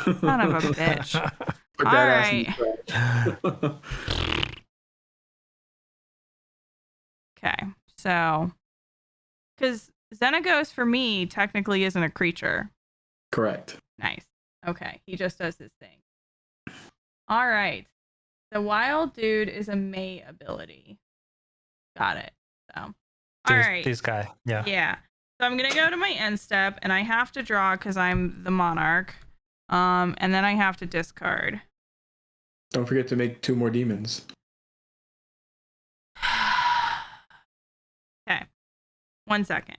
Son of a bitch. Put All that ass in right. the trash. Okay, so... Because Xenagos, for me, technically isn't a creature. Correct. Nice. Okay, he just does his thing. All right. The wild dude is a May ability. Got it. So, all right. This guy. Yeah. Yeah. So I'm gonna go to my end step, and I have to draw because I'm the monarch. And then I have to discard. Don't forget to make 2 more demons. Okay. 1 second.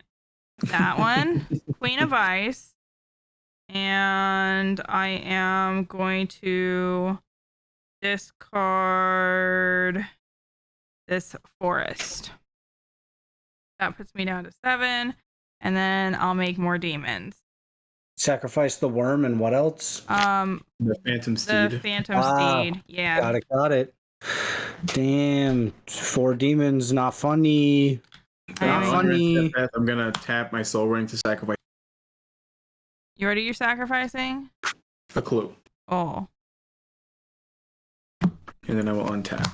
That one, Queen of Ice, and I am going to discard this forest. That puts me down to 7, and then I'll make more demons. Sacrifice the worm and what else? The Phantom Steed. The Phantom Steed. Yeah. Got it. Damn, 4 demons, not funny. I Not mean- funny. Beth, I'm gonna tap my Soul Ring to sacrifice. You ready? You're sacrificing? A clue. Oh. And then I will untap.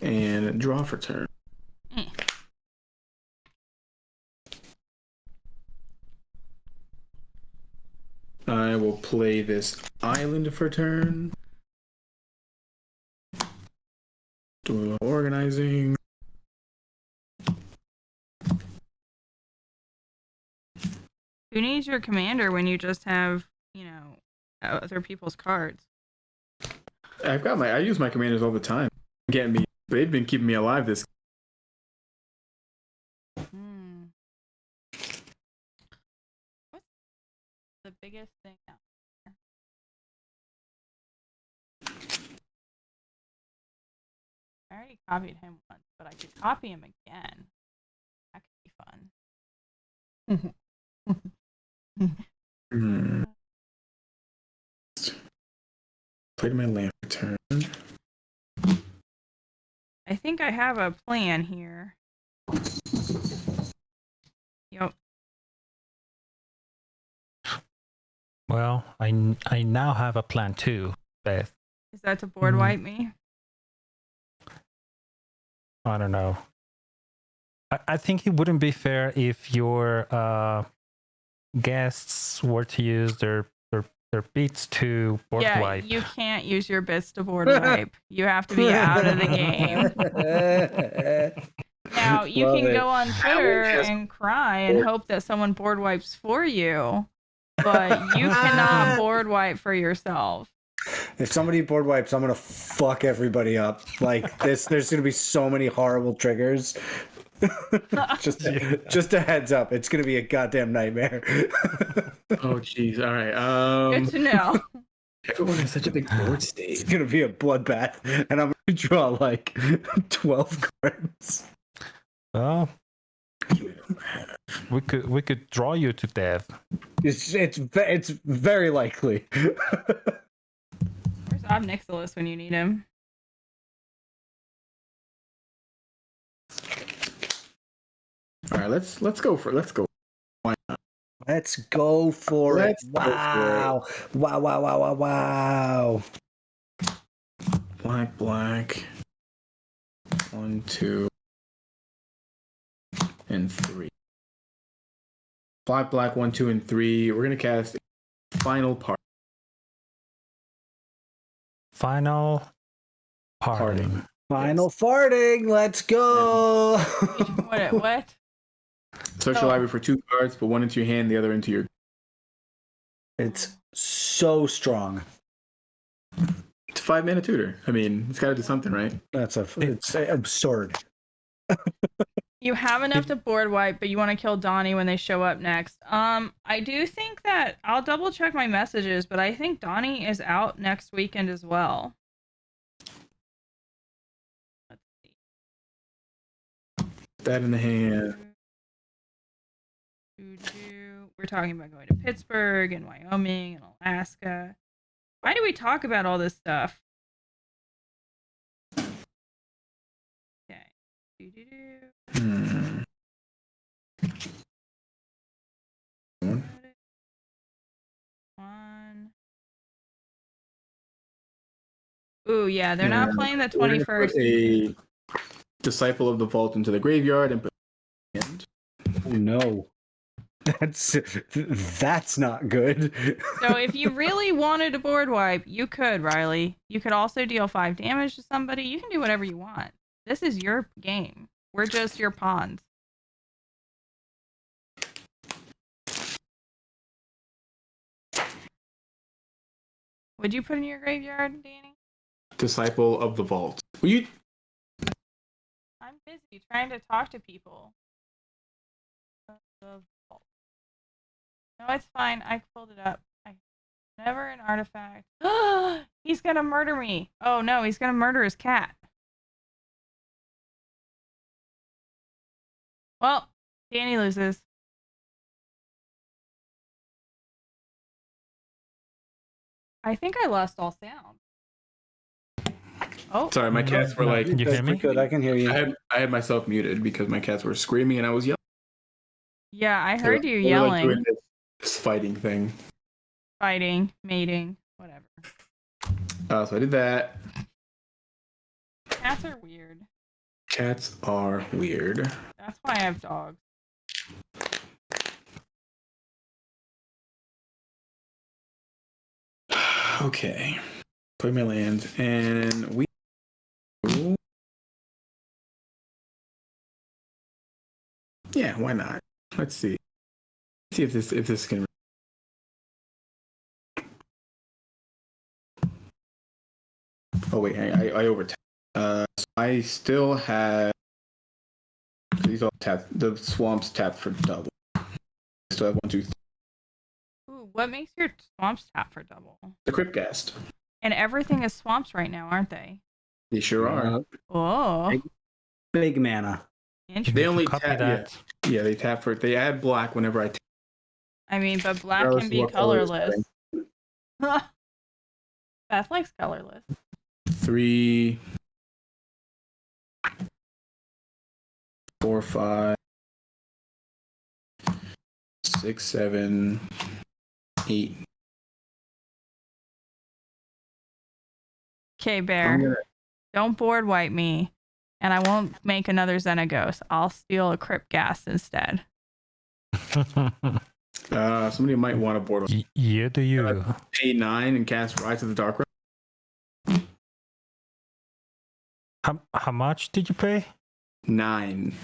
And draw for turn. Eh. I will play this island for turn. Do a little organizing. Who needs your commander when you just have, you know, other people's cards? I use my commanders all the time. Getting me. They've been keeping me alive this. What's the biggest thing out there? I already copied him once, but I could copy him again. That could be fun. Played my land for turn. I think I have a plan here. Yep. Well, I now have a plan too, Beth. Is that to board wipe me? I don't know. I think it wouldn't be fair if your guests were to use their beats to board wipe. You can't use your bits to board wipe. You have to be out of the game. Now, you Love can it. go on Twitter and cry and hope that someone board wipes for you, but you cannot board wipe for yourself. If somebody board wipes, I'm gonna fuck everybody up. Like this, there's gonna be so many horrible triggers. just a heads up, it's gonna be a goddamn nightmare. Oh jeez. All right. Good to know. Everyone has such a big board It's stage. gonna be a bloodbath, and I'm gonna draw like 12 cards. Well, we could draw you to death. It's very likely. Where's Obnixilis when you need him? All right. Let's go for it. Let's go. Why not? Let's go for Let's it. go for Wow. Wow, wow, wow, wow, wow. Black. 1, 2, and 3. Black. 1, 2, and 3. We're gonna cast Final Part. Final parting. Final farting. Let's go. What? Social library for 2 cards, put one into your hand, the other into your. It's so strong. It's a 5-mana tutor. I mean, it's got to do something, right? It's absurd. You have enough to board wipe, but you want to kill Donnie when they show up next. I do think that I'll double check my messages, but I think Donnie is out next weekend as well. Let's see. That in the hand. We're talking about going to Pittsburgh and Wyoming and Alaska. Why do we talk about all this stuff? Okay. One. Ooh, yeah, they're not playing the We're gonna 21st. put a Disciple of the Vault into the graveyard and put hand. Oh, no. That's not good. So if you really wanted to board wipe, you could, Riley. You could also deal 5 damage to somebody. You can do whatever you want. This is your game. We're just your pawns. What'd you put in your graveyard, Danny? Disciple of the Vault. Will you? I'm busy trying to talk to people. No, it's fine. I pulled it up. Never an artifact. He's gonna murder me. Oh no, he's gonna murder his cat. Well, Danny loses. I think I lost all sound. Oh, Sorry, my cats were No, like. can you hear me? Good, I can hear you. I had myself muted because my cats were screaming and I was yelling. yeah, I heard you They were, like, yelling, doing this fighting thing. fighting, mating, whatever. So I did that. Cats are weird. Cats are weird. That's why I have dogs. Okay. Play my land, and we. Yeah, why not? Let's see. See if this can. Oh wait, I overtapped. So I still have these all tapped. The swamps tapped for double. I still have 1, 2, 3. Ooh, what makes your swamps tap for double? The Cryptghast. And everything is swamps right now, aren't they? They sure are. Oh, Big mana. interesting. They only copy tap. that. Yeah, they tap for. They add black whenever I tap. I mean, but black Regardless can of be what color it's colorless. Beth likes colorless. 3, 4, 5, 6, 7, 8. Okay, I'm Bear. gonna- Don't board wipe me, and I won't make another Xenagos. I'll steal a Crypt Gas instead. Somebody might want to board You do you. pay 9 and cast Rise of the Dark Realm. How much did you pay? 9.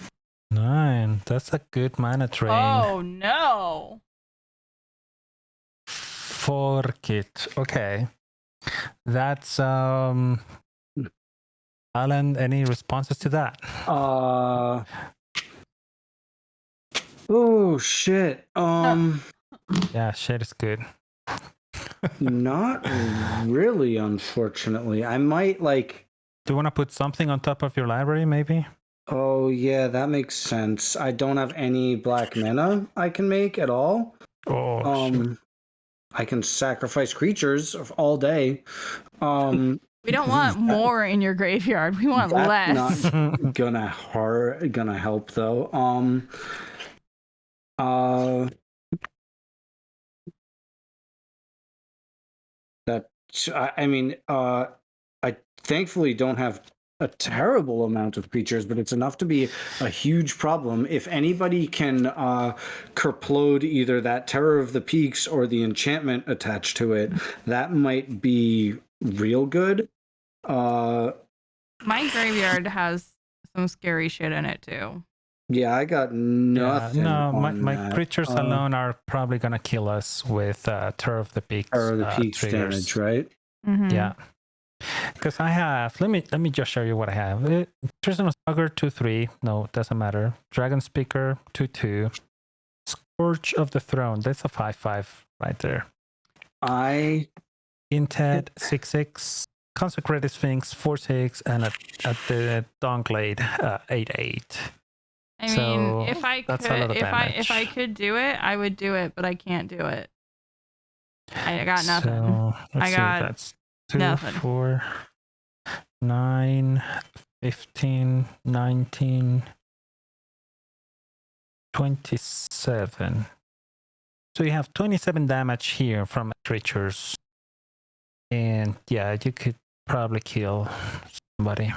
9. That's a good mana drain. Oh no! Fork it. Okay. That's Alan, any responses to that? Oh shit. Yeah, shit is good. Not really, unfortunately. I might like. Do you want to put something on top of your library, maybe? Oh yeah, that makes sense. I don't have any black mana I can make at all. Oh, shit. I can sacrifice creatures all day. We don't want more in your graveyard. We want That's less. not gonna help though. That I mean, I thankfully don't have a terrible amount of creatures, but it's enough to be a huge problem. If anybody can kerplode either that Terror of the Peaks or the enchantment attached to it, that might be real good. My graveyard has some scary shit in it too. Yeah, I got nothing. No, on my that. creatures alone are probably gonna kill us with Terror of the Peaks. Terror of the Peaks triggers. damage, right? Mm-hmm. Yeah. Because I have, let me just show you what I have. Prisoner Slugger 2/3, no, doesn't matter. Dragon Speaker 2/2. Scourge of the Throne, that's a 5/5 right there. Inted 6/6. Consecrated Sphinx 4/6, and at the Dawnglade 8/8. I mean, So, if I that's a could, lot of if damage. I could do it, I would do it, but I can't do it. I got nothing. So, let's I see, got that's 2, nothing. 4, 9, 15, 19, 27. So you have 27 damage here from creatures. And yeah, you could probably kill somebody.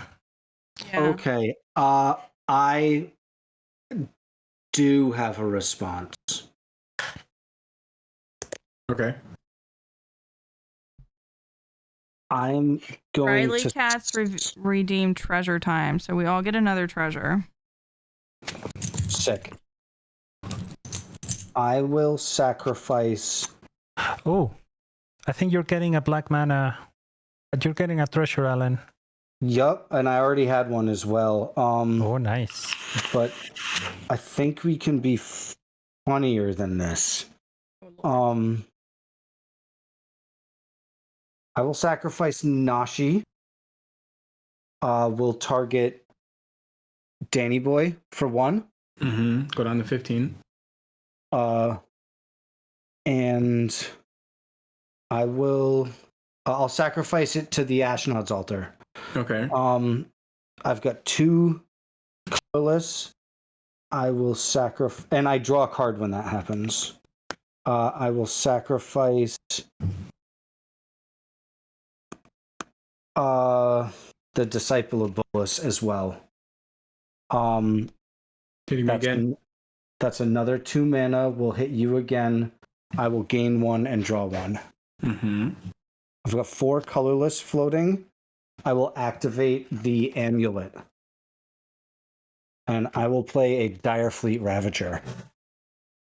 Yeah. Okay. I do have a response. Okay. I'm going Riley to Cats redeem treasure time, so we all get another treasure. sick. I will sacrifice. Oh, I think you're getting a black mana. You're getting a treasure, Alan. Yup, and I already had one as well. Oh, nice. But I think we can be funnier than this. I will sacrifice Nashi. We'll target Danny Boy for 1. Mm-hmm. Go down to 15. And I'll sacrifice it to the Ashnod's altar. Okay. I've got 2 colorless. I will sacrifice, and I draw a card when that happens. I will sacrifice the Disciple of Bolas as well. Hitting me again. That's another 2 mana. Will hit you again. I will gain 1 and draw 1. Mm-hmm. I've got 4 colorless floating. I will activate the amulet. And I will play a Direfleet Ravager.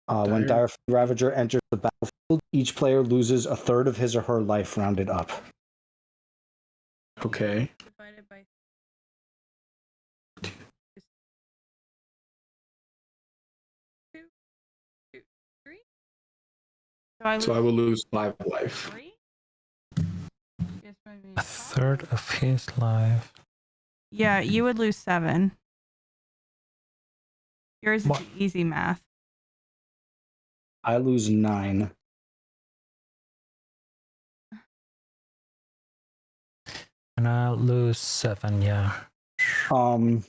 When Direfleet Ravager enters the battlefield, each player loses a third of his or her life rounded up. Okay. Divided by 2, 2, 3. So I will lose 5 life. 3. A third of his life. Yeah, you would lose 7. Yours is What? easy math. I lose 9. And I'll lose 7, yeah. Then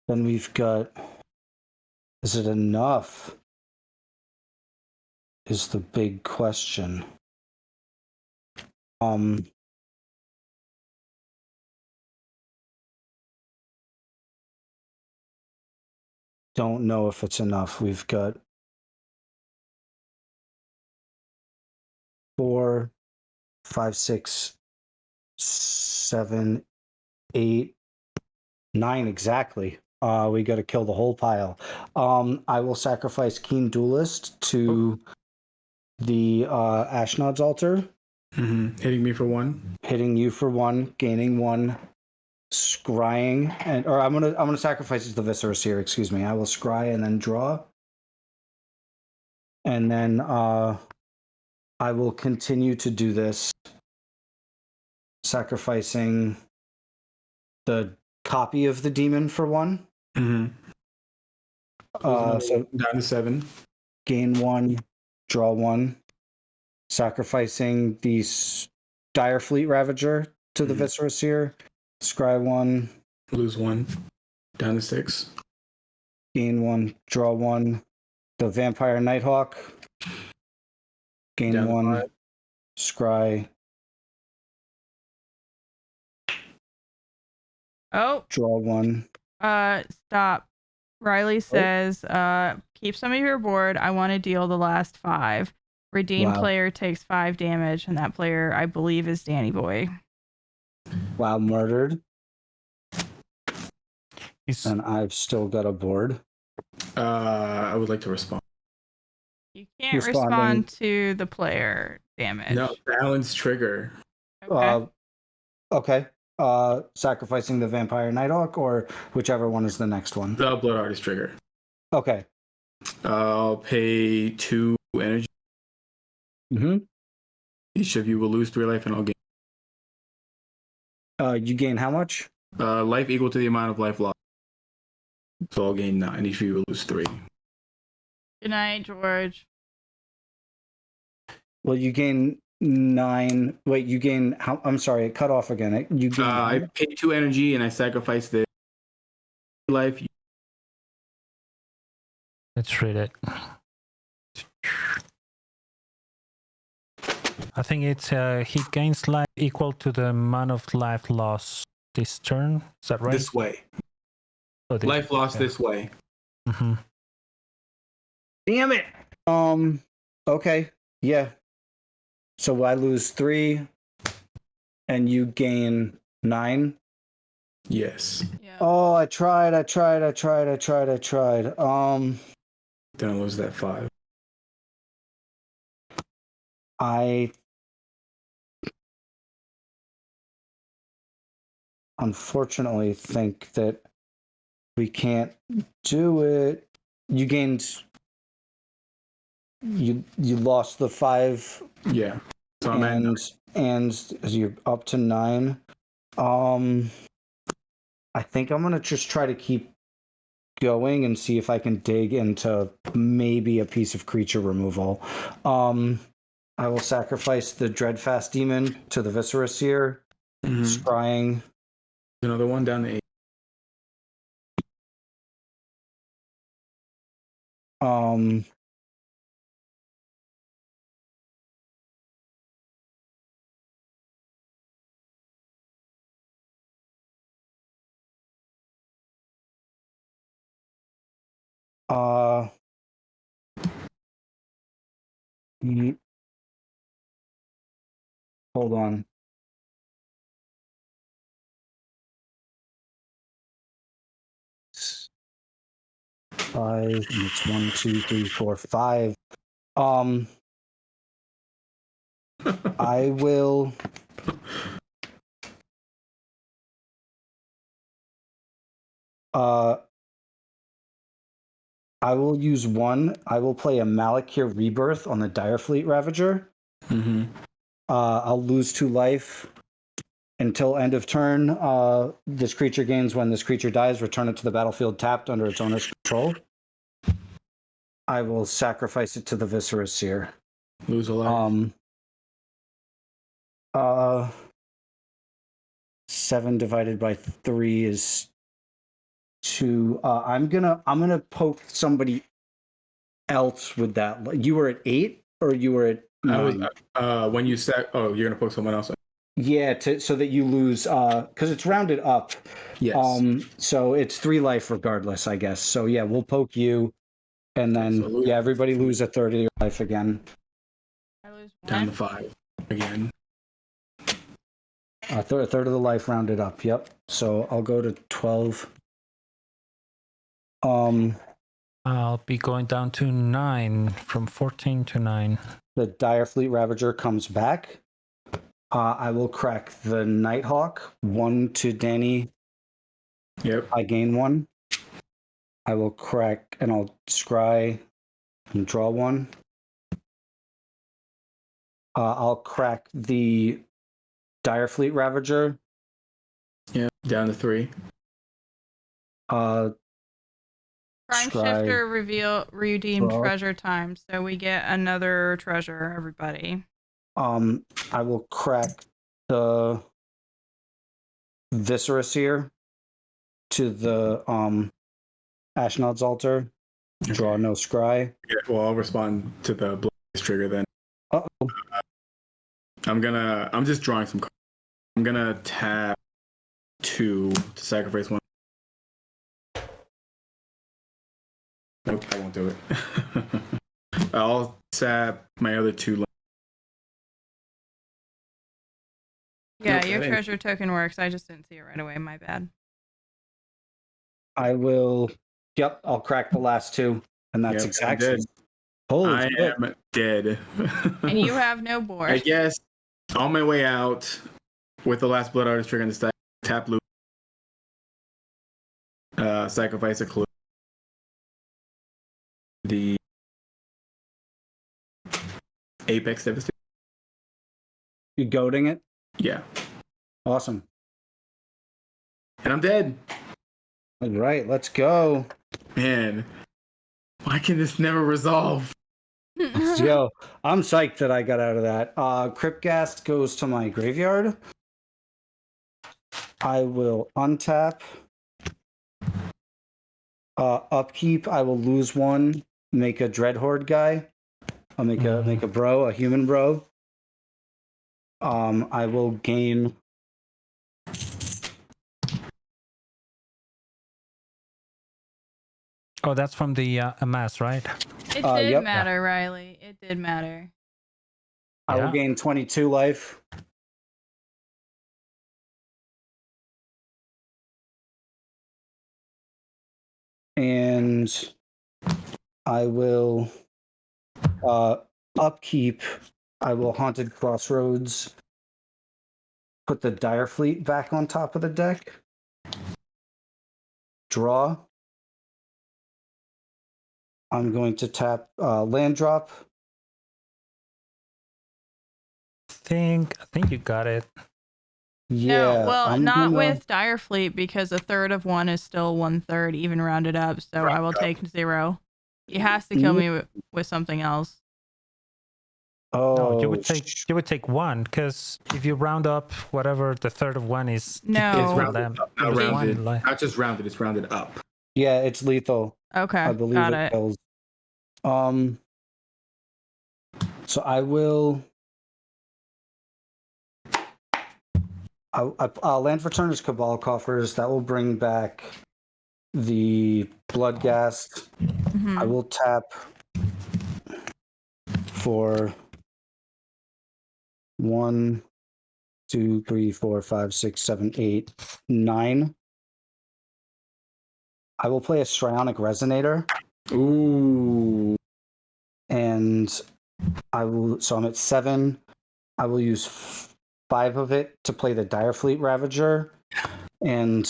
we've got. Is it enough? Is the big question. Don't know if it's enough. We've got 4, 5, 6, 7, 8, 9 exactly. We got to kill the whole pile. I will sacrifice Keen Duelist to the Ashnod's altar. Mm-hmm. Hitting me for 1. Hitting you for 1, gaining 1, scrying, or I'm gonna sacrifice it to the Viscera here. Excuse me. I will scry and then draw, and then I will continue to do this, sacrificing the copy of the demon for 1. Mm-hmm. So down to 7. Gain 1, draw 1, sacrificing the Direfleet Ravager to the Viscera here. Scry 1. Lose 1. Down to 6. Gain 1, draw 1. The Vampire Nighthawk. Gain Down 1. 5. Scry. Oh. Draw 1. Stop. Riley says, keep some of your board. I want to deal the last 5. Redeemed player takes 5 damage, and that player, I believe, is Danny Boy. Wow, murdered. He's... And I've still got a board. I would like to respond. You can't respond to the player damage. No, balance trigger. Okay. Okay. Sacrificing the Vampire Nighthawk, or whichever one is the next one. The Blood Artist trigger. Okay. I'll pay 2 energy. Mm-hmm. Each of you will lose 3 life, and I'll gain. You gain how much? Life equal to the amount of life lost. So I'll gain 9. Each of you will lose 3. Good night, George. Well, you gain 9. Wait, you gain how? I'm sorry, it cut off again. You gain. I pay 2 energy, and I sacrifice the life. Let's read it. I think it's he gains life equal to the amount of life lost this turn. Is that right? This way. Oh, life lost this way. Mm-hmm. Damn it. Okay. Yeah. So I lose 3, and you gain 9. Yes. Yeah. Oh, I tried. Then I lose that 5. I unfortunately think that we can't do it. You gained. You lost the 5. Yeah. So and you're up to 9. I think I'm gonna just try to keep going and see if I can dig into maybe a piece of creature removal. I will sacrifice the Dreadfast Demon to the Viscera Seer. Scrying. Another one down to 8. Hold on. Five, and it's 1, 2, 3, 4, 5. I will. I will use one. I will play a Malakir Rebirth on the Direfleet Ravager. I'll lose 2 life until end of turn. This creature gains when this creature dies. Return it to the battlefield tapped under its owner's control. I will sacrifice it to the Viscera Seer. Lose a life. 7 divided by 3 is 2. I'm gonna poke somebody else with that. You were at 8, or you were at 9? I was when you said, "Oh, you're gonna poke someone else." Yeah, so that you lose, because it's rounded up. Yes. So it's 3 life regardless, I guess. So yeah, we'll poke you, and then So everybody lose a third of your life again. I lose down one. to 5 again. A third of the life rounded up. Yep. So I'll go to 12. I'll be going down to 9, from 14 to 9. The Direfleet Ravager comes back. I will crack the Nighthawk. 1 to Danny. Yep. I gain 1. I will crack, and I'll scry and draw 1. I'll crack the Direfleet Ravager. Yeah. Down to 3. Prime Scry. Shifter redeemed Draw. treasure time, so we get another treasure, everybody. I will crack the Viscera Seer to the Ashnod's Altar. Draw no scry. Yeah, well, I'll respond to the Blaze trigger then. Uh-oh. I'm just drawing some cards. I'm gonna tap 2 to sacrifice 1. Nope, I won't do it. I'll tap my other 2. Yeah, Nope, your I didn't. treasure token works. I just didn't see it right away. My bad. I will. Yep, I'll crack the last 2, and that's Yep, exactly. I'm dead. Holy I shit. am dead. And you have no board. I guess on my way out with the last Blood Artist trigger on the stack, tap loop, sacrifice a clue. The Apex Devastation. You goading it? Yeah. Awesome. And I'm dead. All right, let's go. Man, why can this never resolve? Let's go. I'm psyched that I got out of that. Cryptghast goes to my graveyard. I will untap. Upkeep, I will lose 1. Make a Dreadhorde guy. I'll make a bro, a human bro. I will gain. Oh, that's from the amass, right? It did Yep. matter, Riley. It did matter. I will gain 22 life. And I will upkeep. I will Haunted Crossroads. Put the Direfleet back on top of the deck. Draw. I'm going to tap land drop. I think you got it. Yeah. No, well, I'm not gonna- with Direfleet, because a third of 1 is still 1/3, even rounded up. So I will take 0. He has to kill me with something else. Oh, No, you would take one, because if you round up whatever the third of one is, No. It's Oh. rounded up, not It was rounded. one, like- Not just rounded, it's rounded up. yeah, it's lethal. Okay, I believe got it it. kills. So I will. I'll land for turn as Cabal Coffers. That will bring back the Bloodghast. Mhm. I will tap for 1, 2, 3, 4, 5, 6, 7, 8, 9. I will play a Strionic Resonator, Ooh. and I will. So I'm at 7. I will use 5 of it to play the Direfleet Ravager, and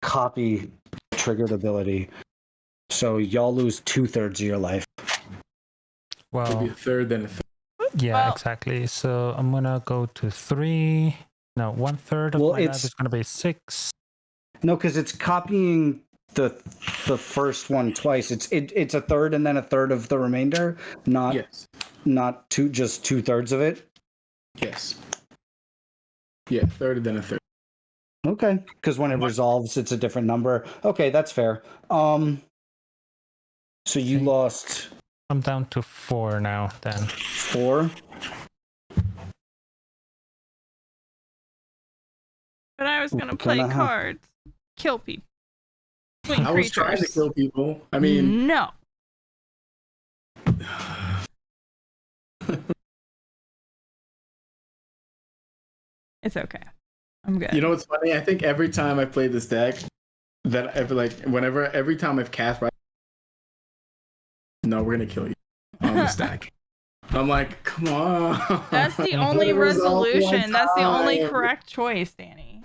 copy triggered ability. So y'all lose 2/3 of your life. It'll be well, a third, then a third. yeah, Well- exactly. So I'm gonna go to 3. No, 1/3 of Well, my life it's- is gonna be 6. No, because it's copying the first one twice. It's a third and then a third of the remainder, not Yes. not just 2/3 of it. Yes. Yeah, third and then a third. Okay, because when it resolves, it's a different number. Okay, that's fair. So you Okay. lost I'm down to 4 now. Then 4. But I was gonna We're play gonna have- cards, kill people, swing I was trying to creatures. kill people. I mean, no. It's okay. I'm good. you know what's funny? I think every time I play this deck, that every time I've cast right, no, we're gonna kill you on the stack. I'm like, come on. That's the Let only it resolve one resolution. That's the only time. correct choice, Danny.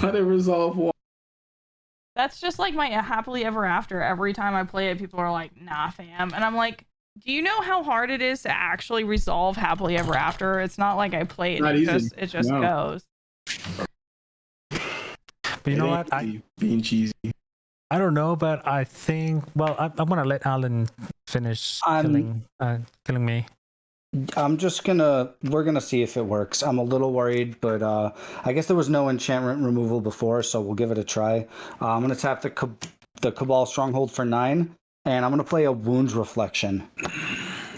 Let it resolve one. That's just like my happily ever after. Every time I play it, people are like, nah, fam. And I'm like, do you know how hard it is to actually resolve happily ever after? It's not like I play it. Not easy. It just No. goes. but you know what? Being cheesy. I don't know, but I think. Well, I'm gonna let Alan finish killing me. We're gonna see if it works. I'm a little worried, but I guess there was no enchantment removal before, so we'll give it a try. I'm gonna tap the Cabal Stronghold for 9, and I'm gonna play a Wound Reflection.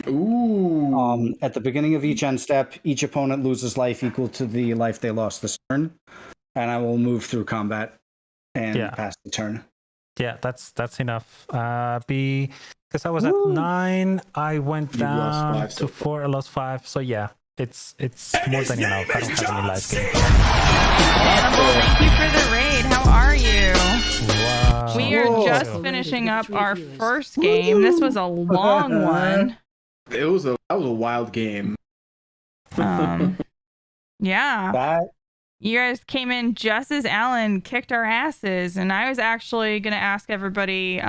Ooh. At the beginning of each end step, each opponent loses life equal to the life they lost this turn, and I will move through combat and pass the turn. Yeah, that's enough. Because I was Woo. at 9, I went You've lost down 5 so to 4. I lost 5. So yeah, it's more than enough. I don't have any life gain. Animal, thank you for the raid. How are you? Wow. We are Whoa. just finishing up our first game. This was a long one. That was a wild game. Yeah. That You guys came in just as Alan kicked our asses, and I was actually gonna ask everybody.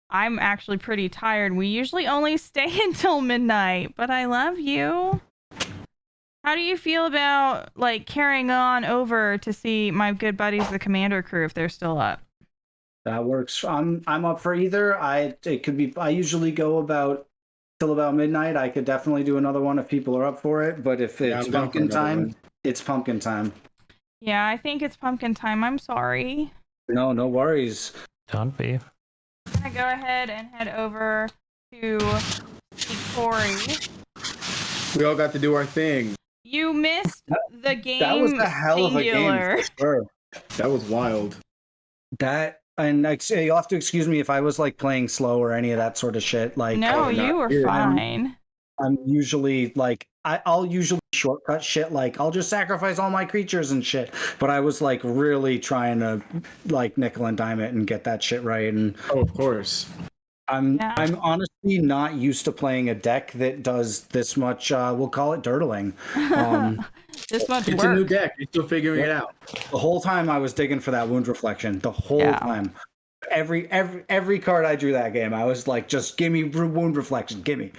I'm actually pretty tired. We usually only stay until midnight, but I love you. How do you feel about like carrying on over to see my good buddies, the Commander crew, if they're still up? that works. I'm up for either. It could be. I usually go till about midnight. I could definitely do another one if people are up for it. But if Yeah, it's I'm down for pumpkin another time, one. it's pumpkin time. Yeah, I think it's pumpkin time. I'm sorry. No worries. Don't be. I'm gonna go ahead and head over to Corey. We all got to do our thing. You missed the game. That was a hell singular. of a game. For sure. That was wild. That and you'll have to excuse me if I was like playing slow or any of that sort of shit. Like No, Oh, you not were here. fine. I'm usually like I'll usually shortcut shit. Like I'll just sacrifice all my creatures and shit. But I was like really trying to like nickel and dime it and get that shit right. And Oh, of course. I'm Yeah. honestly not used to playing a deck that does this much. We'll call it dirtling. This much It's a new work. deck. You're still figuring it out. The whole time I was digging for that Wound Reflection. The whole Yeah. time. Every card I drew that game, I was like, just give me Wound Reflection, give me.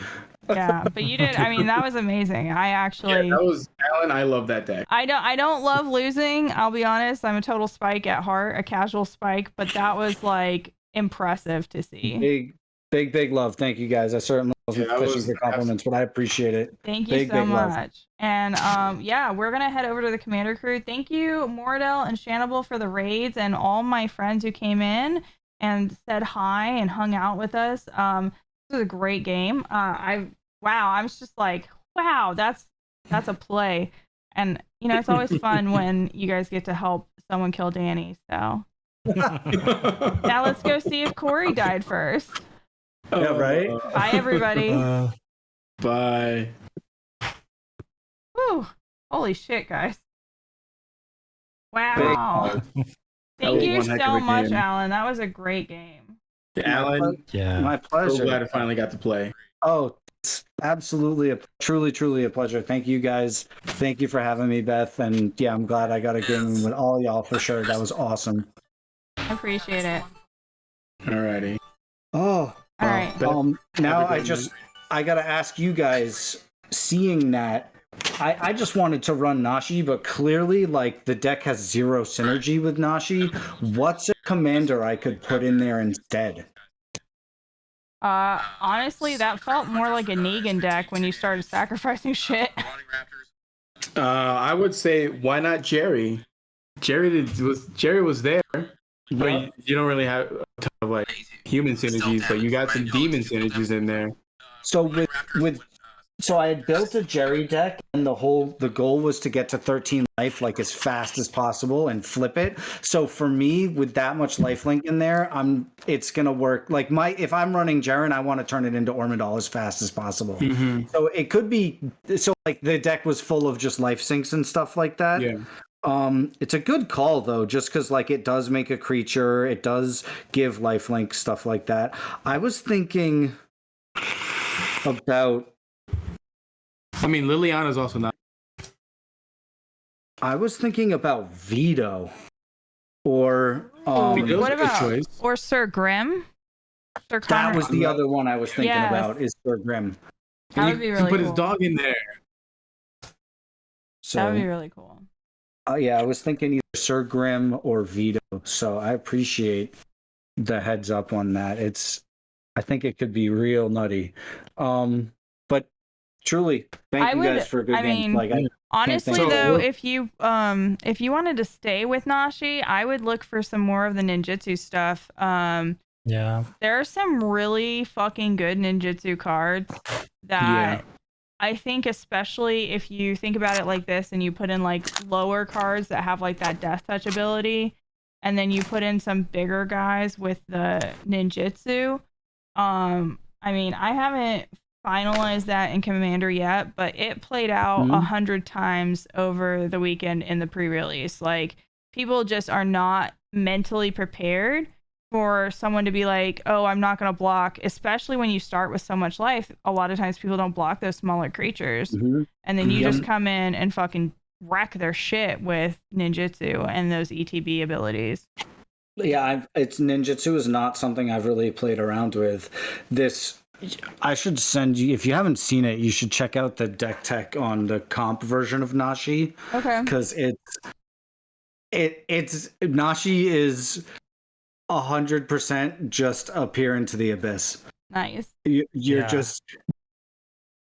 Yeah, but you did. I mean, that was amazing. I actually. That was Alan. I love that deck. I don't love losing. I'll be honest. I'm a total spike at heart, a casual spike, but that was like impressive to see. Big love. Thank you guys. I certainly wasn't that fishing was for compliments, but I appreciate it. Thank you so Big love. much. And yeah, we're gonna head over to the commander crew. Thank you, Mordell and Shannable, for the raids, and all my friends who came in and said hi and hung out with us. This was a great game. I was just like, wow, that's a play. And you know, it's always fun when you guys get to help someone kill Danny. So now let's go see if Corey died first. Yeah, right? Bye, everybody. Bye. Whew. Holy shit, guys. Wow. Thank you one heck of so a much, game. Alan. That was a great game. Alan, Yeah. My so pleasure. glad I finally got to play. Oh, it's absolutely truly a pleasure. Thank you guys. Thank you for having me, Beth. And yeah, I'm glad I got a game with all y'all for sure. That was awesome. I appreciate it. Alrighty. Oh, All right. Beth, now have a good I gotta ask you guys, seeing that I just wanted to run Nashi, but clearly like the deck has zero synergy with Nashi. What's a commander I could put in there instead? Honestly, that felt more like a Negan deck when you started sacrificing shit. I would say, why not Jerry? Jerry was there. But you don't really have a ton of like human synergies, but you got some demon synergies in there. So so I had built a Jerry deck, and the goal was to get to 13 life like as fast as possible and flip it. So for me, with that much lifelink in there, it's gonna work. Like if I'm running Jaren, I want to turn it into Ormidal as fast as possible. So it could be like the deck was full of just life sinks and stuff like that. Yeah. It's a good call though, just because like it does make a creature, it does give lifelink, stuff like that. I was thinking about. I mean, Liliana's also not. I was thinking about Vito, or Vito's what a good about choice. or Sir Grim? Sir that Connor. was the other one I was thinking Yes. about is Sir Grim. That And would be you really put cool. his dog in there. So That would be really cool. yeah, I was thinking either Sir Grim or Vito. So I appreciate the heads up on that. I think it could be real nutty. But truly, thank you guys for a good game. Like Honestly, thank though, you. if you wanted to stay with Nashi, I would look for some more of the ninjutsu stuff. Yeah. There are some really fucking good ninjutsu cards that I think, especially if you think about it like this and you put in like lower cards that have like that death touch ability, and then you put in some bigger guys with the ninjutsu. I mean, I haven't finalized that in Commander yet, but it played out 100 times over the weekend in the pre-release. Like, people just are not mentally prepared for someone to be like, oh, I'm not going to block, especially when you start with so much life. A lot of times people don't block those smaller creatures. And then you just come in and fucking wreck their shit with ninjutsu and those ETB abilities. Yeah, it's ninjutsu is not something I've really played around with. I should send you, if you haven't seen it, you should check out the deck tech on the comp version of Nashi. Okay. Because it's Nashi is 100% just appear into the abyss. Nice. You're just